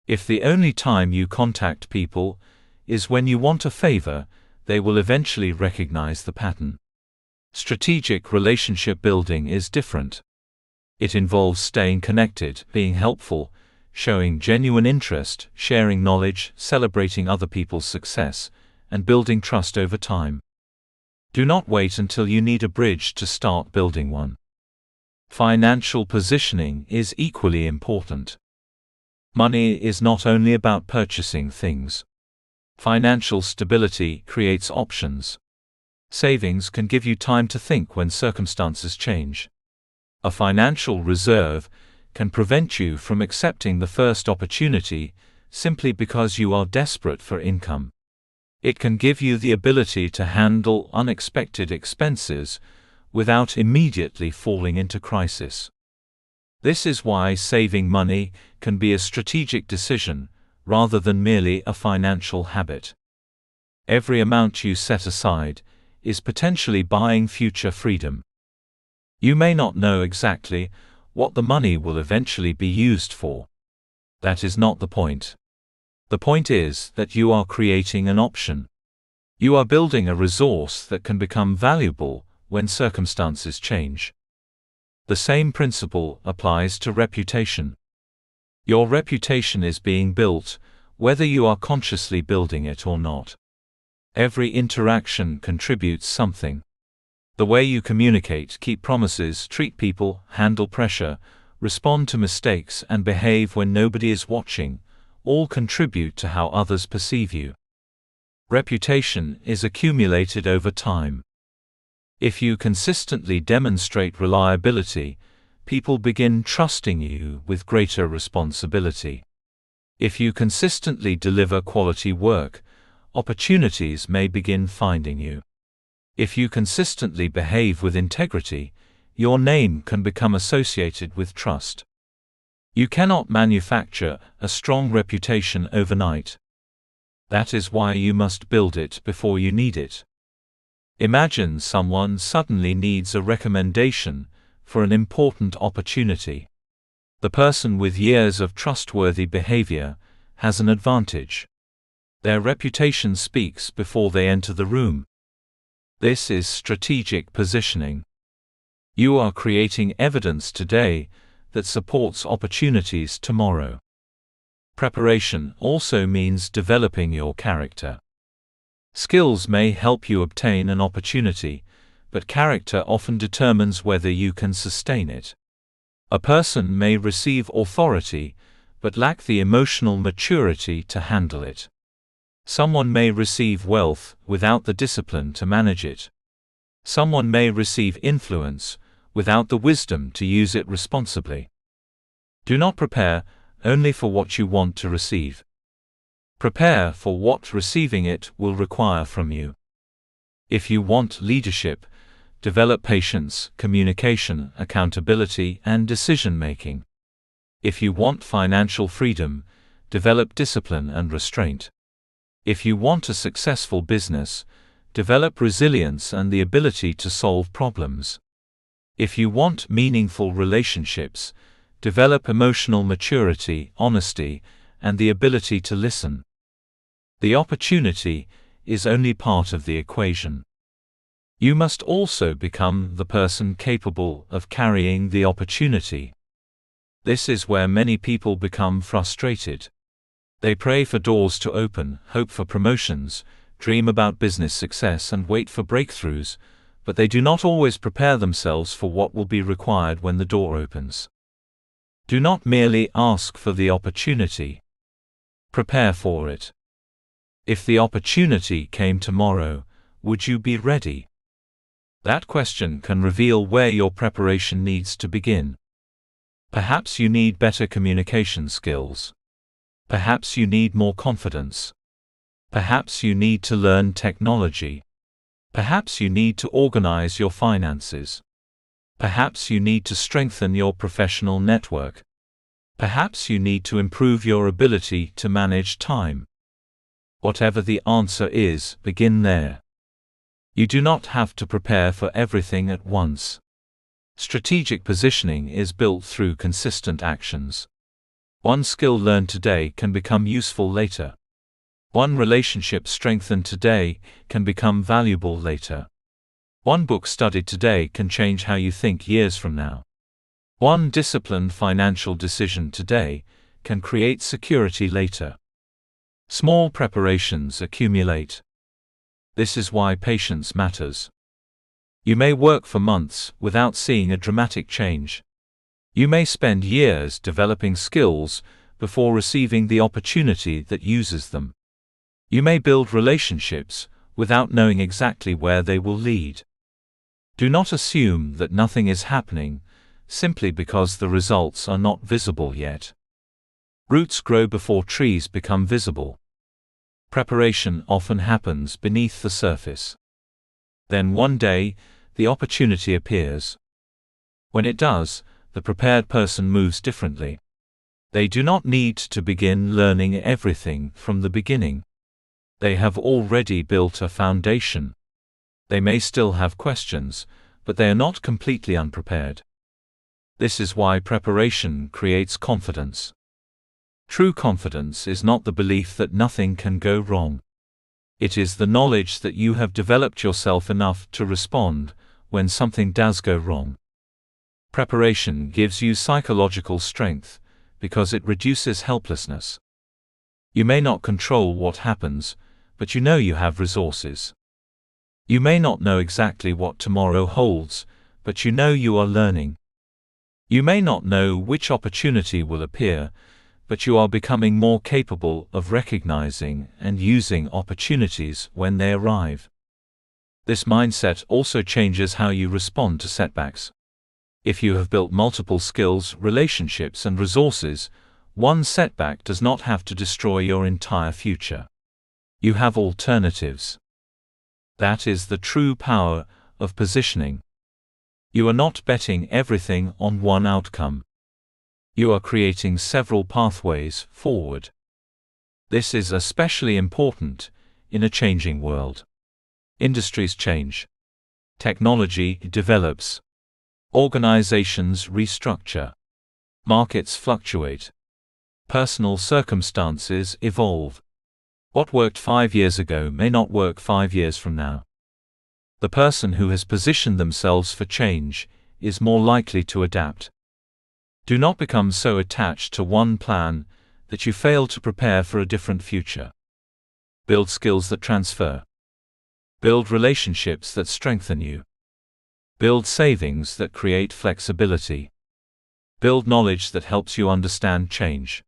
[SPEAKER 1] If the only time you contact people is when you want a favor, they will eventually recognize the pattern. Strategic relationship building is different. It involves staying connected, being helpful, showing genuine interest, sharing knowledge, celebrating other people's success, and building trust over time. Do not wait until you need a bridge to start building one. Financial positioning is equally important. Money is not only about purchasing things. Financial stability creates options. Savings can give you time to think when circumstances change. A financial reserve can prevent you from accepting the first opportunity simply because you are desperate for income. It can give you the ability to handle unexpected expenses without immediately falling into crisis. This is why saving money can be a strategic decision rather than merely a financial habit. Every amount you set aside is potentially buying future freedom. You may not know exactly what the money will eventually be used for. That is not the point. The point is that you are creating an option. You are building a resource that can become valuable when circumstances change. The same principle applies to reputation. Your reputation is being built, whether you are consciously building it or not. Every interaction contributes something. The way you communicate, keep promises, treat people, handle pressure, respond to mistakes, and behave when nobody is watching, all contribute to how others perceive you. Reputation is accumulated over time. If you consistently demonstrate reliability, people begin trusting you with greater responsibility. If you consistently deliver quality work, opportunities may begin finding you. If you consistently behave with integrity, your name can become associated with trust. You cannot manufacture a strong reputation overnight. That is why you must build it before you need it. Imagine someone suddenly needs a recommendation for an important opportunity. The person with years of trustworthy behavior has an advantage. Their reputation speaks before they enter the room. This is strategic positioning. You are creating evidence today that supports opportunities tomorrow. Preparation also means developing your character. Skills may help you obtain an opportunity, but character often determines whether you can sustain it. A person may receive authority, but lack the emotional maturity to handle it. Someone may receive wealth without the discipline to manage it. Someone may receive influence without the wisdom to use it responsibly. Do not prepare only for what you want to receive. Prepare for what receiving it will require from you. If you want leadership, develop patience, communication, accountability, and decision-making. If you want financial freedom, develop discipline and restraint. If you want a successful business, develop resilience and the ability to solve problems. If you want meaningful relationships, develop emotional maturity, honesty, and the ability to listen. The opportunity is only part of the equation. You must also become the person capable of carrying the opportunity. This is where many people become frustrated. They pray for doors to open, hope for promotions, dream about business success and wait for breakthroughs, but they do not always prepare themselves for what will be required when the door opens. Do not merely ask for the opportunity. Prepare for it. If the opportunity came tomorrow, would you be ready? That question can reveal where your preparation needs to begin. Perhaps you need better communication skills. Perhaps you need more confidence. Perhaps you need to learn technology. Perhaps you need to organize your finances. Perhaps you need to strengthen your professional network. Perhaps you need to improve your ability to manage time. Whatever the answer is, begin there. You do not have to prepare for everything at once. Strategic positioning is built through consistent actions. One skill learned today can become useful later. One relationship strengthened today can become valuable later. One book studied today can change how you think years from now. One disciplined financial decision today can create security later. Small preparations accumulate. This is why patience matters. You may work for months without seeing a dramatic change. You may spend years developing skills before receiving the opportunity that uses them. You may build relationships without knowing exactly where they will lead. Do not assume that nothing is happening simply because the results are not visible yet. Roots grow before trees become visible. Preparation often happens beneath the surface. Then one day, the opportunity appears. When it does, the prepared person moves differently. They do not need to begin learning everything from the beginning. They have already built a foundation. They may still have questions, but they are not completely unprepared. This is why preparation creates confidence. True confidence is not the belief that nothing can go wrong. It is the knowledge that you have developed yourself enough to respond when something does go wrong. Preparation gives you psychological strength because it reduces helplessness. You may not control what happens, but you know you have resources. You may not know exactly what tomorrow holds, but you know you are learning. You may not know which opportunity will appear, but you are becoming more capable of recognizing and using opportunities when they arrive. This mindset also changes how you respond to setbacks. If you have built multiple skills, relationships, and resources, one setback does not have to destroy your entire future. You have alternatives. That is the true power of positioning. You are not betting everything on one outcome. You are creating several pathways forward. This is especially important in a changing world. Industries change. Technology develops. Organizations restructure. Markets fluctuate. Personal circumstances evolve. What worked 5 years ago may not work 5 years from now. The person who has positioned themselves for change is more likely to adapt. Do not become so attached to one plan that you fail to prepare for a different future. Build skills that transfer. Build relationships that strengthen you. Build savings that create flexibility. Build knowledge that helps you understand change.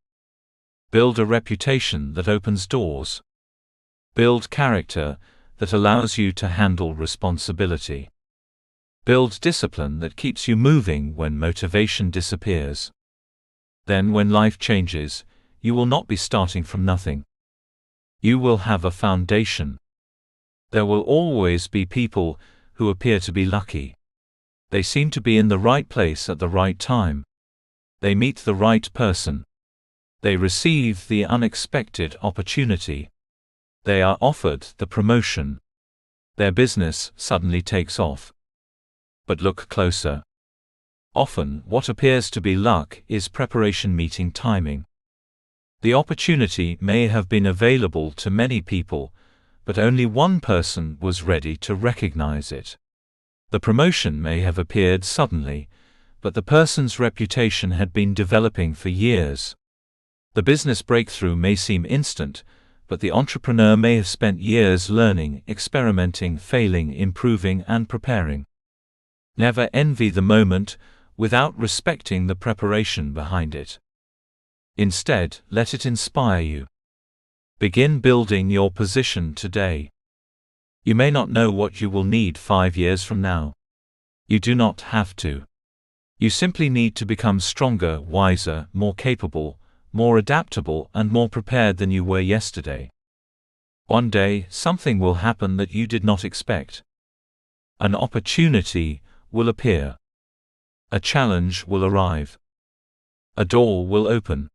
[SPEAKER 1] Build a reputation that opens doors. Build character that allows you to handle responsibility. Build discipline that keeps you moving when motivation disappears. Then when life changes, you will not be starting from nothing. You will have a foundation. There will always be people who appear to be lucky. They seem to be in the right place at the right time. They meet the right person. They receive the unexpected opportunity. They are offered the promotion. Their business suddenly takes off. But look closer. Often, what appears to be luck is preparation meeting timing. The opportunity may have been available to many people, but only one person was ready to recognize it. The promotion may have appeared suddenly, but the person's reputation had been developing for years. The business breakthrough may seem instant, but the entrepreneur may have spent years learning, experimenting, failing, improving, and preparing. Never envy the moment without respecting the preparation behind it. Instead, let it inspire you. Begin building your position today. You may not know what you will need 5 years from now. You do not have to. You simply need to become stronger, wiser, more capable, more adaptable, and more prepared than you were yesterday. One day, something will happen that you did not expect. An opportunity will appear. A challenge will arrive. A door will open.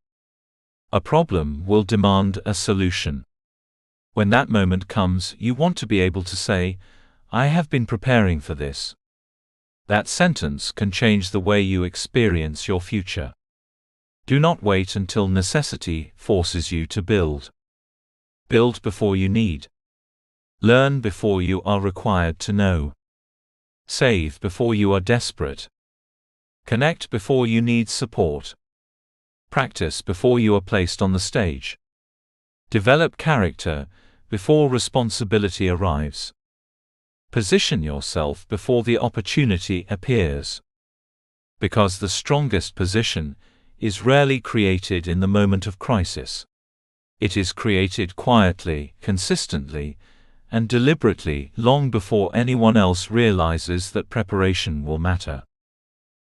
[SPEAKER 1] A problem will demand a solution. When that moment comes, you want to be able to say, "I have been preparing for this." That sentence can change the way you experience your future. Do not wait until necessity forces you to build. Build before you need. Learn before you are required to know. Save before you are desperate. Connect before you need support. Practice before you are placed on the stage. Develop character before responsibility arrives. Position yourself before the opportunity appears. Because the strongest position is rarely created in the moment of crisis. It is created quietly, consistently, and deliberately long before anyone else realizes that preparation will matter.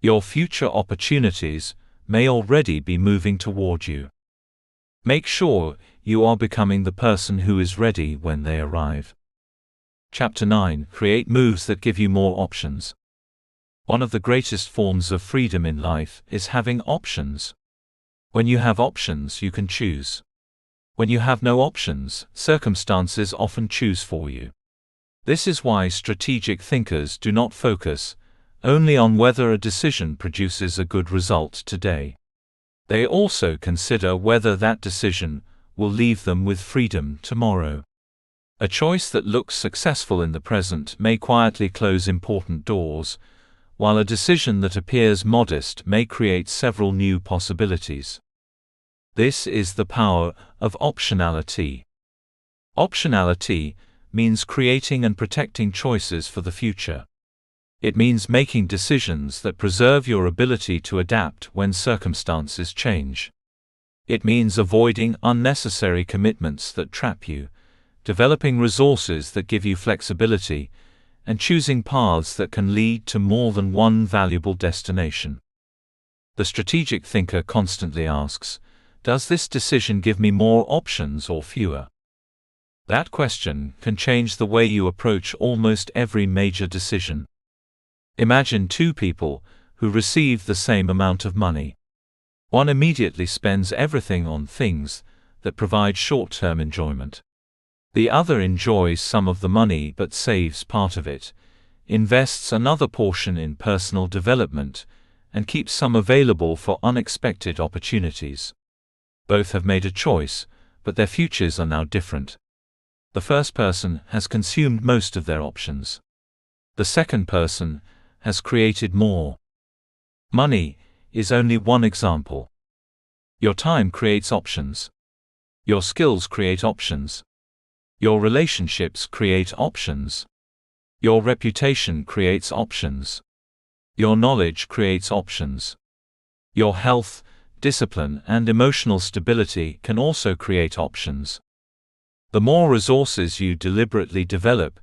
[SPEAKER 1] Your future opportunities may already be moving toward you. Make sure you are becoming the person who is ready when they arrive. Chapter 9: Create moves that give you more options. One of the greatest forms of freedom in life is having options. When you have options, you can choose. When you have no options, circumstances often choose for you. This is why strategic thinkers do not focus only on whether a decision produces a good result today. They also consider whether that decision will leave them with freedom tomorrow. A choice that looks successful in the present may quietly close important doors, while a decision that appears modest may create several new possibilities. This is the power of optionality. Optionality means creating and protecting choices for the future. It means making decisions that preserve your ability to adapt when circumstances change. It means avoiding unnecessary commitments that trap you, developing resources that give you flexibility, and choosing paths that can lead to more than one valuable destination. The strategic thinker constantly asks, "Does this decision give me more options or fewer?" That question can change the way you approach almost every major decision. Imagine two people who receive the same amount of money. One immediately spends everything on things that provide short-term enjoyment. The other enjoys some of the money but saves part of it, invests another portion in personal development, and keeps some available for unexpected opportunities. Both have made a choice, but their futures are now different. The first person has consumed most of their options. The second person has created more. Money is only one example. Your time creates options. Your skills create options. Your relationships create options. Your reputation creates options. Your knowledge creates options. Your health, discipline, and emotional stability can also create options. The more resources you deliberately develop,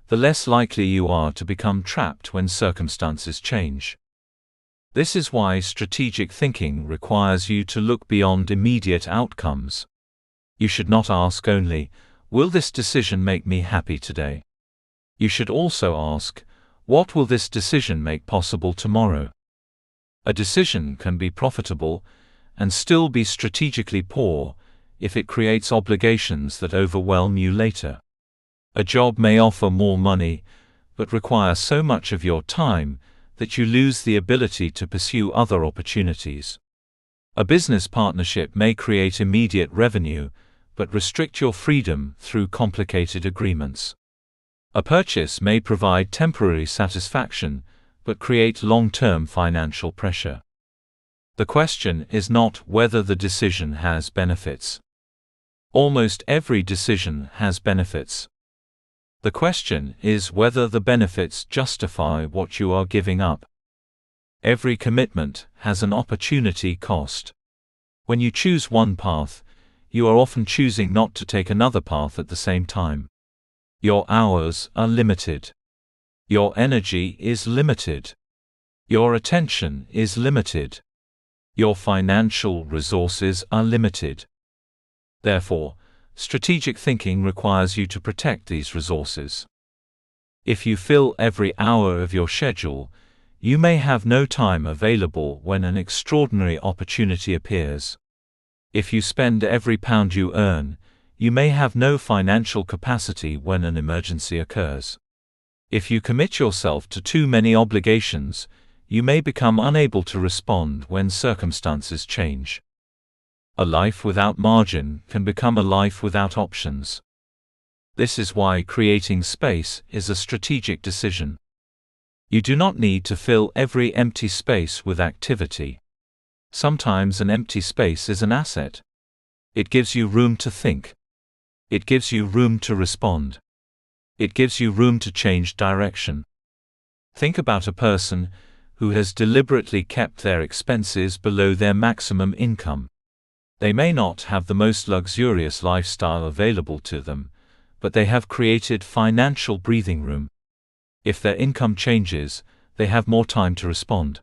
[SPEAKER 1] the less likely you are to become trapped when circumstances change. This is why strategic thinking requires you to look beyond immediate outcomes. You should not ask only, "Will this decision make me happy today?" You should also ask, "What will this decision make possible tomorrow?" A decision can be profitable and still be strategically poor if it creates obligations that overwhelm you later. A job may offer more money, but require so much of your time that you lose the ability to pursue other opportunities. A business partnership may create immediate revenue, but restrict your freedom through complicated agreements. A purchase may provide temporary satisfaction, but create long-term financial pressure. The question is not whether the decision has benefits. Almost every decision has benefits. The question is whether the benefits justify what you are giving up. Every commitment has an opportunity cost. When you choose one path, you are often choosing not to take another path at the same time. Your hours are limited. Your energy is limited. Your attention is limited. Your financial resources are limited. Therefore, strategic thinking requires you to protect these resources. If you fill every hour of your schedule, you may have no time available when an extraordinary opportunity appears. If you spend every pound you earn, you may have no financial capacity when an emergency occurs. If you commit yourself to too many obligations, you may become unable to respond when circumstances change. A life without margin can become a life without options. This is why creating space is a strategic decision. You do not need to fill every empty space with activity. Sometimes an empty space is an asset. It gives you room to think. It gives you room to respond. It gives you room to change direction. Think about a person who has deliberately kept their expenses below their maximum income. They may not have the most luxurious lifestyle available to them, but they have created financial breathing room. If their income changes, they have more time to respond.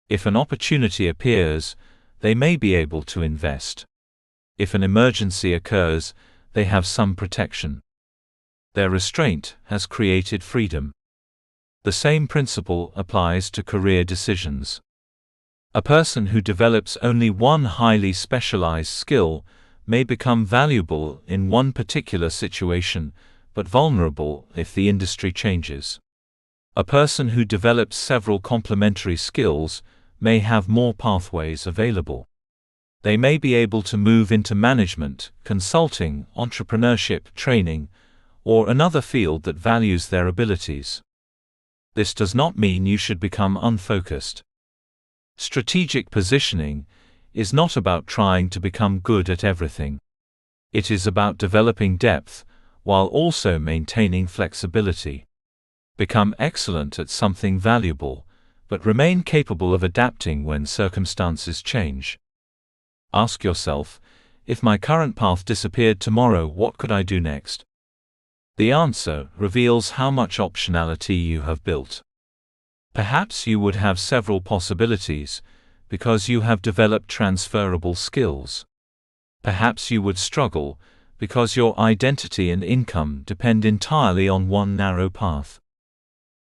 [SPEAKER 1] If an opportunity appears, they may be able to invest. If an emergency occurs, they have some protection. Their restraint has created freedom. The same principle applies to career decisions. A person who develops only one highly specialized skill may become valuable in one particular situation, but vulnerable if the industry changes. A person who develops several complementary skills may have more pathways available. They may be able to move into management, consulting, entrepreneurship, training, or another field that values their abilities. This does not mean you should become unfocused. Strategic positioning is not about trying to become good at everything. It is about developing depth, while also maintaining flexibility. Become excellent at something valuable, but remain capable of adapting when circumstances change. Ask yourself, if my current path disappeared tomorrow, what could I do next? The answer reveals how much optionality you have built. Perhaps you would have several possibilities, because you have developed transferable skills. Perhaps you would struggle, because your identity and income depend entirely on one narrow path.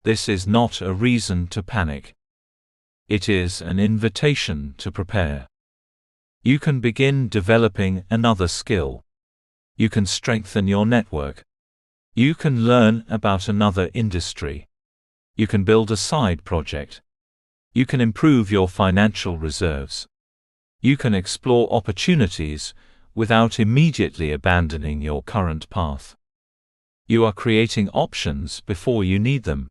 [SPEAKER 1] This is not a reason to panic. It is an invitation to prepare. You can begin developing another skill. You can strengthen your network. You can learn about another industry. You can build a side project. You can improve your financial reserves. You can explore opportunities without immediately abandoning your current path. You are creating options before you need them.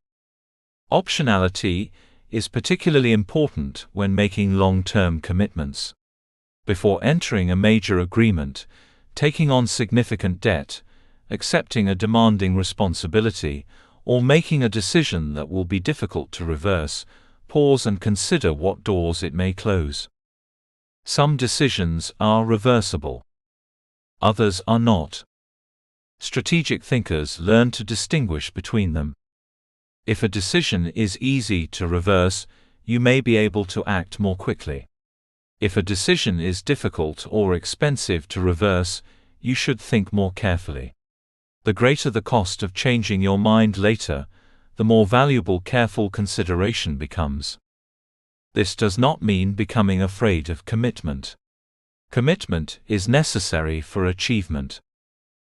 [SPEAKER 1] Optionality is particularly important when making long-term commitments. Before entering a major agreement, taking on significant debt, accepting a demanding responsibility, or making a decision that will be difficult to reverse, pause and consider what doors it may close. Some decisions are reversible. Others are not. Strategic thinkers learn to distinguish between them. If a decision is easy to reverse, you may be able to act more quickly. If a decision is difficult or expensive to reverse, you should think more carefully. The greater the cost of changing your mind later, the more valuable careful consideration becomes. This does not mean becoming afraid of commitment. Commitment is necessary for achievement.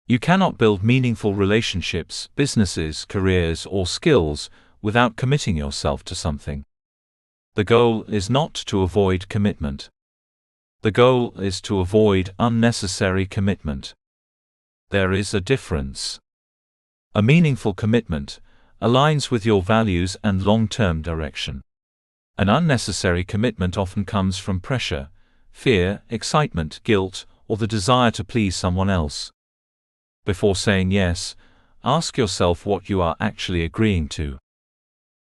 [SPEAKER 1] You cannot build meaningful relationships, businesses, careers, or skills without committing yourself to something. The goal is not to avoid commitment. The goal is to avoid unnecessary commitment. There is a difference. A meaningful commitment aligns with your values and long-term direction. An unnecessary commitment often comes from pressure, fear, excitement, guilt, or the desire to please someone else. Before saying yes, ask yourself what you are actually agreeing to.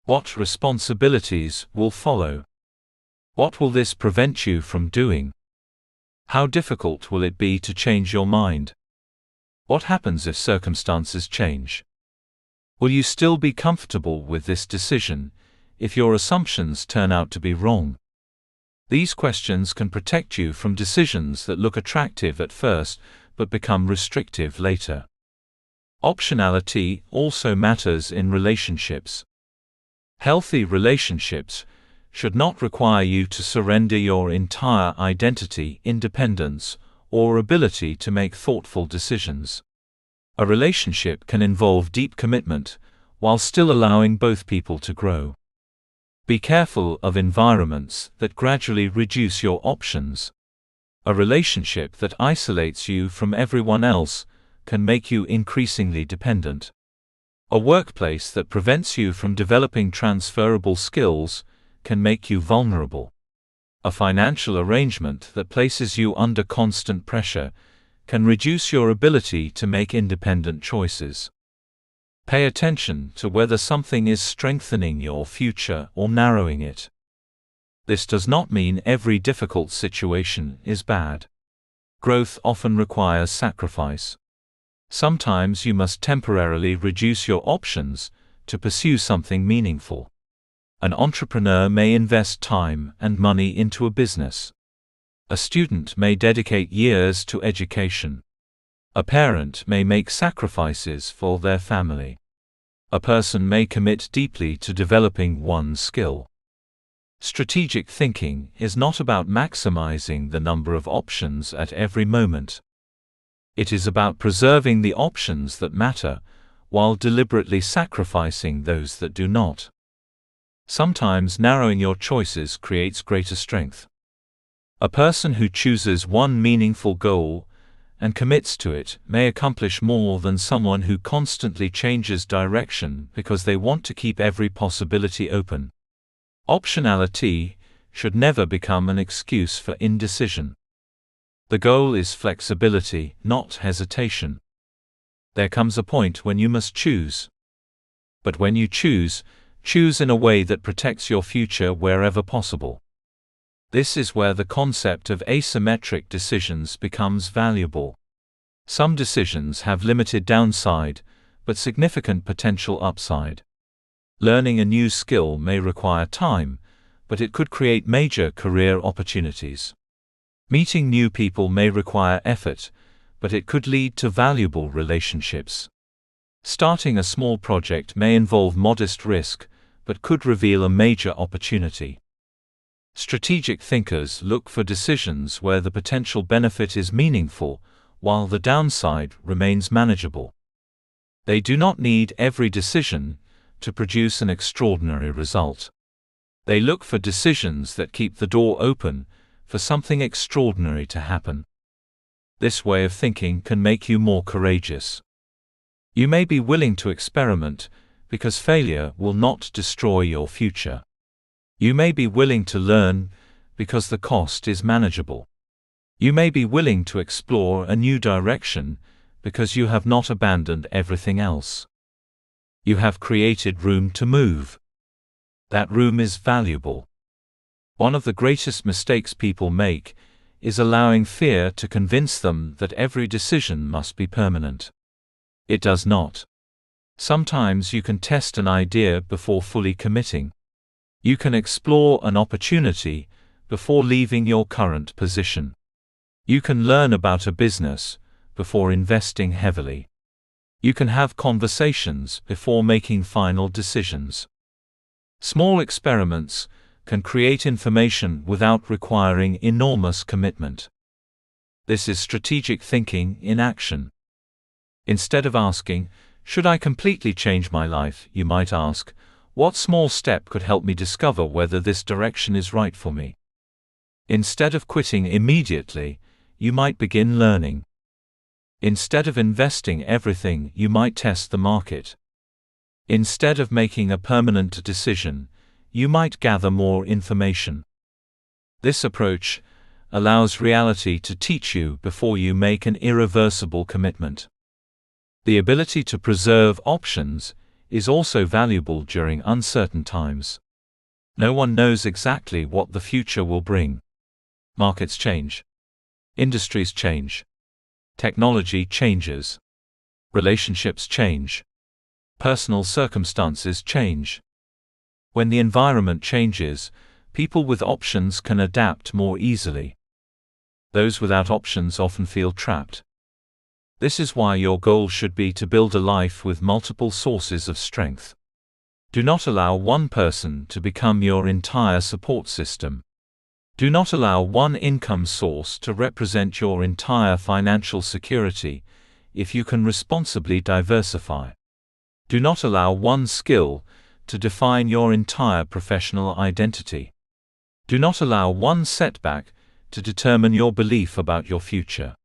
[SPEAKER 1] What responsibilities will follow? What will this prevent you from doing? How difficult will it be to change your mind? What happens if circumstances change? Will you still be comfortable with this decision if your assumptions turn out to be wrong? These questions can protect you from decisions that look attractive at first but become restrictive later. Optionality also matters in relationships. Healthy relationships should not require you to surrender your entire identity, independence, or ability to make thoughtful decisions. A relationship can involve deep commitment while still allowing both people to grow. Be careful of environments that gradually reduce your options. A relationship that isolates you from everyone else can make you increasingly dependent. A workplace that prevents you from developing transferable skills can make you vulnerable. A financial arrangement that places you under constant pressure can reduce your ability to make independent choices. Pay attention to whether something is strengthening your future or narrowing it. This does not mean every difficult situation is bad. Growth often requires sacrifice. Sometimes you must temporarily reduce your options to pursue something meaningful. An entrepreneur may invest time and money into a business. A student may dedicate years to education. A parent may make sacrifices for their family. A person may commit deeply to developing one skill. Strategic thinking is not about maximizing the number of options at every moment. It is about preserving the options that matter, while deliberately sacrificing those that do not. Sometimes narrowing your choices creates greater strength. A person who chooses one meaningful goal and commits to it may accomplish more than someone who constantly changes direction because they want to keep every possibility open. Optionality should never become an excuse for indecision. The goal is flexibility, not hesitation. There comes a point when you must choose. But when you choose, choose in a way that protects your future wherever possible. This is where the concept of asymmetric decisions becomes valuable. Some decisions have limited downside, but significant potential upside. Learning a new skill may require time, but it could create major career opportunities. Meeting new people may require effort, but it could lead to valuable relationships. Starting a small project may involve modest risk, but could reveal a major opportunity. Strategic thinkers look for decisions where the potential benefit is meaningful, while the downside remains manageable. They do not need every decision to produce an extraordinary result. They look for decisions that keep the door open for something extraordinary to happen. This way of thinking can make you more courageous. You may be willing to experiment because failure will not destroy your future. You may be willing to learn because the cost is manageable. You may be willing to explore a new direction because you have not abandoned everything else. You have created room to move. That room is valuable. One of the greatest mistakes people make is allowing fear to convince them that every decision must be permanent. It does not. Sometimes you can test an idea before fully committing. You can explore an opportunity before leaving your current position. You can learn about a business before investing heavily. You can have conversations before making final decisions. Small experiments can create information without requiring enormous commitment. This is strategic thinking in action. Instead of asking, "Should I completely change my life?" you might ask, "What small step could help me discover whether this direction is right for me?" Instead of quitting immediately, you might begin learning. Instead of investing everything, you might test the market. Instead of making a permanent decision, you might gather more information. This approach allows reality to teach you before you make an irreversible commitment. The ability to preserve options is also valuable during uncertain times. No one knows exactly what the future will bring. Markets change. Industries change. Technology changes. Relationships change. Personal circumstances change. When the environment changes, people with options can adapt more easily. Those without options often feel trapped. This is why your goal should be to build a life with multiple sources of strength. Do not allow one person to become your entire support system. Do not allow one income source to represent your entire financial security if you can responsibly diversify. Do not allow one skill to define your entire professional identity. Do not allow one setback to determine your belief about your future.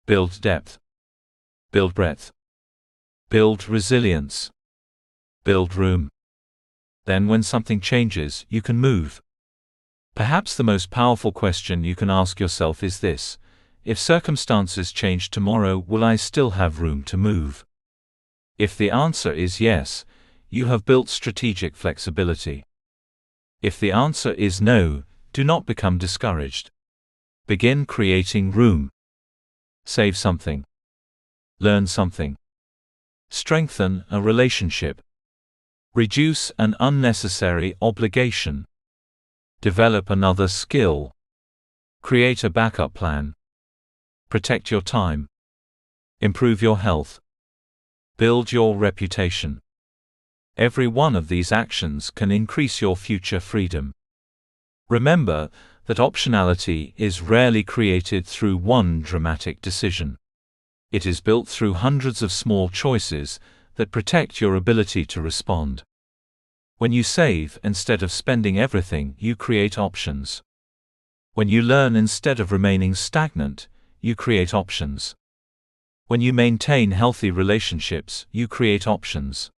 [SPEAKER 1] Build depth. Build breadth. Build resilience. Build room. Then when something changes, you can move. Perhaps the most powerful question you can ask yourself is this: if circumstances change tomorrow, will I still have room to move? If the answer is yes, you have built strategic flexibility. If the answer is no, do not become discouraged. Begin creating room. Save something. Learn something. Strengthen a relationship. Reduce an unnecessary obligation. Develop another skill. Create a backup plan. Protect your time. Improve your health. Build your reputation. Every one of these actions can increase your future freedom. Remember that optionality is rarely created through one dramatic decision. It is built through hundreds of small choices that protect your ability to respond. When you save instead of spending everything, you create options. When you learn instead of remaining stagnant, you create options. When you maintain healthy relationships, you create options.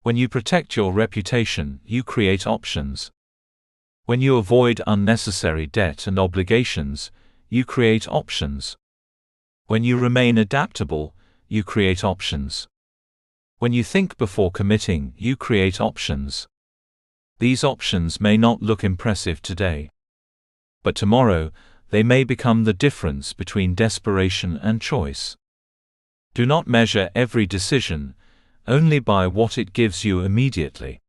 [SPEAKER 1] When you protect your reputation, you create options. When you avoid unnecessary debt and obligations, you create options. When you remain adaptable, you create options. When you think before committing, you create options. These options may not look impressive today, but tomorrow, they may become the difference between desperation and choice. Do not measure every decision only by what it gives you immediately.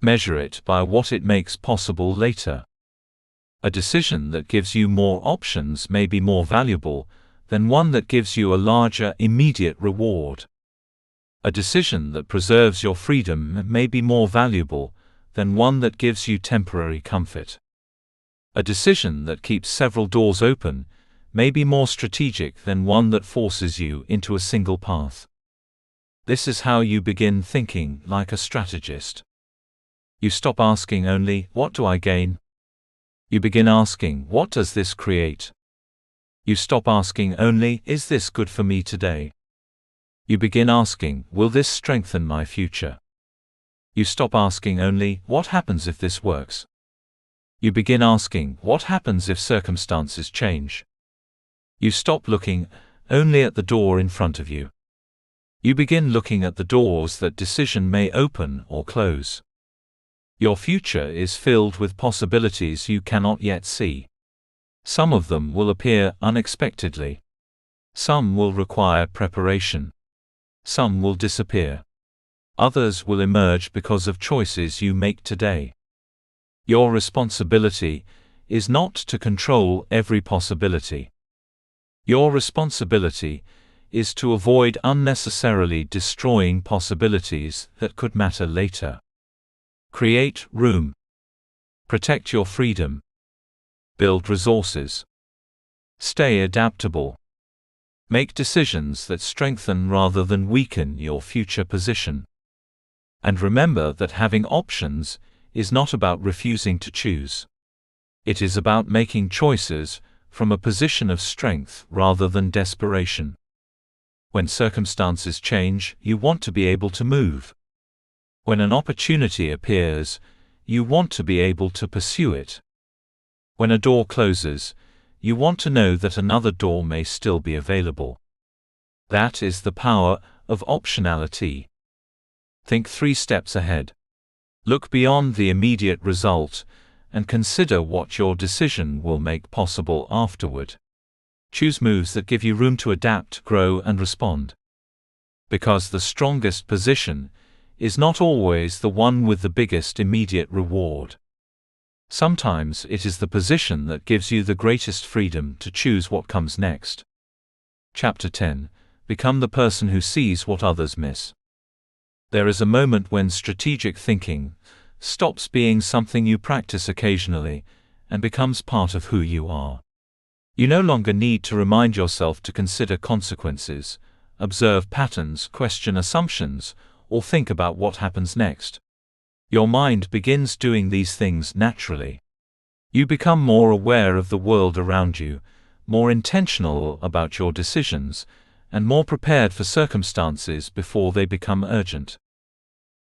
[SPEAKER 1] Measure it by what it makes possible later. A decision that gives you more options may be more valuable than one that gives you a larger immediate reward. A decision that preserves your freedom may be more valuable than one that gives you temporary comfort. A decision that keeps several doors open may be more strategic than one that forces you into a single path. This is how you begin thinking like a strategist. You stop asking only, "What do I gain?" You begin asking, "What does this create?" You stop asking only, "Is this good for me today?" You begin asking, "Will this strengthen my future?" You stop asking only, "What happens if this works?" You begin asking, "What happens if circumstances change?" You stop looking only at the door in front of you. You begin looking at the doors that decision may open or close. Your future is filled with possibilities you cannot yet see. Some of them will appear unexpectedly. Some will require preparation. Some will disappear. Others will emerge because of choices you make today. Your responsibility is not to control every possibility. Your responsibility is to avoid unnecessarily destroying possibilities that could matter later. Create room. Protect your freedom. Build resources. Stay adaptable. Make decisions that strengthen rather than weaken your future position. And remember that having options is not about refusing to choose. It is about making choices from a position of strength rather than desperation. When circumstances change, you want to be able to move. When an opportunity appears, you want to be able to pursue it. When a door closes, you want to know that another door may still be available. That is the power of optionality. Think 3 steps ahead. Look beyond the immediate result and consider what your decision will make possible afterward. Choose moves that give you room to adapt, grow, and respond. Because the strongest position is not always the one with the biggest immediate reward. Sometimes it is the position that gives you the greatest freedom to choose what comes next. Chapter 10. Become the person who sees what others miss. There is a moment when strategic thinking stops being something you practice occasionally and becomes part of who you are. You no longer need to remind yourself to consider consequences, observe patterns, question assumptions, or think about what happens next. Your mind begins doing these things naturally. You become more aware of the world around you, more intentional about your decisions, and more prepared for circumstances before they become urgent.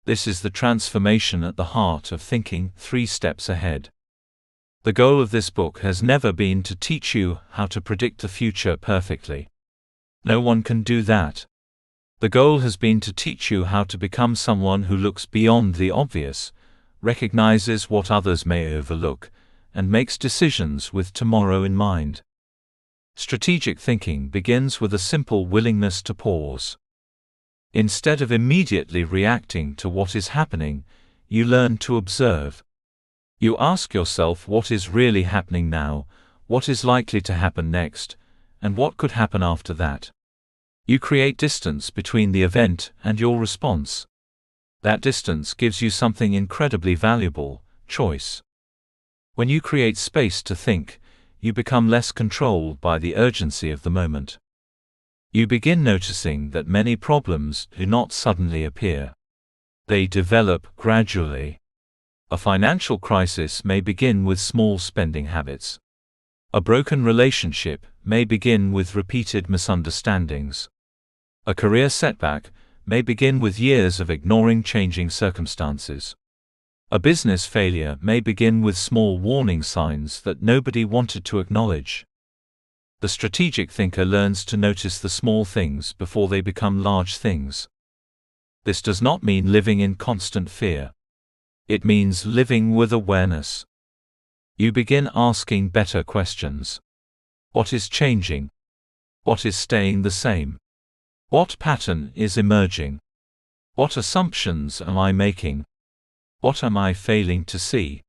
[SPEAKER 1] This is the transformation at the heart of thinking 3 steps ahead. The goal of this book has never been to teach you how to predict the future perfectly. No one can do that. The goal has been to teach you how to become someone who looks beyond the obvious, recognizes what others may overlook, and makes decisions with tomorrow in mind. Strategic thinking begins with a simple willingness to pause. Instead of immediately reacting to what is happening, you learn to observe. You ask yourself what is really happening now, what is likely to happen next, and what could happen after that. You create distance between the event and your response. That distance gives you something incredibly valuable: choice. When you create space to think, you become less controlled by the urgency of the moment. You begin noticing that many problems do not suddenly appear. They develop gradually. A financial crisis may begin with small spending habits. A broken relationship may begin with repeated misunderstandings. A career setback may begin with years of ignoring changing circumstances. A business failure may begin with small warning signs that nobody wanted to acknowledge. The strategic thinker learns to notice the small things before they become large things. This does not mean living in constant fear. It means living with awareness. You begin asking better questions. What is changing? What is staying the same? What pattern is emerging? What assumptions am I making? What am I failing to see?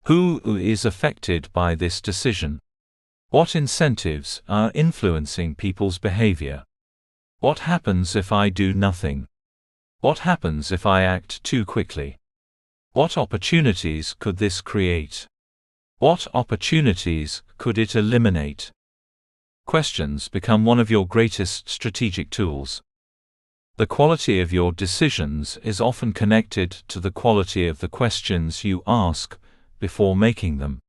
[SPEAKER 1] Who is affected by this decision? What incentives are influencing people's behavior? What happens if I do nothing? What happens if I act too quickly? What opportunities could this create? What opportunities could it eliminate? Questions become one of your greatest strategic tools. The quality of your decisions is often connected to the quality of the questions you ask before making them.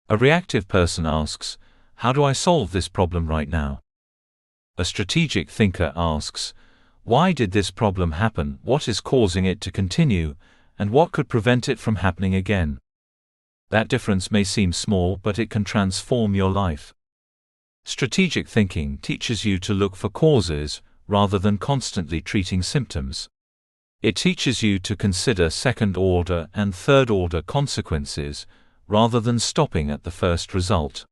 [SPEAKER 1] A reactive person asks, "How do I solve this problem right now?" A strategic thinker asks, "Why did this problem happen? What is causing it to continue? And what could prevent it from happening again?" That difference may seem small, but it can transform your life. Strategic thinking teaches you to look for causes rather than constantly treating symptoms. It teaches you to consider second-order and third-order consequences rather than stopping at the first result.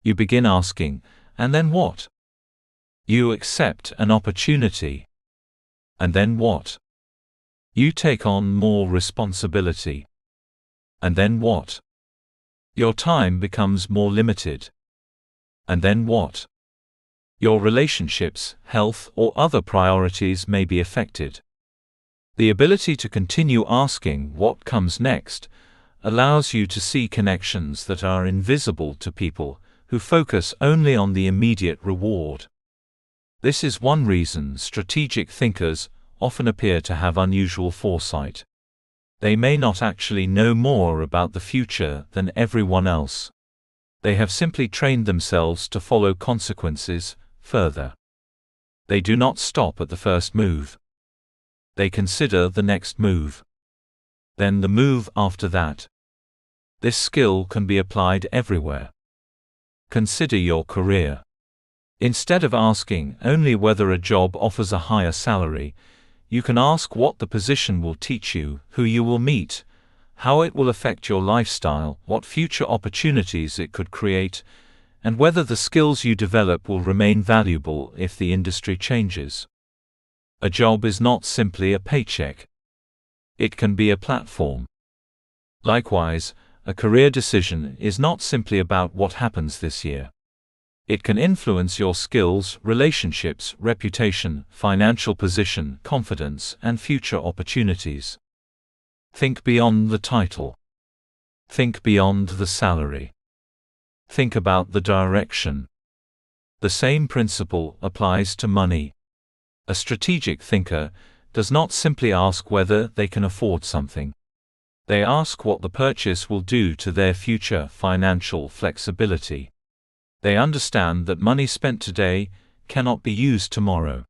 [SPEAKER 1] You begin asking, "And then what?" You accept an opportunity. "And then what?" You take on more responsibility. "And then what?" Your time becomes more limited. "And then what?" Your relationships, health, or other priorities may be affected. The ability to continue asking what comes next allows you to see connections that are invisible to people who focus only on the immediate reward. This is one reason strategic thinkers often appear to have unusual foresight. They may not actually know more about the future than everyone else. They have simply trained themselves to follow consequences further. They do not stop at the first move. They consider the next move. Then the move after that. This skill can be applied everywhere. Consider your career. Instead of asking only whether a job offers a higher salary, you can ask what the position will teach you, who you will meet, how it will affect your lifestyle, what future opportunities it could create, and whether the skills you develop will remain valuable if the industry changes. A job is not simply a paycheck. It can be a platform. Likewise, a career decision is not simply about what happens this year. It can influence your skills, relationships, reputation, financial position, confidence, and future opportunities. Think beyond the title. Think beyond the salary. Think about the direction. The same principle applies to money. A strategic thinker does not simply ask whether they can afford something. They ask what the purchase will do to their future financial flexibility. They understand that money spent today cannot be used tomorrow.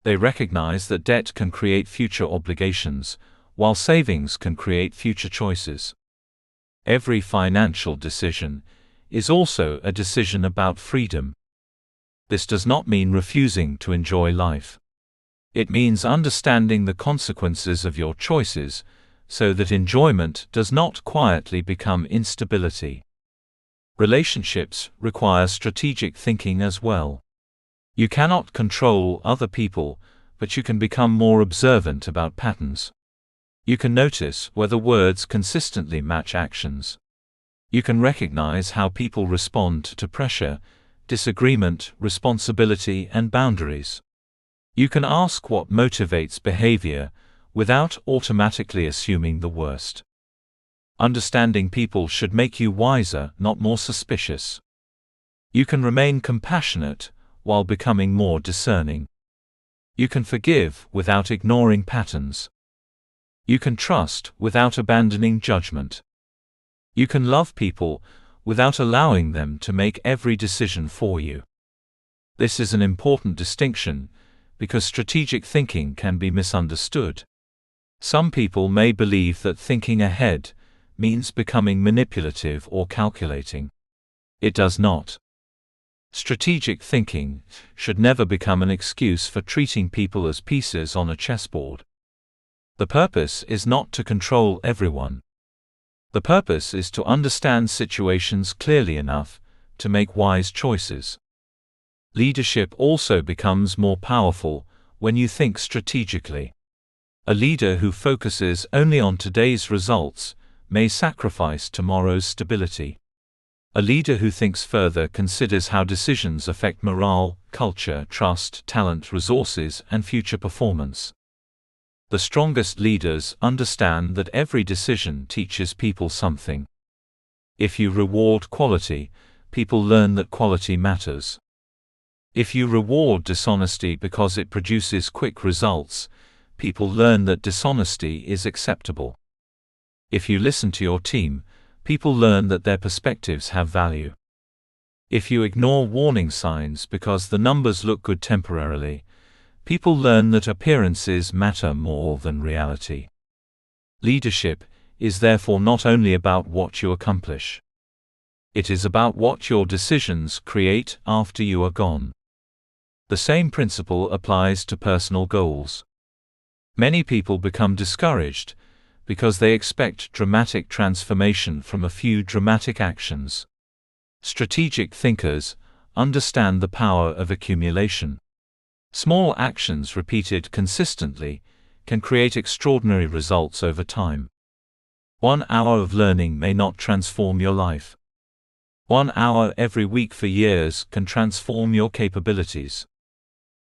[SPEAKER 1] They recognize that debt can create future obligations, while savings can create future choices. Every financial decision is also a decision about freedom. This does not mean refusing to enjoy life. It means understanding the consequences of your choices, so that enjoyment does not quietly become instability. Relationships require strategic thinking as well. You cannot control other people, but you can become more observant about patterns. You can notice whether words consistently match actions. You can recognize how people respond to pressure, disagreement, responsibility, and boundaries. You can ask what motivates behavior without automatically assuming the worst. Understanding people should make you wiser, not more suspicious. You can remain compassionate while becoming more discerning. You can forgive without ignoring patterns. You can trust without abandoning judgment. You can love people without allowing them to make every decision for you. This is an important distinction, because strategic thinking can be misunderstood. Some people may believe that thinking ahead means becoming manipulative or calculating. It does not. Strategic thinking should never become an excuse for treating people as pieces on a chessboard. The purpose is not to control everyone. The purpose is to understand situations clearly enough to make wise choices. Leadership also becomes more powerful when you think strategically. A leader who focuses only on today's results may sacrifice tomorrow's stability. A leader who thinks further considers how decisions affect morale, culture, trust, talent, resources, and future performance. The strongest leaders understand that every decision teaches people something. If you reward quality, people learn that quality matters. If you reward dishonesty because it produces quick results, people learn that dishonesty is acceptable. If you listen to your team, people learn that their perspectives have value. If you ignore warning signs because the numbers look good temporarily, people learn that appearances matter more than reality. Leadership is therefore not only about what you accomplish. It is about what your decisions create after you are gone. The same principle applies to personal goals. Many people become discouraged because they expect dramatic transformation from a few dramatic actions. Strategic thinkers understand the power of accumulation. Small actions repeated consistently can create extraordinary results over time. 1 hour of learning may not transform your life. 1 hour every week for years can transform your capabilities.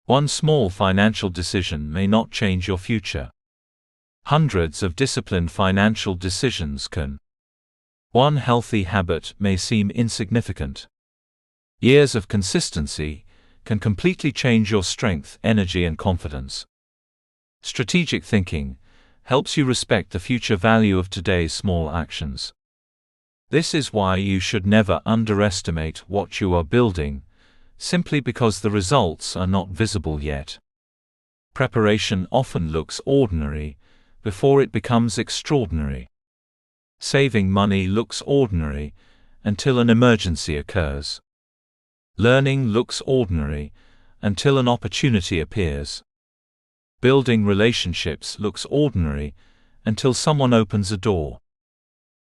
[SPEAKER 1] One small financial decision may not change your future. Hundreds of disciplined financial decisions can. One healthy habit may seem insignificant. Years of consistency can completely change your strength, energy, and confidence. Strategic thinking helps you respect the future value of today's small actions. This is why you should never underestimate what you are building, simply because the results are not visible yet. Preparation often looks ordinary before it becomes extraordinary. Saving money looks ordinary until an emergency occurs. Learning looks ordinary until an opportunity appears. Building relationships looks ordinary until someone opens a door.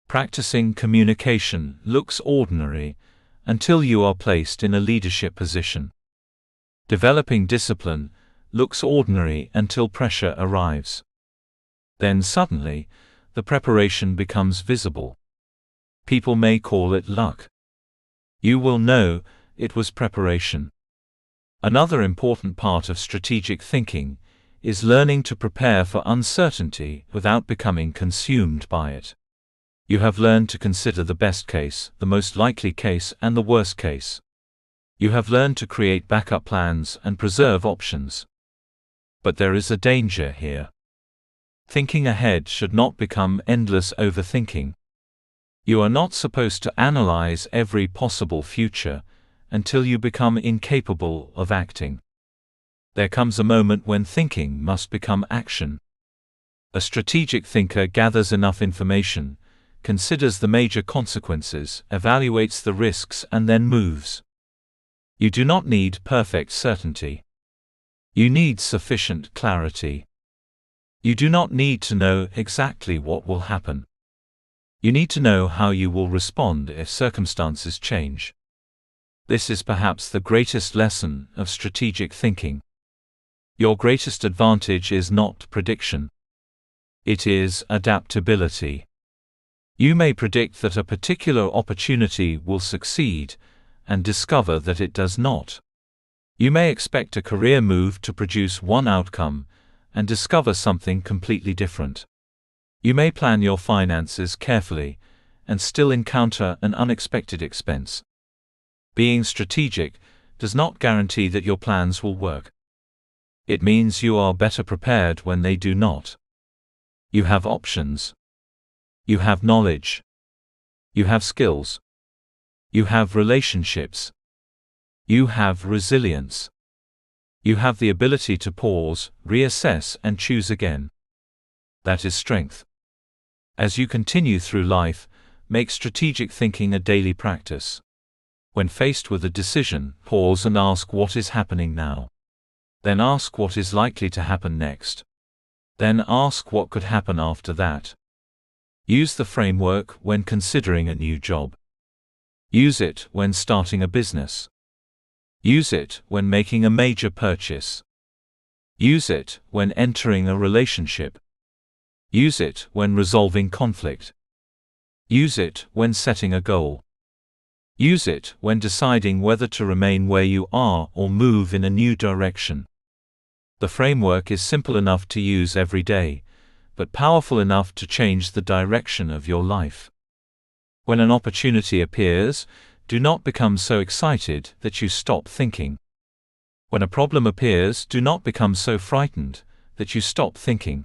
[SPEAKER 1] Practicing communication looks ordinary until you are placed in a leadership position. Developing discipline looks ordinary until pressure arrives. Then suddenly, the preparation becomes visible. People may call it luck. You will know it was preparation. Another important part of strategic thinking is learning to prepare for uncertainty without becoming consumed by it. You have learned to consider the best case, the most likely case, and the worst case. You have learned to create backup plans and preserve options. But there is a danger here. Thinking ahead should not become endless overthinking. You are not supposed to analyze every possible future until you become incapable of acting. There comes a moment when thinking must become action. A strategic thinker gathers enough information, considers the major consequences, evaluates the risks, and then moves. You do not need perfect certainty. You need sufficient clarity. You do not need to know exactly what will happen. You need to know how you will respond if circumstances change. This is perhaps the greatest lesson of strategic thinking. Your greatest advantage is not prediction. It is adaptability. You may predict that a particular opportunity will succeed and discover that it does not. You may expect a career move to produce one outcome and discover something completely different. You may plan your finances carefully and still encounter an unexpected expense. Being strategic does not guarantee that your plans will work. It means you are better prepared when they do not. You have options. You have knowledge. You have skills. You have relationships. You have resilience. You have the ability to pause, reassess, and choose again. That is strength. As you continue through life, make strategic thinking a daily practice. When faced with a decision, pause and ask what is happening now. Then ask what is likely to happen next. Then ask what could happen after that. Use the framework when considering a new job. Use it when starting a business. Use it when making a major purchase. Use it when entering a relationship. Use it when resolving conflict. Use it when setting a goal. Use it when deciding whether to remain where you are or move in a new direction. The framework is simple enough to use every day, but powerful enough to change the direction of your life. When an opportunity appears, do not become so excited that you stop thinking. When a problem appears, do not become so frightened that you stop thinking.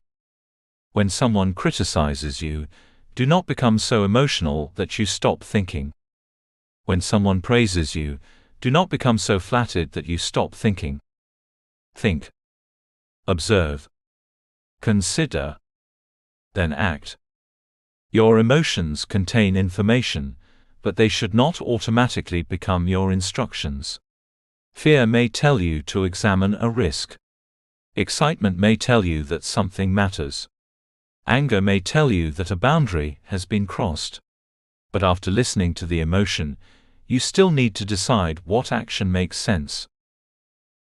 [SPEAKER 1] When someone criticizes you, do not become so emotional that you stop thinking. When someone praises you, do not become so flattered that you stop thinking. Think. Observe. Consider. Then act. Your emotions contain information, but they should not automatically become your instructions. Fear may tell you to examine a risk. Excitement may tell you that something matters. Anger may tell you that a boundary has been crossed. But after listening to the emotion, you still need to decide what action makes sense.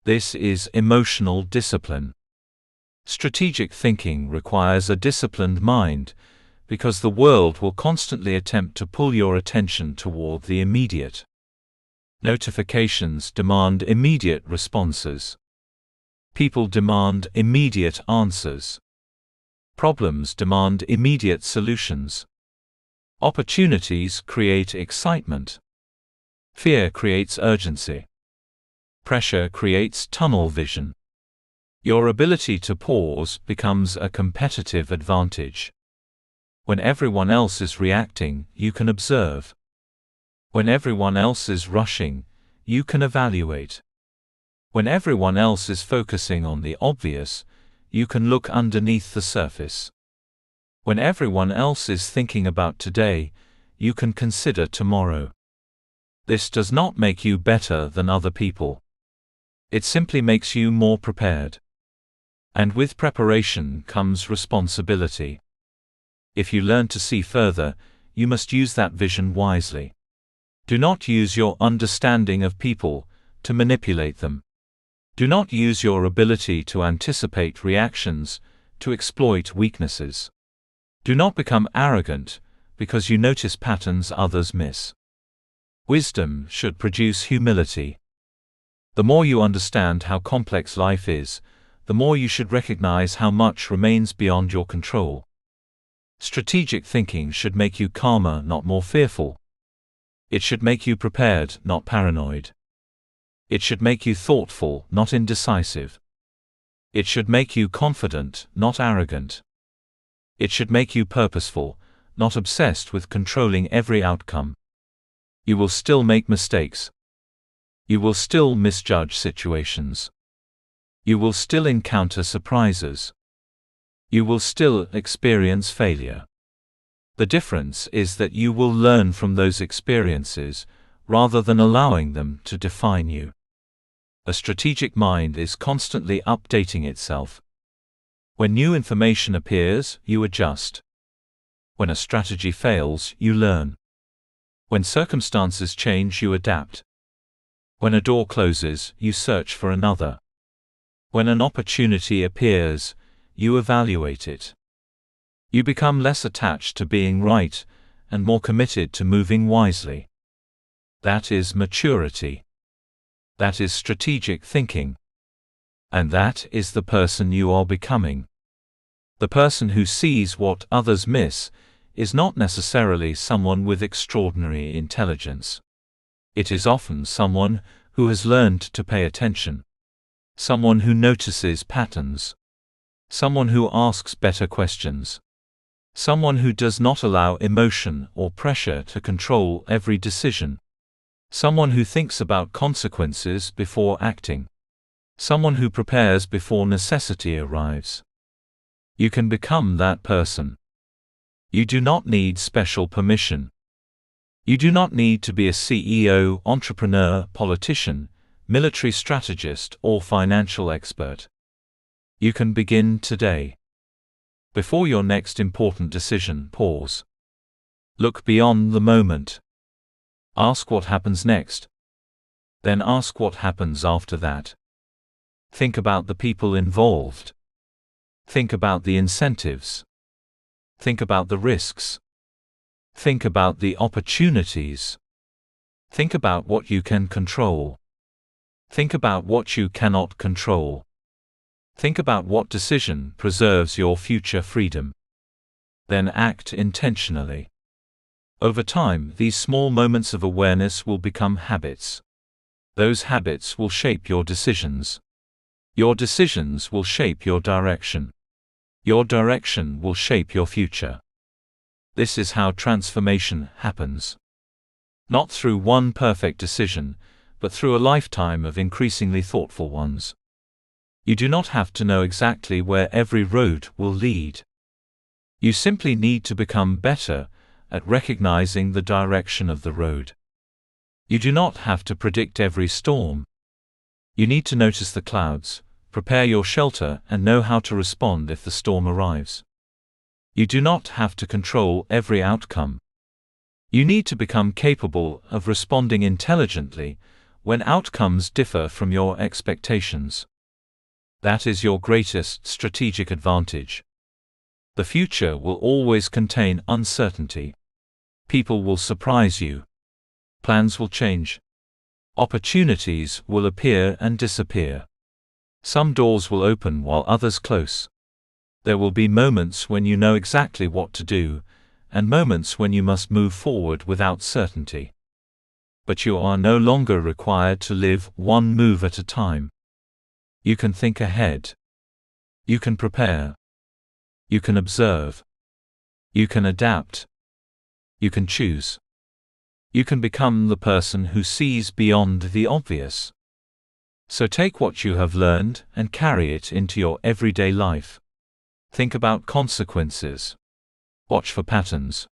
[SPEAKER 1] This is emotional discipline. Strategic thinking requires a disciplined mind, because the world will constantly attempt to pull your attention toward the immediate. Notifications demand immediate responses. People demand immediate answers. Problems demand immediate solutions. Opportunities create excitement. Fear creates urgency. Pressure creates tunnel vision. Your ability to pause becomes a competitive advantage. When everyone else is reacting, you can observe. When everyone else is rushing, you can evaluate. When everyone else is focusing on the obvious, you can look underneath the surface. When everyone else is thinking about today, you can consider tomorrow. This does not make you better than other people. It simply makes you more prepared. And with preparation comes responsibility. If you learn to see further, you must use that vision wisely. Do not use your understanding of people to manipulate them. Do not use your ability to anticipate reactions to exploit weaknesses. Do not become arrogant because you notice patterns others miss. Wisdom should produce humility. The more you understand how complex life is, the more you should recognize how much remains beyond your control. Strategic thinking should make you calmer, not more fearful. It should make you prepared, not paranoid. It should make you thoughtful, not indecisive. It should make you confident, not arrogant. It should make you purposeful, not obsessed with controlling every outcome. You will still make mistakes. You will still misjudge situations. You will still encounter surprises. You will still experience failure. The difference is that you will learn from those experiences, rather than allowing them to define you. A strategic mind is constantly updating itself. When new information appears, you adjust. When a strategy fails, you learn. When circumstances change, you adapt. When a door closes, you search for another. When an opportunity appears, you evaluate it. You become less attached to being right, and more committed to moving wisely. That is maturity. That is strategic thinking. And that is the person you are becoming. The person who sees what others miss is not necessarily someone with extraordinary intelligence. It is often someone who has learned to pay attention. Someone who notices patterns. Someone who asks better questions. Someone who does not allow emotion or pressure to control every decision. Someone who thinks about consequences before acting. Someone who prepares before necessity arrives. You can become that person. You do not need special permission. You do not need to be a CEO, entrepreneur, politician, military strategist, or financial expert. You can begin today. Before your next important decision, pause. Look beyond the moment. Ask what happens next. Then ask what happens after that. Think about the people involved. Think about the incentives. Think about the risks. Think about the opportunities. Think about what you can control. Think about what you cannot control. Think about what decision preserves your future freedom. Then act intentionally. Over time, these small moments of awareness will become habits. Those habits will shape your decisions. Your decisions will shape your direction. Your direction will shape your future. This is how transformation happens. Not through one perfect decision, but through a lifetime of increasingly thoughtful ones. You do not have to know exactly where every road will lead. You simply need to become better at recognizing the direction of the road. You do not have to predict every storm. You need to notice the clouds, prepare your shelter, and know how to respond if the storm arrives. You do not have to control every outcome. You need to become capable of responding intelligently when outcomes differ from your expectations. That is your greatest strategic advantage. The future will always contain uncertainty. People will surprise you. Plans will change. Opportunities will appear and disappear. Some doors will open while others close. There will be moments when you know exactly what to do, and moments when you must move forward without certainty. But you are no longer required to live one move at a time. You can think ahead. You can prepare. You can observe. You can adapt. You can choose. You can become the person who sees beyond the obvious. So take what you have learned and carry it into your everyday life. Think about consequences. Watch for patterns.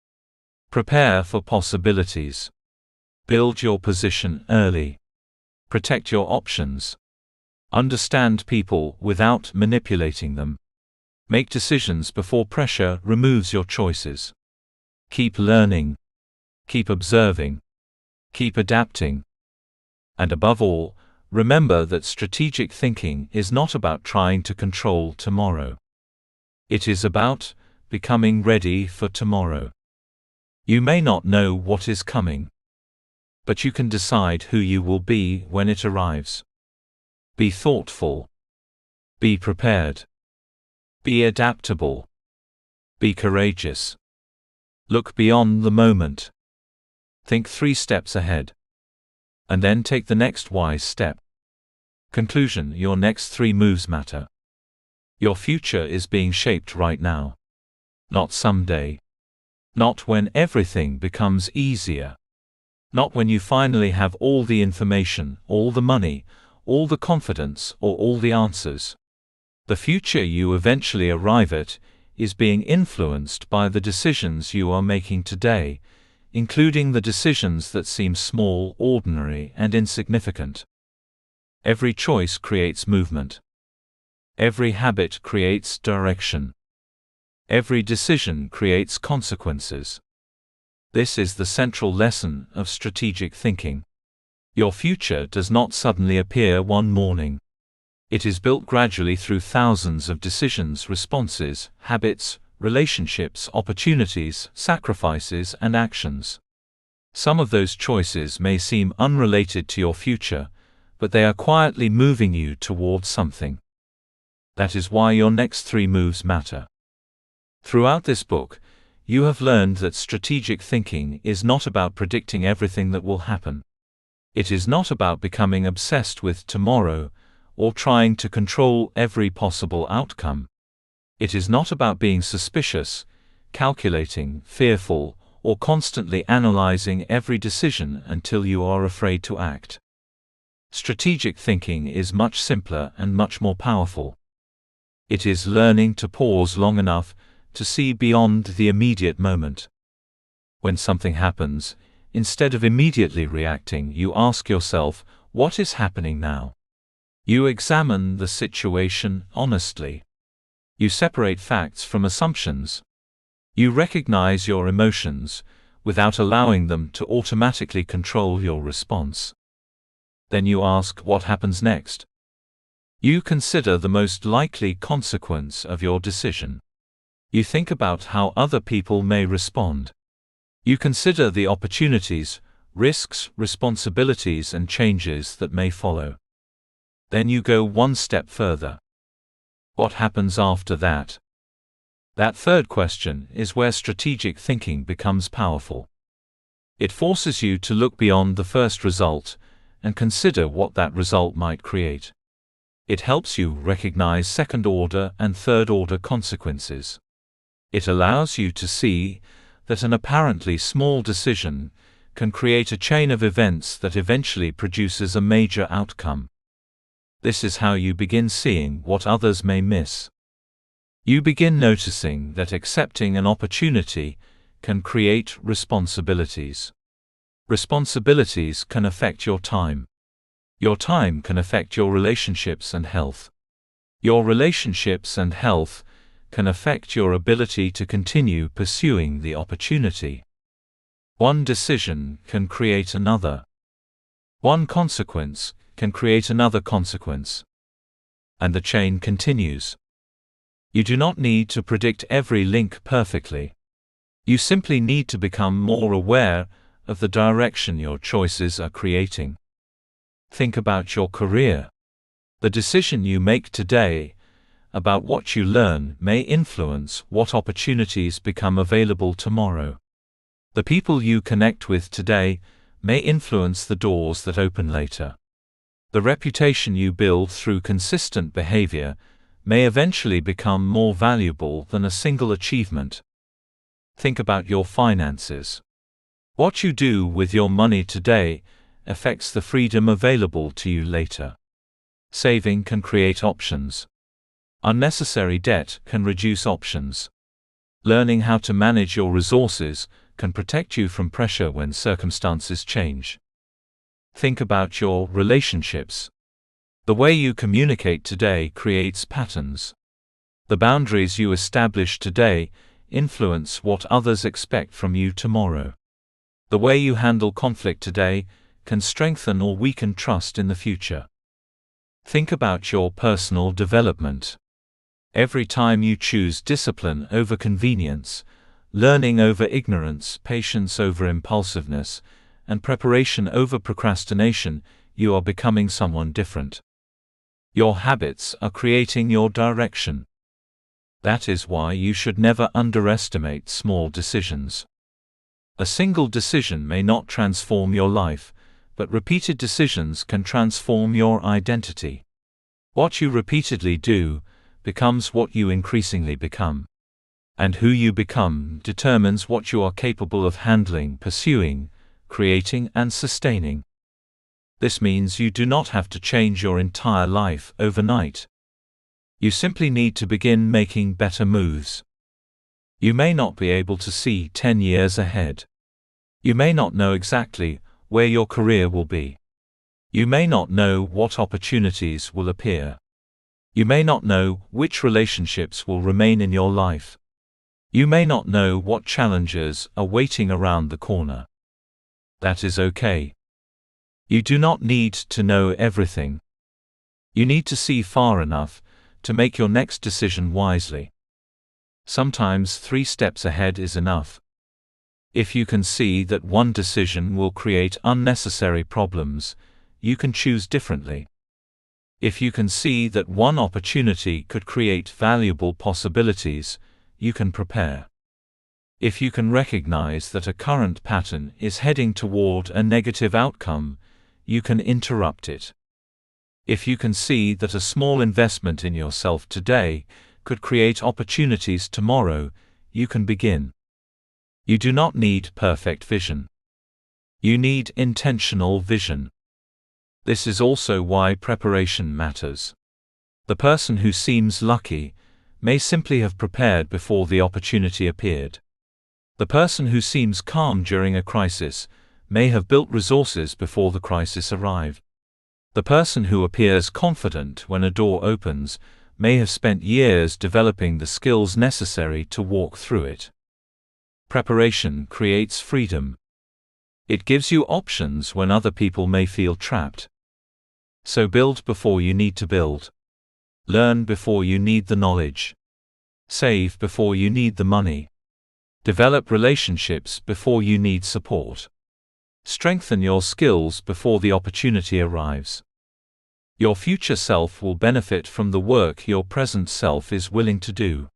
[SPEAKER 1] Prepare for possibilities. Build your position early. Protect your options. Understand people without manipulating them. Make decisions before pressure removes your choices. Keep learning. Keep observing. Keep adapting. And above all, remember that strategic thinking is not about trying to control tomorrow. It is about becoming ready for tomorrow. You may not know what is coming, but you can decide who you will be when it arrives. Be thoughtful. Be prepared. Be adaptable. Be courageous. Look beyond the moment. Think 3 steps ahead. And then take the next wise step. Conclusion: your next 3 moves matter. Your future is being shaped right now. Not someday. Not when everything becomes easier. Not when you finally have all the information, all the money, all the confidence, or all the answers. The future you eventually arrive at is being influenced by the decisions you are making today, including the decisions that seem small, ordinary, and insignificant. Every choice creates movement. Every habit creates direction. Every decision creates consequences. This is the central lesson of strategic thinking. Your future does not suddenly appear one morning. It is built gradually through thousands of decisions, responses, habits, relationships, opportunities, sacrifices, and actions. Some of those choices may seem unrelated to your future, but they are quietly moving you towards something. That is why your next 3 moves matter. Throughout this book, you have learned that strategic thinking is not about predicting everything that will happen. It is not about becoming obsessed with tomorrow, or trying to control every possible outcome. It is not about being suspicious, calculating, fearful, or constantly analyzing every decision until you are afraid to act. Strategic thinking is much simpler and much more powerful. It is learning to pause long enough to see beyond the immediate moment. When something happens, instead of immediately reacting, you ask yourself, what is happening now? You examine the situation honestly. You separate facts from assumptions. You recognize your emotions, without allowing them to automatically control your response. Then you ask, what happens next? You consider the most likely consequence of your decision. You think about how other people may respond. You consider the opportunities, risks, responsibilities and changes that may follow. Then you go one step further. What happens after that? That third question is where strategic thinking becomes powerful. It forces you to look beyond the first result and consider what that result might create. It helps you recognize second-order and third-order consequences. It allows you to see that an apparently small decision can create a chain of events that eventually produces a major outcome. This is how you begin seeing what others may miss. You begin noticing that accepting an opportunity can create responsibilities. Responsibilities can affect your time. Your time can affect your relationships and health. Your relationships and health can affect your ability to continue pursuing the opportunity. One decision can create another. One consequence can create another consequence. And the chain continues. You do not need to predict every link perfectly. You simply need to become more aware of the direction your choices are creating. Think about your career. The decision you make today about what you learn may influence what opportunities become available tomorrow. The people you connect with today may influence the doors that open later. The reputation you build through consistent behavior may eventually become more valuable than a single achievement. Think about your finances. What you do with your money today affects the freedom available to you later. Saving can create options. Unnecessary debt can reduce options. Learning how to manage your resources can protect you from pressure when circumstances change. Think about your relationships. The way you communicate today creates patterns. The boundaries you establish today influence what others expect from you tomorrow. The way you handle conflict today can strengthen or weaken trust in the future. Think about your personal development. Every time you choose discipline over convenience, learning over ignorance, patience over impulsiveness, and preparation over procrastination, you are becoming someone different. Your habits are creating your direction. That is why you should never underestimate small decisions. A single decision may not transform your life, but repeated decisions can transform your identity. What you repeatedly do becomes what you increasingly become. And who you become determines what you are capable of handling, pursuing, creating, and sustaining. This means you do not have to change your entire life overnight. You simply need to begin making better moves. You may not be able to see 10 years ahead. You may not know exactly where your career will be. You may not know what opportunities will appear. You may not know which relationships will remain in your life. You may not know what challenges are waiting around the corner. That is okay. You do not need to know everything. You need to see far enough to make your next decision wisely. Sometimes 3 steps ahead is enough. If you can see that one decision will create unnecessary problems, you can choose differently. If you can see that one opportunity could create valuable possibilities, you can prepare. If you can recognize that a current pattern is heading toward a negative outcome, you can interrupt it. If you can see that a small investment in yourself today could create opportunities tomorrow, you can begin. You do not need perfect vision. You need intentional vision. This is also why preparation matters. The person who seems lucky may simply have prepared before the opportunity appeared. The person who seems calm during a crisis may have built resources before the crisis arrived. The person who appears confident when a door opens may have spent years developing the skills necessary to walk through it. Preparation creates freedom. It gives you options when other people may feel trapped. So build before you need to build. Learn before you need the knowledge. Save before you need the money. Develop relationships before you need support. Strengthen your skills before the opportunity arrives. Your future self will benefit from the work your present self is willing to do.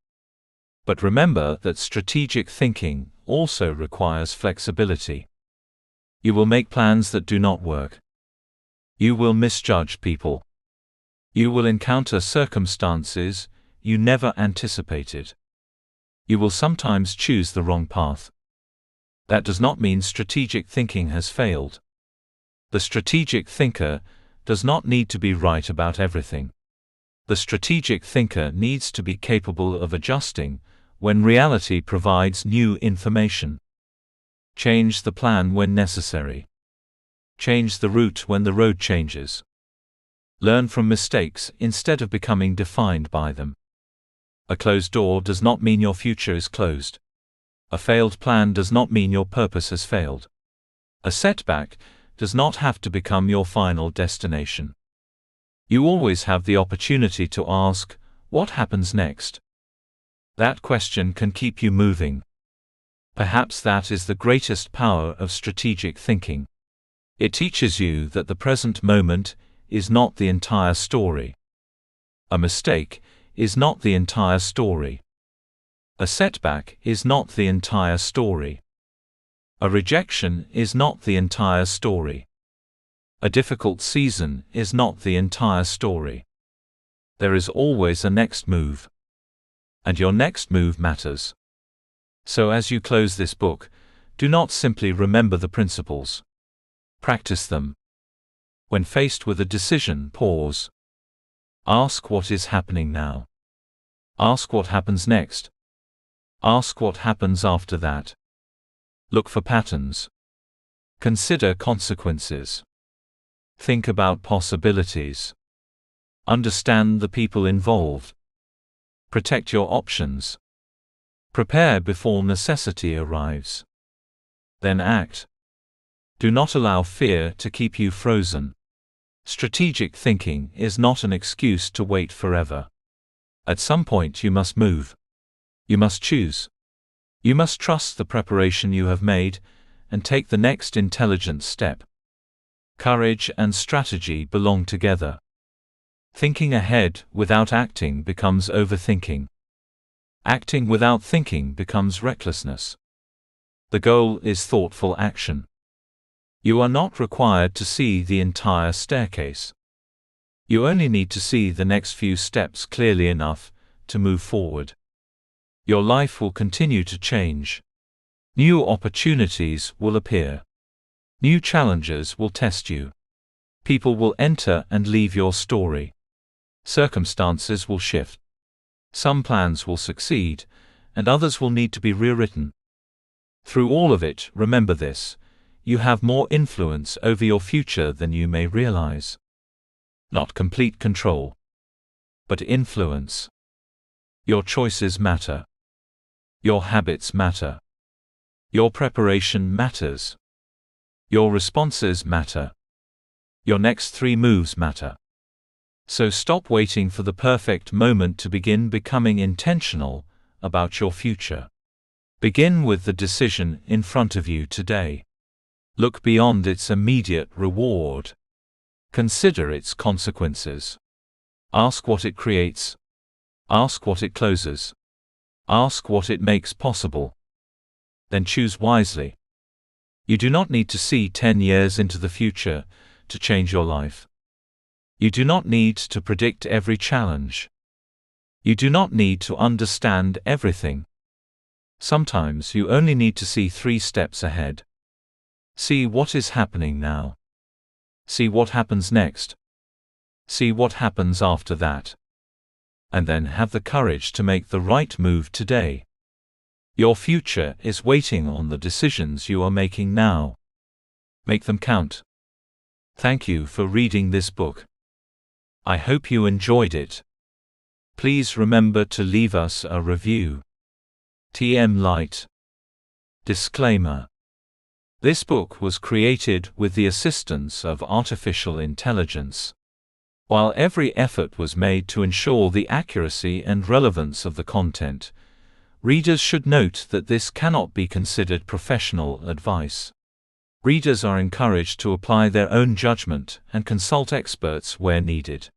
[SPEAKER 1] But remember that strategic thinking also requires flexibility. You will make plans that do not work. You will misjudge people. You will encounter circumstances you never anticipated. You will sometimes choose the wrong path. That does not mean strategic thinking has failed. The strategic thinker does not need to be right about everything. The strategic thinker needs to be capable of adjusting when reality provides new information. Change the plan when necessary. Change the route when the road changes. Learn from mistakes instead of becoming defined by them. A closed door does not mean your future is closed. A failed plan does not mean your purpose has failed. A setback does not have to become your final destination. You always have the opportunity to ask, what happens next? That question can keep you moving. Perhaps that is the greatest power of strategic thinking. It teaches you that the present moment is not the entire story. A mistake is not the entire story. A setback is not the entire story. A rejection is not the entire story. A difficult season is not the entire story. There is always a next move. And your next move matters. So as you close this book, do not simply remember the principles. Practice them. When faced with a decision, pause. Ask what is happening now. Ask what happens next. Ask what happens after that. Look for patterns. Consider consequences. Think about possibilities. Understand the people involved. Protect your options. Prepare before necessity arrives. Then act. Do not allow fear to keep you frozen. Strategic thinking is not an excuse to wait forever. At some point you must move. You must choose. You must trust the preparation you have made and take the next intelligent step. Courage and strategy belong together. Thinking ahead without acting becomes overthinking. Acting without thinking becomes recklessness. The goal is thoughtful action. You are not required to see the entire staircase. You only need to see the next few steps clearly enough to move forward. Your life will continue to change. New opportunities will appear. New challenges will test you. People will enter and leave your story. Circumstances will shift. Some plans will succeed, and others will need to be rewritten. Through all of it, remember this: you have more influence over your future than you may realize. Not complete control, but influence. Your choices matter. Your habits matter. Your preparation matters. Your responses matter. Your next 3 moves matter. So stop waiting for the perfect moment to begin becoming intentional about your future. Begin with the decision in front of you today. Look beyond its immediate reward. Consider its consequences. Ask what it creates. Ask what it closes. Ask what it makes possible. Then choose wisely. You do not need to see 10 years into the future to change your life. You do not need to predict every challenge. You do not need to understand everything. Sometimes you only need to see 3 steps ahead. See what is happening now. See what happens next. See what happens after that. And then have the courage to make the right move today. Your future is waiting on the decisions you are making now. Make them count. Thank you for reading this book. I hope you enjoyed it. Please remember to leave us a review. TM Light. Disclaimer. This book was created with the assistance of artificial intelligence. While every effort was made to ensure the accuracy and relevance of the content, readers should note that this cannot be considered professional advice. Readers are encouraged to apply their own judgment and consult experts where needed.